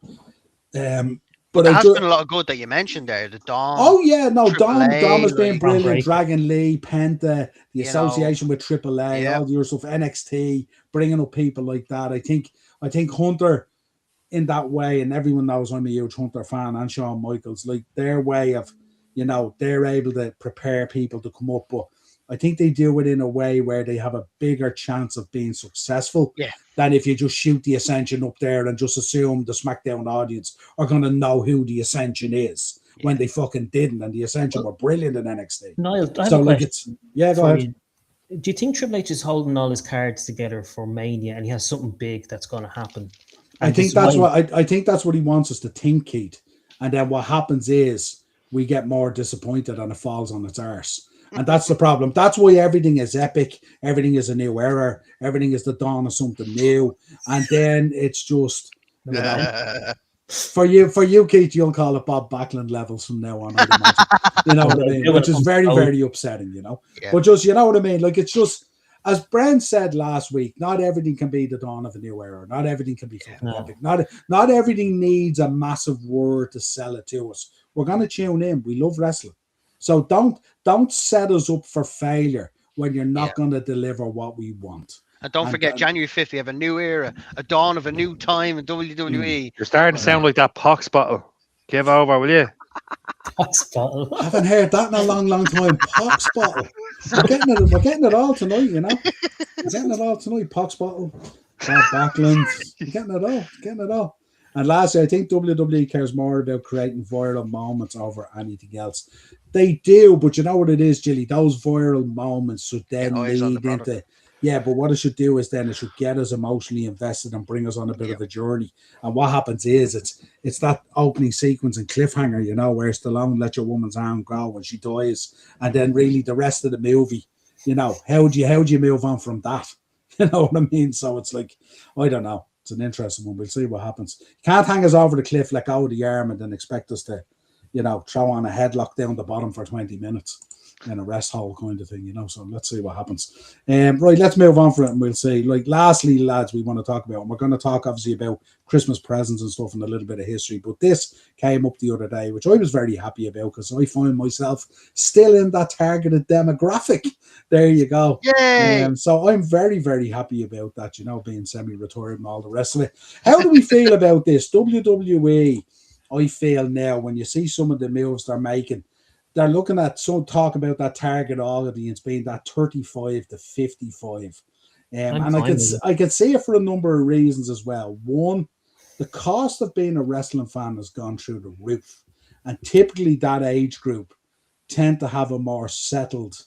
Speaker 1: But
Speaker 2: there has been a lot of good that you mentioned there. The Dom.
Speaker 1: Oh yeah, no, Dom has been
Speaker 2: like,
Speaker 1: brilliant. Dragon Lee, Penta, the association with AAA, all the other stuff, NXT, bringing up people like that. I think Hunter, in that way, and everyone knows I'm a huge Hunter fan, and Shawn Michaels, like their way of, you know, they're able to prepare people to come up, but I think they do it in a way where they have a bigger chance of being successful than if you just shoot the Ascension up there and just assume the SmackDown audience are going to know who the Ascension is when they fucking didn't, and the Ascension were brilliant in NXT.
Speaker 4: Niall, I have a question.
Speaker 1: Go ahead.
Speaker 4: Do you think Triple H is holding all his cards together for Mania and he has something big that's going to happen?
Speaker 1: I think that's what he wants us to think, Keith. And then what happens is we get more disappointed and it falls on its arse. And that's the problem. That's why everything is epic. Everything is a new era. Everything is the dawn of something new. And then it's just, you know, For you, Keith, you'll call it Bob Backlund levels from now on, I'd imagine. You know what I mean? Which is very, very upsetting, you know. Yeah. But just, you know what I mean? Like, it's just, as Brent said last week, not everything can be the dawn of a new era. Not everything can be fucking epic. Not everything needs a massive word to sell it to us. We're going to tune in. We love wrestling. So don't set us up for failure when you're not going to deliver what we want.
Speaker 2: And don't forget, January 5th, we have a new era, a dawn of a new time in WWE.
Speaker 3: You're starting to sound like that pox bottle. Give over, will you?
Speaker 4: Pox bottle.
Speaker 1: I haven't heard that in a long, long time. Pox bottle. We're getting it all tonight, you know. We're getting it all tonight. Pox bottle, Bob Backlund. We're getting it all. And lastly, I think WWE cares more about creating viral moments over anything else. They do, but you know what it is, Jilly? Those viral moments should then lead into... Yeah, but what it should do is then it should get us emotionally invested and bring us on a bit of a journey. And what happens is it's that opening sequence and cliffhanger, you know, where Stallone let your woman's arm go when she dies, and then really the rest of the movie, you know, how do you move on from that? You know what I mean? So it's like, I don't know. It's an interesting one. We'll see what happens. You can't hang us over the cliff, let go of the arm, and then expect us to, you know, throw on a headlock down the bottom for 20 minutes. In a rest hole kind of thing, you know. So let's see what happens. Right, let's move on for it, and we'll see. Like, lastly, lads, we want to talk about, and we're going to talk obviously about Christmas presents and stuff and a little bit of history. But this came up the other day, which I was very happy about because I find myself still in that targeted demographic. There you go.
Speaker 2: Yay!
Speaker 1: So I'm very, very happy about that. You know, being semi-retired and all the rest of it. How do we feel about this? WWE, I feel now when you see some of the moves they're making. They're looking at talk about that target audience being that 35 to 55. And I can see it for a number of reasons as well. One, the cost of being a wrestling fan has gone through the roof. And typically that age group tend to have a more settled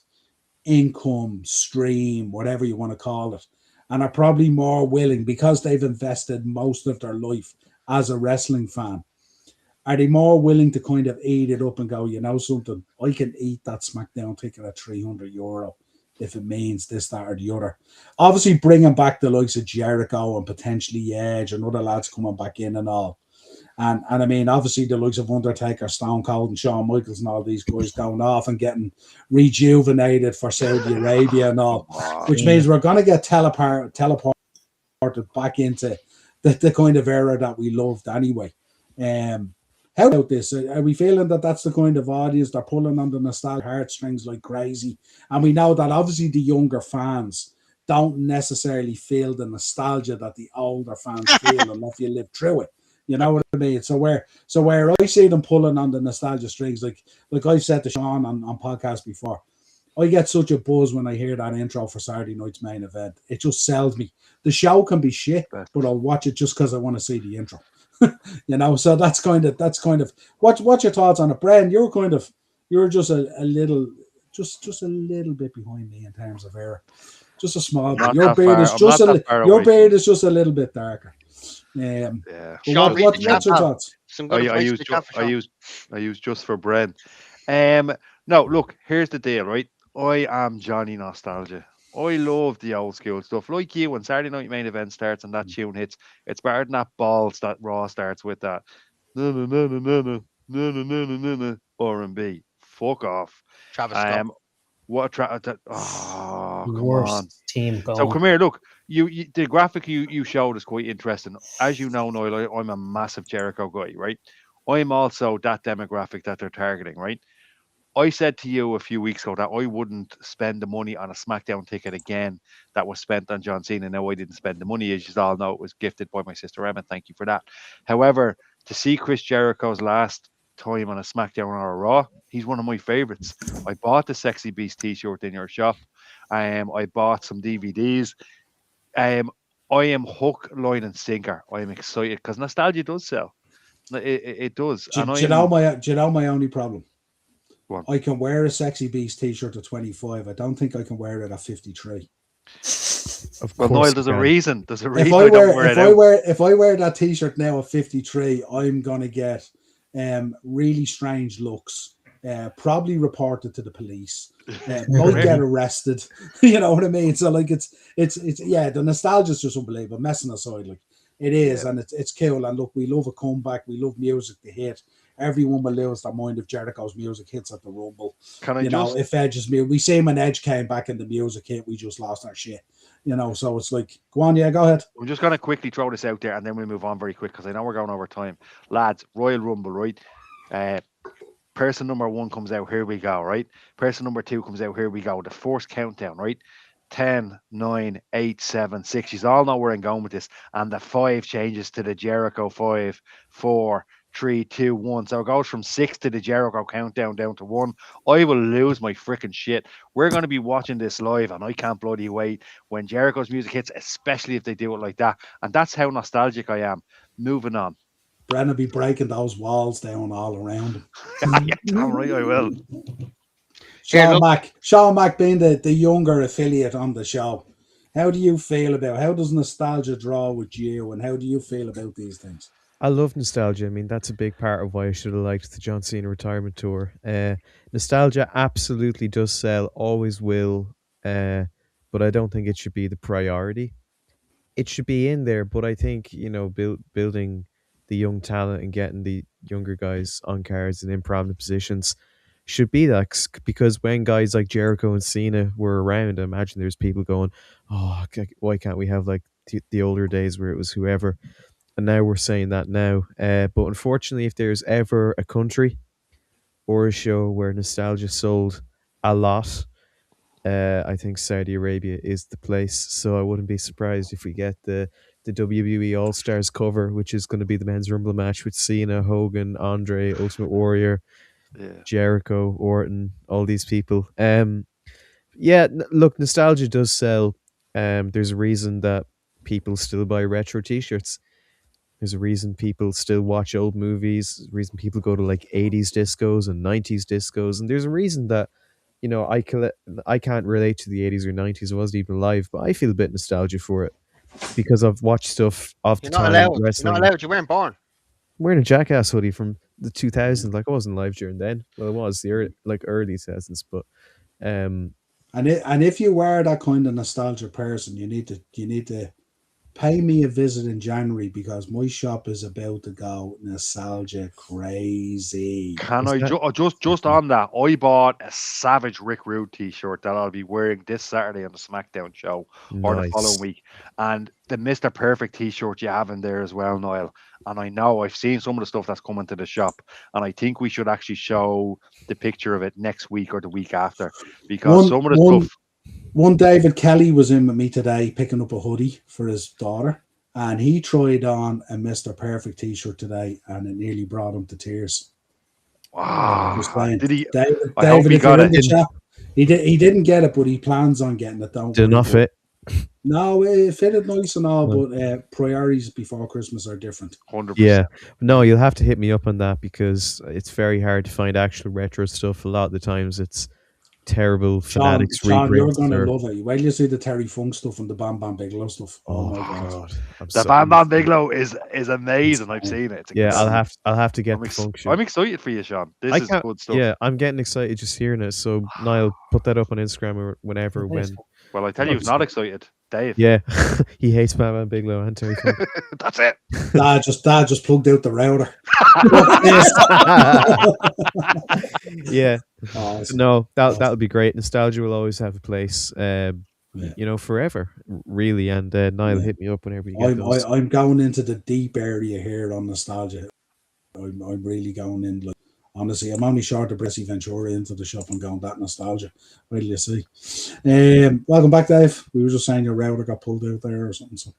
Speaker 1: income stream, whatever you want to call it, and are probably more willing, because they've invested most of their life as a wrestling fan. Are they more willing to kind of eat it up and go, you know something, I can eat that SmackDown ticket at €300 if it means this, that, or the other. Obviously, bringing back the likes of Jericho and potentially Edge and other lads coming back in and all. And I mean, obviously, the likes of Undertaker, Stone Cold, and Shawn Michaels and all these guys going off and getting rejuvenated for Saudi Arabia and all, which means we're going to get teleported back into the kind of era that we loved anyway. How about this? Are we feeling that that's the kind of audience they're pulling on the nostalgia heartstrings like crazy? And we know that obviously the younger fans don't necessarily feel the nostalgia that the older fans feel unless you live through it. You know what I mean? So where I see them pulling on the nostalgia strings, like I've said to Sean on podcast before, I get such a buzz when I hear that intro for Saturday night's main event. It just sells me. The show can be shit, but I'll watch it just because I want to see the intro. You know, so that's kind of what's your thoughts on it, Bren? You're just a little bit behind me in terms of era, just a small bit. Your beard is just a little bit darker.
Speaker 2: Sean,
Speaker 1: what's your thoughts?
Speaker 3: I use just for Bren. No, look, here's the deal, right? I am Johnny Nostalgia. I love the old school stuff. Like you, when Saturday Night Main Event starts and that tune hits, it's better than that balls that Raw starts with that. R&B. Fuck off.
Speaker 2: Travis Scott.
Speaker 3: What come
Speaker 4: worst
Speaker 3: on.
Speaker 4: Team going.
Speaker 3: So come here, look. You the graphic you showed is quite interesting. As you know, Noel, I'm a massive Jericho guy, right? I'm also that demographic that they're targeting, right? I said to you a few weeks ago that I wouldn't spend the money on a SmackDown ticket again that was spent on John Cena. No, I didn't spend the money. As you all know, it was gifted by my sister Emma. Thank you for that. However, to see Chris Jericho's last time on a SmackDown or a Raw, he's one of my favorites. I bought the Sexy Beast t-shirt in your shop. I bought some DVDs. I am hook, line, and sinker. I am excited because nostalgia does sell. It does.
Speaker 1: Do you know my only problem? I can wear a Sexy Beast t-shirt at 25. I don't think I can wear it at 53.
Speaker 5: Of course,
Speaker 3: Noel, there's a reason. There's a reason.
Speaker 1: If I wear that t-shirt now at 53, I'm gonna get really strange looks. Probably reported to the police. Might get arrested. You know what I mean? So like it's the nostalgia is just unbelievable. Messing aside, like It is, and it's cool. And look, we love a comeback. We love music to hit. Everyone will lose their mind if Jericho's music hits at the Rumble. If Edge's music, we see when Edge came back and the music hit, we just lost our shit. So it's like, go on, go ahead.
Speaker 3: I'm just going to quickly throw this out there, and then we'll move on very quick because I know we're going over time. Lads, Royal Rumble, right? Person number 1 comes out, here we go, right? Person number 2 comes out, here we go. The first countdown, right? 10, 9, 8, 7, 6. You all know where I'm going with this. And the 5 changes to the Jericho 5, 4, 3, 2, 1. So it goes from 6 to the Jericho countdown down to 1. I will lose my freaking shit. We're going to be watching this live, and I can't bloody wait when Jericho's music hits, especially if they do it like that. And that's how nostalgic I am. Moving on.
Speaker 1: Bren will be breaking those walls down all around him.
Speaker 3: Yeah, damn right I will.
Speaker 1: Sean Mack being the younger affiliate on the show. How do you feel how does nostalgia draw with you, and how do you feel about these things?
Speaker 5: I love nostalgia. I mean, that's a big part of why I should have liked the John Cena retirement tour. Nostalgia absolutely does sell, always will, but I don't think it should be the priority. It should be in there, but I think, building the young talent and getting the younger guys on cards and in prominent positions should be that, because when guys like Jericho and Cena were around, I imagine there's people going, oh, why can't we have like the older days where it was whoever? And now we're saying that now. But unfortunately, if there's ever a country or a show where nostalgia sold a lot, I think Saudi Arabia is the place. So I wouldn't be surprised if we get the WWE All-Stars cover, which is going to be the men's Rumble match with Cena, Hogan, Andre, Ultimate Warrior, Jericho, Orton, all these people. Look, nostalgia does sell. There's a reason that people still buy retro t-shirts. There's a reason people still watch old movies. There's a reason people go to like 80s discos and 90s discos. And there's a reason that, I can't relate to the 80s or 90s. I wasn't even alive, but I feel a bit nostalgia for it because I've watched stuff off the time.
Speaker 2: You're not allowed. You weren't born.
Speaker 5: I'm wearing a Jackass hoodie from the 2000s. Like, I wasn't alive during then. Well, it was the early 2000s, but
Speaker 1: and if you were that kind of nostalgia person, you need to pay me a visit in January, because my shop is about to go nostalgia crazy.
Speaker 3: Can I just on that? I bought a Savage Rick Rude t-shirt that I'll be wearing this Saturday on the SmackDown show or the following week, and the Mr. Perfect t-shirt you have in there as well, Niall. And I know I've seen some of the stuff that's coming to the shop, and I think we should actually show the picture of it next week or the week after, because some of the stuff.
Speaker 1: One David Kelly was in with me today picking up a hoodie for his daughter, and he tried on a Mr. Perfect t-shirt today, and it nearly brought him to tears.
Speaker 3: Wow! Did he?
Speaker 1: David,
Speaker 3: I hope he got it.
Speaker 1: He didn't get it, but he plans on getting it.
Speaker 5: Did not fit.
Speaker 1: No, it fitted nice and all, but priorities before Christmas are different.
Speaker 3: 100%.
Speaker 5: Yeah, no, you'll have to hit me up on that, because it's very hard to find actual retro stuff. A lot of the times it's terrible fanatics.
Speaker 1: Sean, you're going to love it. Wait till you see the Terry Funk stuff and the Bam Bam Bigelow stuff. Oh my God.
Speaker 3: The Bam Bam Bigelow is amazing. I've seen it.
Speaker 5: I'll have to get the function.
Speaker 3: I'm excited for you, Sean. This is good stuff.
Speaker 5: Yeah, I'm getting excited just hearing it. So Niall, put that up on Instagram or whenever.
Speaker 3: Well, I tell you, who's not excited? Dave.
Speaker 5: Yeah, he hates Bam Bam Bigelow and Terry Funk.
Speaker 3: That's it.
Speaker 1: Dad just plugged out the router.
Speaker 5: Yeah. No, that'll be great. Nostalgia will always have a place, forever, really. And Niall, hit me up whenever you get those.
Speaker 1: I'm going into the deep area here on nostalgia. I'm really going in. Like, honestly, I'm only short of Bressy Ventura into the shop and going that nostalgia. Wait till you see. Welcome back, Dave. We were just saying your router got pulled out there or something. So,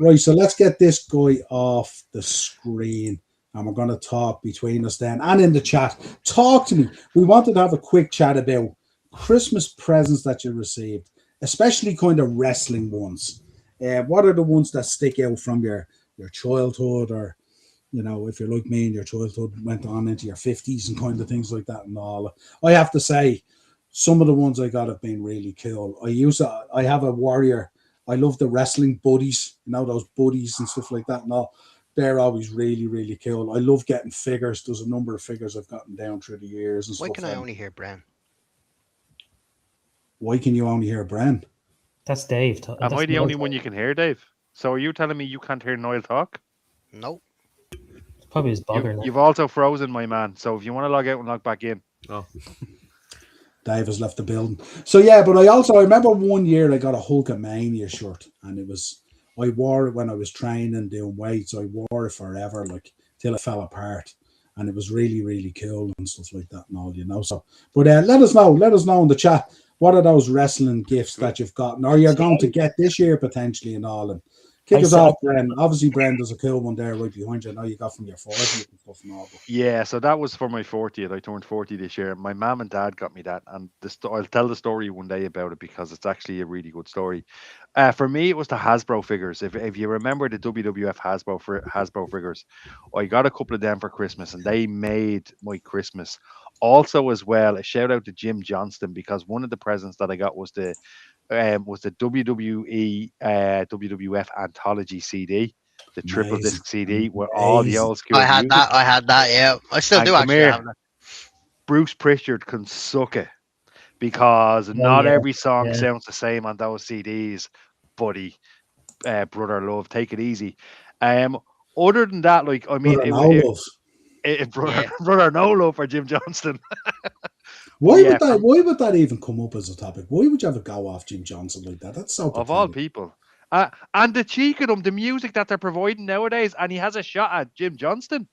Speaker 1: right. So let's get this guy off the screen. And we're going to talk between us then and in the chat. Talk to me. We wanted to have a quick chat about Christmas presents that you received, especially kind of wrestling ones. What are the ones that stick out from your childhood, or, if you're like me and your childhood went on into your 50s and kind of things like that and all. I have to say, some of the ones I got have been really cool. I have a Warrior. I love the wrestling buddies, those buddies and stuff like that and all. They're always really, really cool. I love getting figures. There's a number of figures I've gotten down through the years. And
Speaker 2: Why can I only hear Bren?
Speaker 1: Why can you only hear Bren?
Speaker 4: That's Dave.
Speaker 3: Am I the only one you can hear, Dave? So are you telling me you can't hear Niall talk?
Speaker 2: Nope.
Speaker 4: It's probably his bugger now.
Speaker 3: You've also frozen, my man. So if you want to log out and log back in.
Speaker 5: Oh.
Speaker 1: Dave has left the building. So yeah, but I remember one year I got a Hulkamania shirt, and I wore it when I was training doing weights. I wore it forever, like till it fell apart, and it was really really cool and stuff like that and all. So, but let us know in the chat, what are those wrestling gifts that you've gotten, or you're going to get this year potentially and all. And kick us off, Bren. Obviously, Bren, there's a cool one there right behind you. I know you got from your 40th and stuff and all. But...
Speaker 3: Yeah, so that was for my 40th. I turned 40 this year. My mum and dad got me that, and I'll tell the story one day about it because it's actually a really good story. For me, it was the Hasbro figures. If you remember the WWF Hasbro figures, I got a couple of them for Christmas, and they made my Christmas. Also, as well, a shout out to Jim Johnston, because one of the presents that I got was the WWE WWF Anthology CD, the triple disc CD with all the old school.
Speaker 2: I had that. Yeah, I still do actually have that.
Speaker 3: Bruce Pritchard can suck it, because not every song sounds the same on those CDs, buddy. Brother love, take it easy. Other than that, like, I mean, brother no love for Jim Johnston.
Speaker 1: Why would that even come up as a topic? Why would you ever go off Jim Johnston like that? That's so pathetic.
Speaker 3: Of all people. And the cheek of them, the music that they're providing nowadays, and he has a shot at Jim Johnston.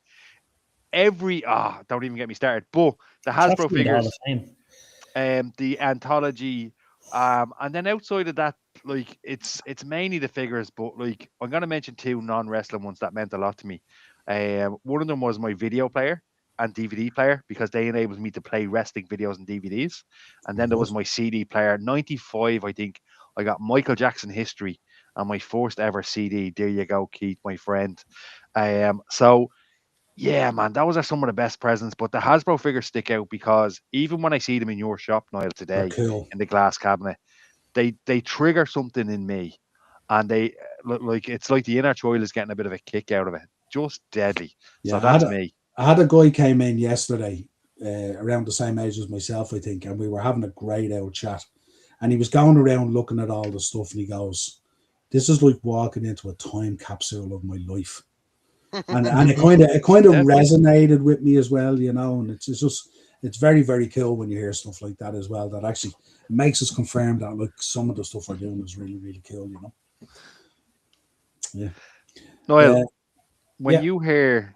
Speaker 3: Don't even get me started. But the Hasbro figures, the anthology, and then outside of that, like, it's mainly the figures. But like, I'm gonna mention two non-wrestling ones that meant a lot to me. One of them was my video player and DVD player, because they enabled me to play wrestling videos and DVDs. And then there was my CD player. 95, I think, I got Michael Jackson History and my first ever CD. There you go, Keith, my friend. So yeah, man, those are some of the best presents. But the Hasbro figures stick out, because even when I see them in your shop, Niall, today, in the glass cabinet, they trigger something in me, and they like, it's like the inner child is getting a bit of a kick out of it. Just deadly. Yeah, so that's me.
Speaker 1: I had a guy came in yesterday, around the same age as myself, I think, and we were having a great old chat. And he was going around looking at all the stuff, and he goes, "This is like walking into a time capsule of my life." And it kind of resonated with me as well, and it's very, very cool when you hear stuff like that as well. That actually makes us confirm that, like, some of the stuff we're doing is really, really cool, Yeah.
Speaker 3: Noel, when you hear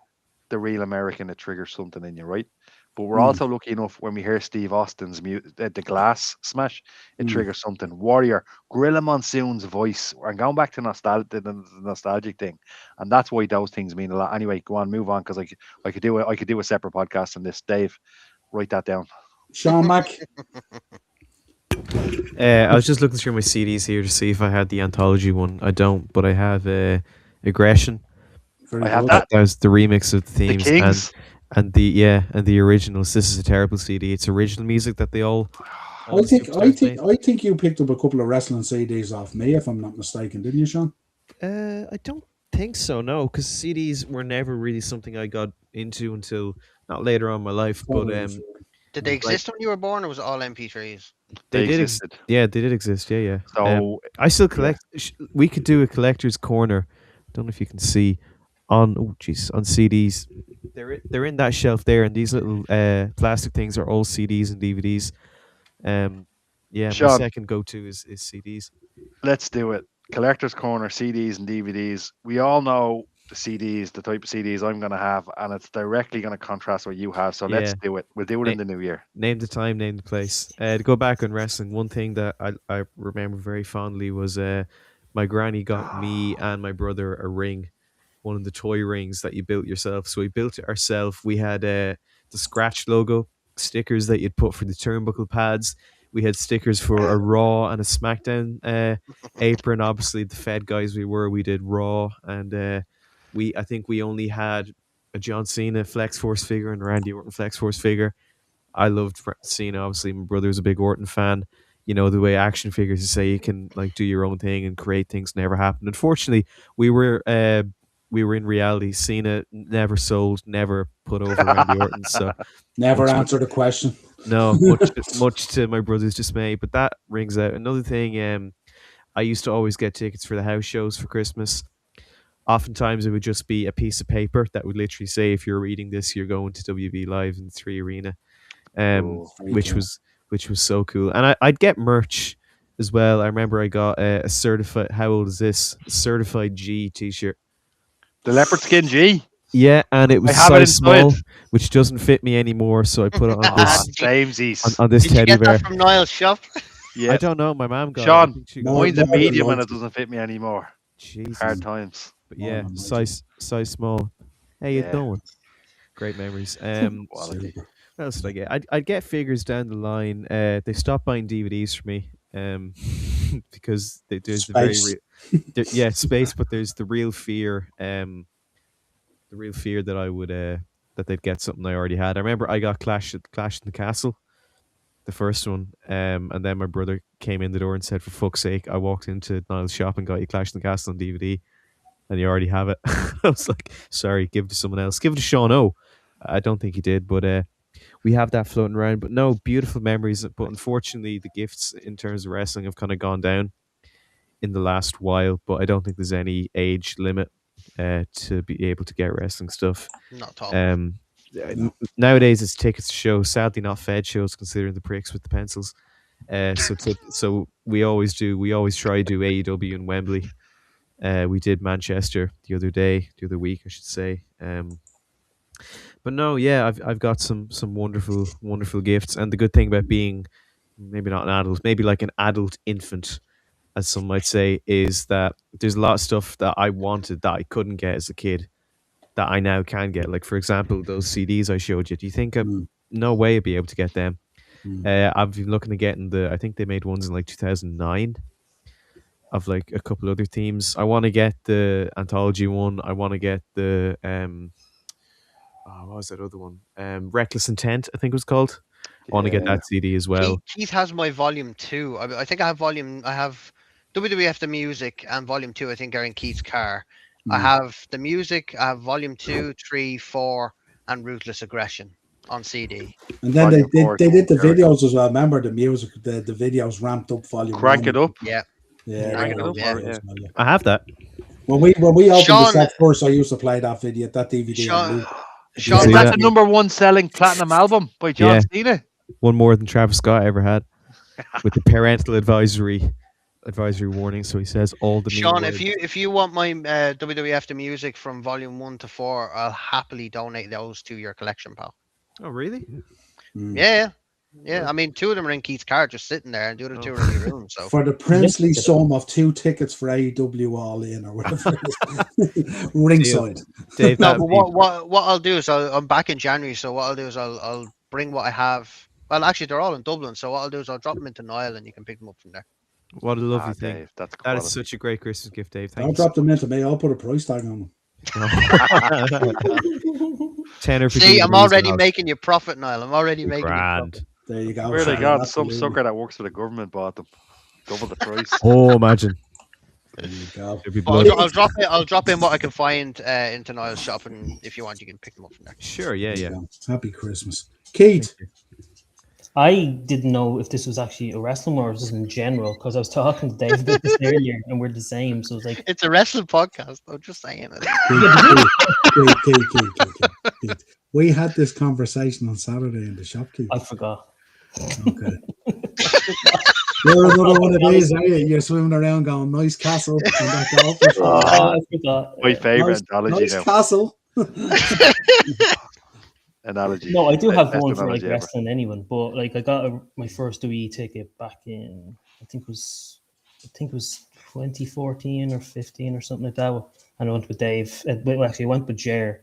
Speaker 3: the Real American, it triggers something in you, right? But we're also lucky enough when we hear Steve Austin's the Glass Smash, it triggers something. Warrior, Gorilla Monsoon's voice, and going back to the nostalgic thing, and that's why those things mean a lot. Anyway, go on, move on, because I could do a separate podcast on this. Dave, write that down.
Speaker 1: Sean Mack.
Speaker 5: I was just looking through my CDs here to see if I had the anthology one. I don't, but I have Aggression.
Speaker 3: I have that.
Speaker 5: That was the remix of the themes,
Speaker 3: the Kings.
Speaker 5: and the originals. This is a terrible CD. It's original music that they all.
Speaker 1: I think you picked up a couple of wrestling CDs off me, if I'm not mistaken, didn't you, Sean?
Speaker 5: I don't think so. No, because CDs were never really something I got into until not later on in my life. But
Speaker 2: did they exist when you were born, or was it all MP3s?
Speaker 5: They did exist. Yeah, they did exist. Yeah. So I still collect. Yeah. We could do a collector's corner. Don't know if you can see. On CDs, they're in that shelf there, and these little plastic things are all CDs and DVDs. Sean, my second go-to is CDs.
Speaker 3: Let's do it. Collector's Corner, CDs and DVDs. We all know the CDs, the type of CDs I'm going to have, and it's directly going to contrast what you have. So let's do it. We'll do it in the new year.
Speaker 5: Name the time, name the place. To go back on wrestling, one thing that I remember very fondly was my granny got me and my brother a ring. One of the toy rings that you built yourself. So we built it ourselves. We had the Scratch logo, stickers that you'd put for the turnbuckle pads. We had stickers for a Raw and a SmackDown apron. Obviously, the Fed guys we did Raw. And I think we only had a John Cena Flex Force figure and a Randy Orton Flex Force figure. I loved Cena. Obviously, my brother was a big Orton fan. The way action figures, you say you can like do your own thing and create things, never happened. Unfortunately, we were in reality. Cena never sold, never put over Randy Orton. So
Speaker 1: never answered a question.
Speaker 5: No, much to my brother's dismay. But that rings out. Another thing, I used to always get tickets for the house shows for Christmas. Oftentimes it would just be a piece of paper that would literally say, if you're reading this, you're going to WB Live in the 3 Arena,
Speaker 3: Cool.
Speaker 5: which was so cool. And I'd get merch as well. I remember I got a certified, how old is this? A certified G t-shirt.
Speaker 3: The leopard skin G.
Speaker 5: Yeah, and it was
Speaker 3: I have it
Speaker 5: size small,
Speaker 3: inside.
Speaker 5: which doesn't fit me anymore, so I put it on
Speaker 3: Ah,
Speaker 5: this
Speaker 3: samesies.
Speaker 5: on this
Speaker 2: Did you
Speaker 5: teddy
Speaker 2: get
Speaker 5: bear.
Speaker 2: that from Niall's shop?
Speaker 3: Yeah.
Speaker 5: I don't know. My mom got it. I
Speaker 3: Sean,
Speaker 5: think she got
Speaker 1: More-
Speaker 5: it.
Speaker 3: mine's a
Speaker 1: more than
Speaker 3: medium and
Speaker 1: likely.
Speaker 3: it doesn't fit me anymore.
Speaker 5: Jesus.
Speaker 3: Hard times.
Speaker 5: But
Speaker 1: More
Speaker 5: yeah,
Speaker 1: than
Speaker 5: size small. How you
Speaker 3: Yeah.
Speaker 5: doing? Great memories.
Speaker 3: Quality.
Speaker 1: Super.
Speaker 5: What else did I get? I'd get figures down the line. They stopped buying DVDs for me, because there's the very
Speaker 1: Space.
Speaker 5: yeah, space, but there's the real fear, that I would that they'd get something I already had. I remember I got Clash in the Castle, the first one, and then my brother came in the door and said, "For fuck's sake!" I walked into Niall's shop and got you Clash in the Castle on DVD, and you already have it. I was like, "Sorry, give it to someone else. Give it to Sean O." I don't think he did, but we have that floating around. But no, beautiful memories. But unfortunately, the gifts in terms of wrestling have kind of gone down in the last while. But I don't think there's any age limit to be able to get wrestling stuff.
Speaker 2: Not at all.
Speaker 5: Nowadays, it's tickets to shows. Sadly, not Fed shows, considering the pricks with the pencils. So we always try to do AEW in Wembley. We did Manchester the other week, I should say. But no, yeah, I've got some wonderful gifts, and the good thing about being maybe not an adult, maybe like an adult infant, as some might say, is that there's a lot of stuff that I wanted that I couldn't get as a kid that I now can get. Like, for example, those CDs I showed you. Do you think no way I'd be able to get them? I've been looking to getting I think they made ones in like 2009 of like a couple other themes. I want to get the anthology one. I want to get the what was that other one? Reckless Intent, I think it was called. I want to get that CD as well.
Speaker 2: Keith has my volume 2. I think I have WWF The Music and volume 2, I think, are in Keith's car. I have the music, I have volume 2, 3, 4, and Ruthless Aggression on CD.
Speaker 1: And then they did the videos as well. Remember the music, the videos ramped up volume.
Speaker 3: Crank it up.
Speaker 2: Yeah.
Speaker 1: Yeah,
Speaker 5: I have that.
Speaker 1: When we opened the shop first, I used to play that DVD.
Speaker 2: Sean,
Speaker 3: Is that the number one selling platinum album by John Cena?
Speaker 5: One more than Travis Scott ever had, with the parental advisory warning. So he says all the.
Speaker 2: Sean, if you want my WWF The Music from volume 1 to 4, I'll happily donate those to your collection, pal.
Speaker 5: Oh, really?
Speaker 2: Yeah. I mean, 2 of them are in Keith's car, just sitting there, and the other 2 are in your room. So
Speaker 1: for the princely sum of 2 tickets for AEW All In or whatever, ringside.
Speaker 5: Dave,
Speaker 2: no, but what I'll do is I'm back in January. So what I'll do is I'll bring what I have. Well, actually, they're all in Dublin. So what I'll do is I'll drop them into Niall, and you can pick them up from there.
Speaker 5: What a lovely thing!
Speaker 3: Dave,
Speaker 5: that is such a great Christmas gift, Dave.
Speaker 1: Don't drop them into me. I'll put a price tag on them.
Speaker 5: Tenner.
Speaker 2: See, I'm already making you profit, Niall. I'm already making you profit.
Speaker 1: There you go.
Speaker 3: Where they got some sucker that works for the government bought them. Double the price.
Speaker 5: Oh, imagine.
Speaker 1: There you go.
Speaker 2: I'll drop in what I can find into Niall's shop, and if you want, you can pick them up from there.
Speaker 5: Sure, yeah.
Speaker 1: Happy Christmas, Keith.
Speaker 4: I didn't know if this was actually a wrestling or just in general, because I was talking to Dave about this earlier, and we're the same. So it's like
Speaker 2: it's a wrestling podcast. I'm just saying it.
Speaker 1: Keith. We had this conversation on Saturday in the shop, Keith.
Speaker 4: I forgot.
Speaker 1: Okay. You're another one of these, are you? You're swimming around going, nice castle.
Speaker 4: I forgot.
Speaker 3: My favourite analogy
Speaker 1: nice
Speaker 3: now.
Speaker 1: Castle.
Speaker 3: Analogy.
Speaker 4: No, I do have one for
Speaker 3: analogy
Speaker 4: like wrestling anyone, but like I got my first WWE ticket back in I think it was 2014 or 15 or something like that, and I went with Dave. Well, actually, I went with Jer,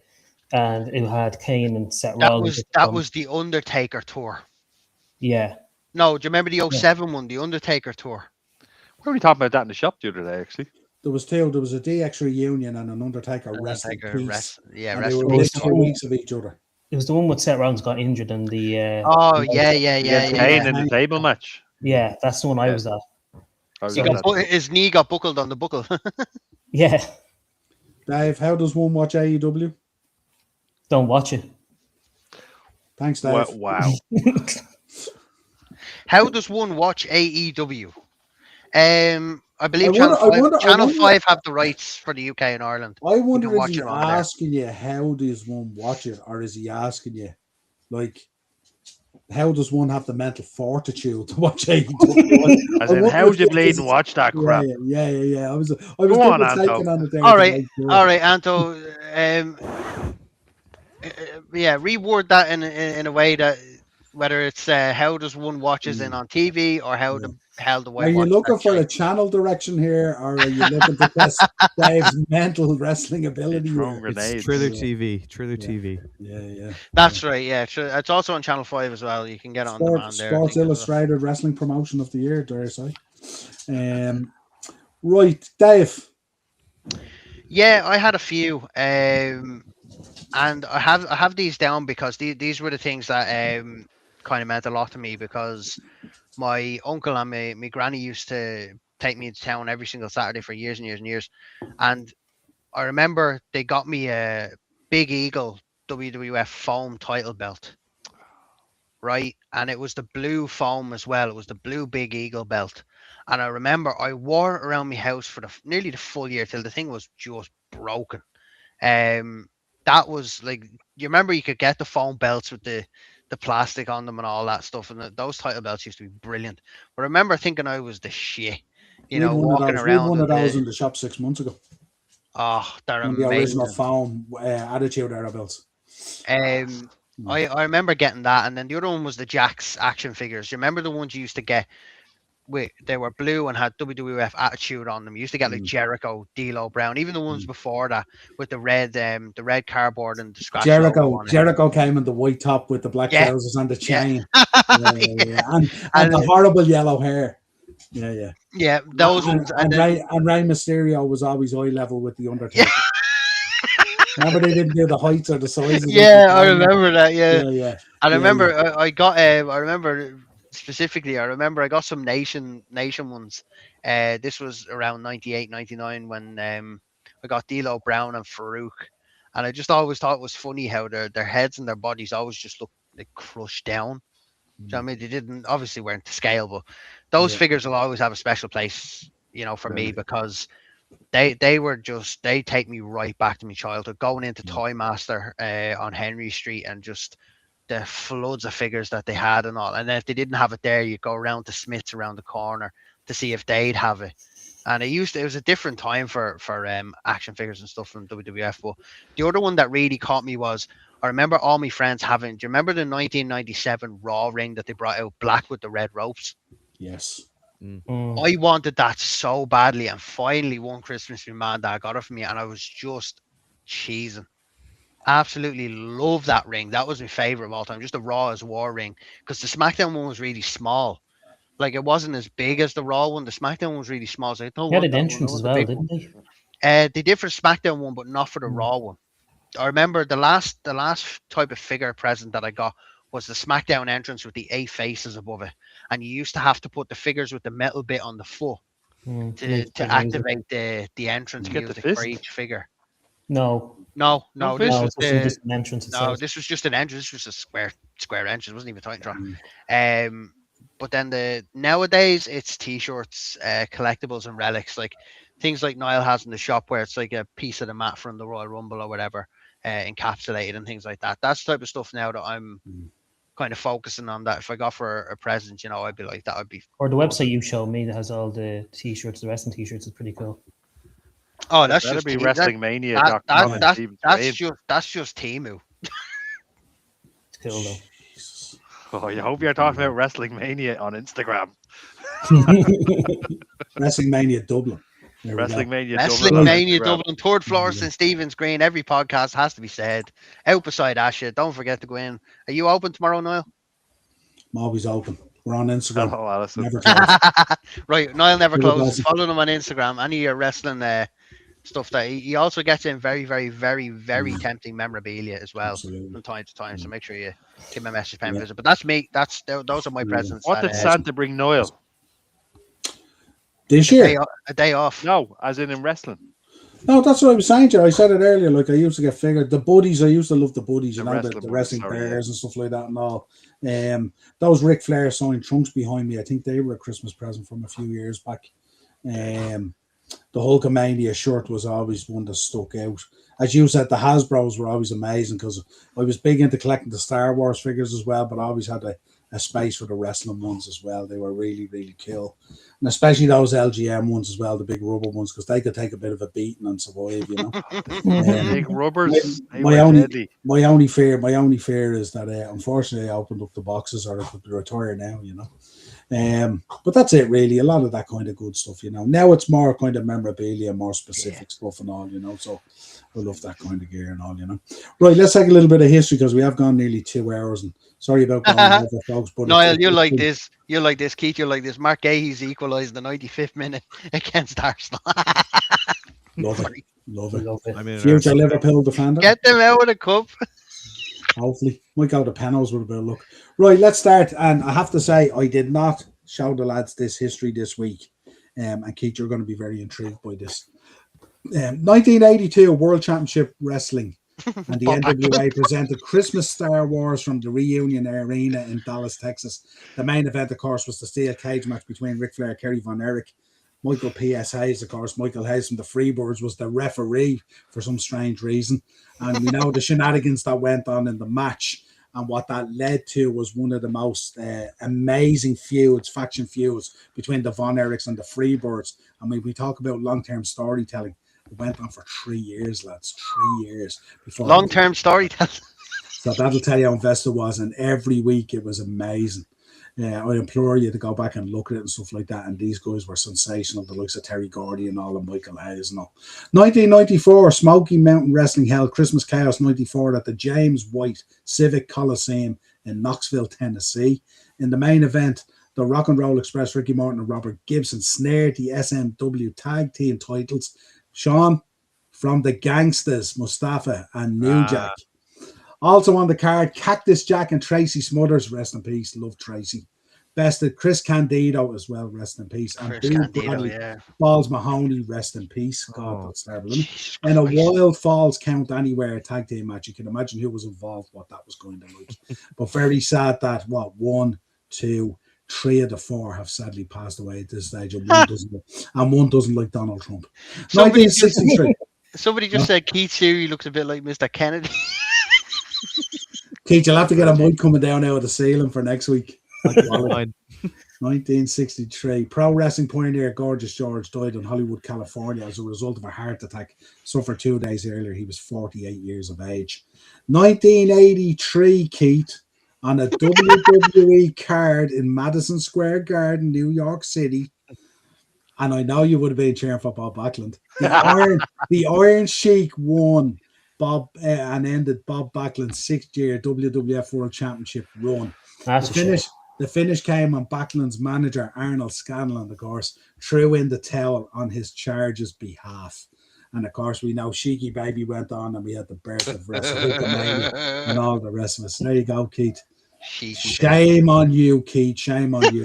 Speaker 4: and it had Kane and Seth Rollins.
Speaker 2: That was the Undertaker tour.
Speaker 4: Yeah.
Speaker 2: No, do you remember the 07 one, the Undertaker tour?
Speaker 3: We were talking about that in the shop the other day, actually.
Speaker 1: There was 2. There was a DX reunion and an Undertaker wrestling piece.
Speaker 2: Yeah,
Speaker 1: they were within 2 weeks of each other.
Speaker 4: It was the one with Seth Rollins got injured in the.
Speaker 3: Kane in the table match.
Speaker 4: Yeah, that's the one I was at.
Speaker 2: His knee got buckled on the buckle.
Speaker 4: Yeah.
Speaker 1: Dave, how does one watch AEW?
Speaker 4: Don't watch it.
Speaker 1: Thanks, Dave.
Speaker 3: Wow.
Speaker 2: How does one watch AEW? I believe Channel 5 have the rights for the UK and Ireland.
Speaker 1: I wonder if
Speaker 2: watch
Speaker 1: he's
Speaker 2: it on there.
Speaker 1: asking you how does one watch it, or is he asking you like how does one have the mental fortitude to watch AEW?
Speaker 3: As in, how would you bleed and watch that crap?
Speaker 1: Yeah. I was
Speaker 3: Go on,
Speaker 1: taking on it there.
Speaker 2: All right, Anto. Reword that in a way that whether it's how does one watches in on TV or how the hell do I
Speaker 1: Are you
Speaker 2: watch
Speaker 1: looking
Speaker 2: that
Speaker 1: for
Speaker 2: shit?
Speaker 1: a channel direction here, or are you looking to test Dave's mental wrestling ability?
Speaker 3: Throwing
Speaker 1: Here?
Speaker 3: grenades.
Speaker 5: It's Triller TV. Triller TV.
Speaker 1: Yeah.
Speaker 2: That's right. Yeah, it's also on Channel 5 as well. You can get it on demand there.
Speaker 1: Sports Illustrated Wrestling Promotion of the Year, dare I say. Right, Dave.
Speaker 2: Yeah, I had a few, and I have these down because these were the things that kind of meant a lot to me, because my uncle and my granny used to take me into town every single Saturday for years and years and years, and I remember they got me a Big Eagle WWF foam title belt, right? And it was the blue foam as well. It was the blue Big Eagle belt. And I remember I wore it around my house for nearly the full year till the thing was just broken. That was like, you remember you could get the foam belts with the plastic on them and all that stuff, and those title belts used to be brilliant. But I remember thinking I was the shit, walking around.
Speaker 1: We had one of those in the shop 6 months ago.
Speaker 2: Oh, they're
Speaker 1: on
Speaker 2: amazing.
Speaker 1: The original foam Attitude Era belts.
Speaker 2: I remember getting that, and then the other one was the Jax action figures. You remember the ones you used to get? They were blue and had WWF Attitude on them. You used to get like Jericho, D'Lo Brown, even the ones before that with the red cardboard and the scratch.
Speaker 1: Jericho came in the white top with the black trousers and the chain, and the horrible yellow hair. Yeah.
Speaker 2: Those ones.
Speaker 1: And Rey Mysterio was always eye level with the Undertaker. Remember they didn't do the heights or the sizes.
Speaker 2: Yeah, I remember that. Yeah. And I remember I got. I remember specifically. I remember I got some Nation ones. This was around 98, 99 when I got D'Lo Brown and Farouk, and I just always thought it was funny how their heads and their bodies always just looked like crushed down. Do you know what I mean? They didn't obviously weren't to scale, but those figures will always have a special place, for me, because they take me right back to my childhood, going into Toy Master on Henry Street, and just the floods of figures that they had and all. And then if they didn't have it there, you go around to Smith's around the corner to see if they'd have it. And it was a different time for action figures and stuff from WWF. But the other one that really caught me was, I remember all my friends having. Do you remember the 1997 Raw ring that they brought out, black with the red ropes?
Speaker 1: Yes.
Speaker 2: I wanted that so badly, and finally one Christmas my mom and dad got it for me, and I was just cheesing. Absolutely love that ring. That was my favorite of all time. Just the Raw as War ring, because the SmackDown one was really small. Like, it wasn't as big as the Raw one. The SmackDown one was really small. So I
Speaker 4: had an entrance as well, didn't they?
Speaker 2: They did for the SmackDown one, but not for the Raw one. I remember the last type of figure present that I got was the SmackDown entrance with the 8 faces above it, and you used to have to put the figures with the metal bit on the foot to activate the entrance music for each figure.
Speaker 4: No.
Speaker 2: This was
Speaker 4: just an entrance.
Speaker 2: This was just an entrance. This was a square entrance. It wasn't even a Titantron. But then nowadays it's T-shirts, collectibles, and relics, like things like Niall has in the shop, where it's like a piece of the mat from the Royal Rumble or whatever, encapsulated and things like that. That's the type of stuff now that I'm kind of focusing on. That if I got for a present, I'd be like, that would be.
Speaker 4: Or the website you showed me that has all the T-shirts, the wrestling T-shirts, is pretty cool.
Speaker 2: Oh, that's
Speaker 3: That'd
Speaker 2: just
Speaker 3: be WrestlingMania.com.
Speaker 2: That's just Temu.
Speaker 4: It's cool though.
Speaker 3: Oh, I hope you're talking about WrestlingMania on Instagram.
Speaker 1: WrestlingMania Dublin.
Speaker 2: WrestlingMania Dublin, third floor St. Stephen's Green. Every podcast has to be said. Out beside Asha. Don't forget to go in. Are you open tomorrow, Niall?
Speaker 1: I'm always open. We're on Instagram.
Speaker 3: Hello, Alison.
Speaker 1: Never close.
Speaker 2: Right, Niall never closes. Follow him on Instagram. Any of your wrestling stuff that he also gets in very, very, very, very tempting memorabilia as well. Absolutely. From time to time. So make sure you give him a message, pay him a visit. But that's me. Those are my presents.
Speaker 3: What did Santa bring Niall?
Speaker 1: This year?
Speaker 2: A day off.
Speaker 3: No, as in wrestling.
Speaker 1: No, that's what I was saying to you. I said it earlier. Like, I used to get figured. The buddies, I used to love the buddies, the wrestling bears and stuff like that and all. Those Ric Flair signed trunks behind me, I think they were a Christmas present from a few years back. The Hulkamania shirt was always one that stuck out. As you said, the Hasbros were always amazing because I was big into collecting the Star Wars figures as well, but I always had a space for the wrestling ones as well. They were really, really cool. And especially those LGM ones as well, the big rubber ones, because they could take a bit of a beating and survive, you know.
Speaker 3: Big rubbers.
Speaker 1: My only fear is that unfortunately I opened up the boxes or I could retire now, you know. But that's it really. A lot of that kind of good stuff, you know. Now it's more kind of memorabilia, more specific stuff and all, you know. So I love that kind of gear and all, you know. Right, let's take a little bit of history because we have gone nearly 2 hours, and sorry about going over, folks. But
Speaker 2: Niall, you like this. You like this, Keith. You like this. Mark Gahey's equalised the 95th minute against Arsenal.
Speaker 1: Love it.
Speaker 5: I mean,
Speaker 1: Future Liverpool defender.
Speaker 2: Get them out of the cup.
Speaker 1: Hopefully. Might go to penalties with a bit of luck. Right, let's start. And I have to say, I did not show the lads this history this week. And Keith, you're going to be very intrigued by this. 1982 World Championship Wrestling and the NWA presented Christmas Star Wars from the Reunion Arena in Dallas, Texas. The main event, of course, was the steel cage match between Ric Flair and Kerry Von Erich. Michael P.S. Hayes, of course, Michael Hayes from the Freebirds was the referee for some strange reason. And we know the shenanigans that went on in the match. And what that led to was one of the most amazing faction feuds between the Von Erichs and the Freebirds. I mean, we talk about long-term storytelling. It went on for 3 years, lads. 3 years. Before
Speaker 2: long-term storytelling.
Speaker 1: So that'll tell you how invested it was. And every week it was amazing. I implore you to go back and look at it and stuff like that. And these guys were sensational, the likes of Terry Gordy and all, and Michael Hayes and all. 1994, Smoky Mountain Wrestling held Christmas Chaos 94 at the James White Civic Coliseum in Knoxville, Tennessee. In the main event, the Rock and Roll Express, Ricky Morton and Robert Gibson snared the SMW tag team titles. Sean from the Gangsters, Mustafa and New Jack. Also on the card, Cactus Jack and Tracy Smothers, rest in peace. Love Tracy. Bested Chris Candido as well, rest in peace. And Bill Bradley, Balls Mahoney, rest in peace. God, that's terrible. And a Wild Falls Count Anywhere tag team match. You can imagine who was involved, what that was going to look. But very sad that, 1, 2, 3 of the 4 have sadly passed away at this stage, and one doesn't like Donald Trump. 1963.
Speaker 2: Somebody just said Keith Siri looks a bit like Mr. Kennedy.
Speaker 1: Keith, you'll have to get a mic coming down out of the ceiling for next week. 1963. Pro wrestling pioneer Gorgeous George died in Hollywood, California as a result of a heart attack suffered 2 days earlier. He was 48 years of age. 1983, Keith, on a WWE card in Madison Square Garden, New York City. And I know you would have been cheering for Bob Backlund. The Iron Sheik won and ended Bob Backlund's 6th-year WWF World Championship run. The finish came on Backlund's manager, Arnold Scanlon, of course, threw in the towel on his charge's behalf. And, of course, we know Sheiky Baby went on and we had the birth of WrestleMania and all the rest of us. There you go, Keith. Shame on you, Keith. Shame on you.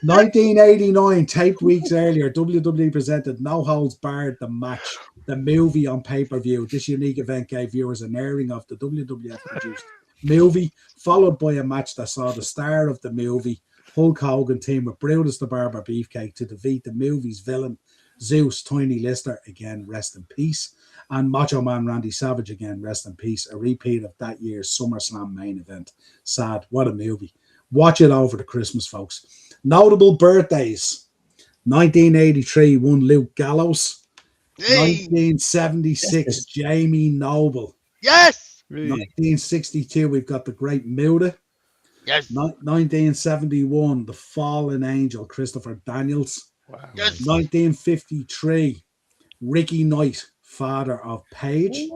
Speaker 1: 1989, taped weeks earlier, WWE presented No Holds Barred, the match, the movie on pay-per-view. This unique event gave viewers an airing of the WWF produced movie, followed by a match that saw the star of the movie, Hulk Hogan, team with Brutus the Barber Beefcake to defeat the movie's villain, Zeus Tiny Lister, again, rest in peace, and Macho Man Randy Savage, again, rest in peace, a repeat of that year's SummerSlam main event. Sad. What a movie. Watch it over the Christmas, folks. Notable birthdays. 1983, one Luke Gallows. Hey. 1976, Jamie Noble.
Speaker 2: Yes!
Speaker 1: 1962, we've got the Great Muda.
Speaker 2: Yes.
Speaker 1: 1971, the Fallen Angel, Christopher Daniels.
Speaker 3: Wow.
Speaker 2: Yes.
Speaker 1: 1953, Ricky Knight, father of Paige.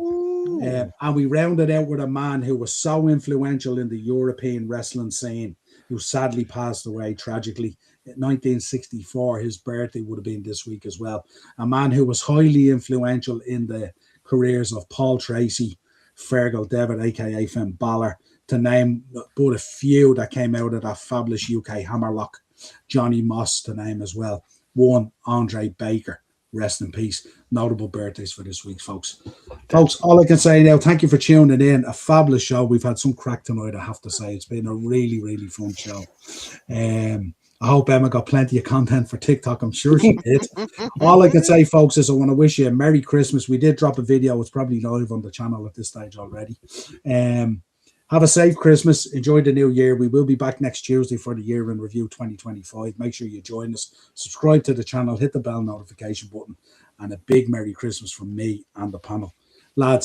Speaker 1: And we rounded out with a man who was so influential in the European wrestling scene, who sadly passed away tragically. In 1964, his birthday would have been this week as well. A man who was highly influential in the careers of Paul Tracy, Fergal Devitt, aka Finn Balor, to name but a few that came out of that fabulous UK Hammerlock. Johnny Moss to name as well. One, Andre Baker. Rest in peace. Notable birthdays for this week, folks. Folks, all I can say now, thank you for tuning in. A fabulous show. We've had some crack tonight, I have to say. It's been a really, really fun show. I hope Emma got plenty of content for TikTok. I'm sure she did. All I can say, folks, is I want to wish you a Merry Christmas. We did drop a video. It's probably live on the channel at this stage already. Have a safe Christmas. Enjoy the new year. We will be back next Tuesday for the year in review 2025. Make sure you join us. Subscribe to the channel. Hit the bell notification button. And a big Merry Christmas from me and the panel. Lads,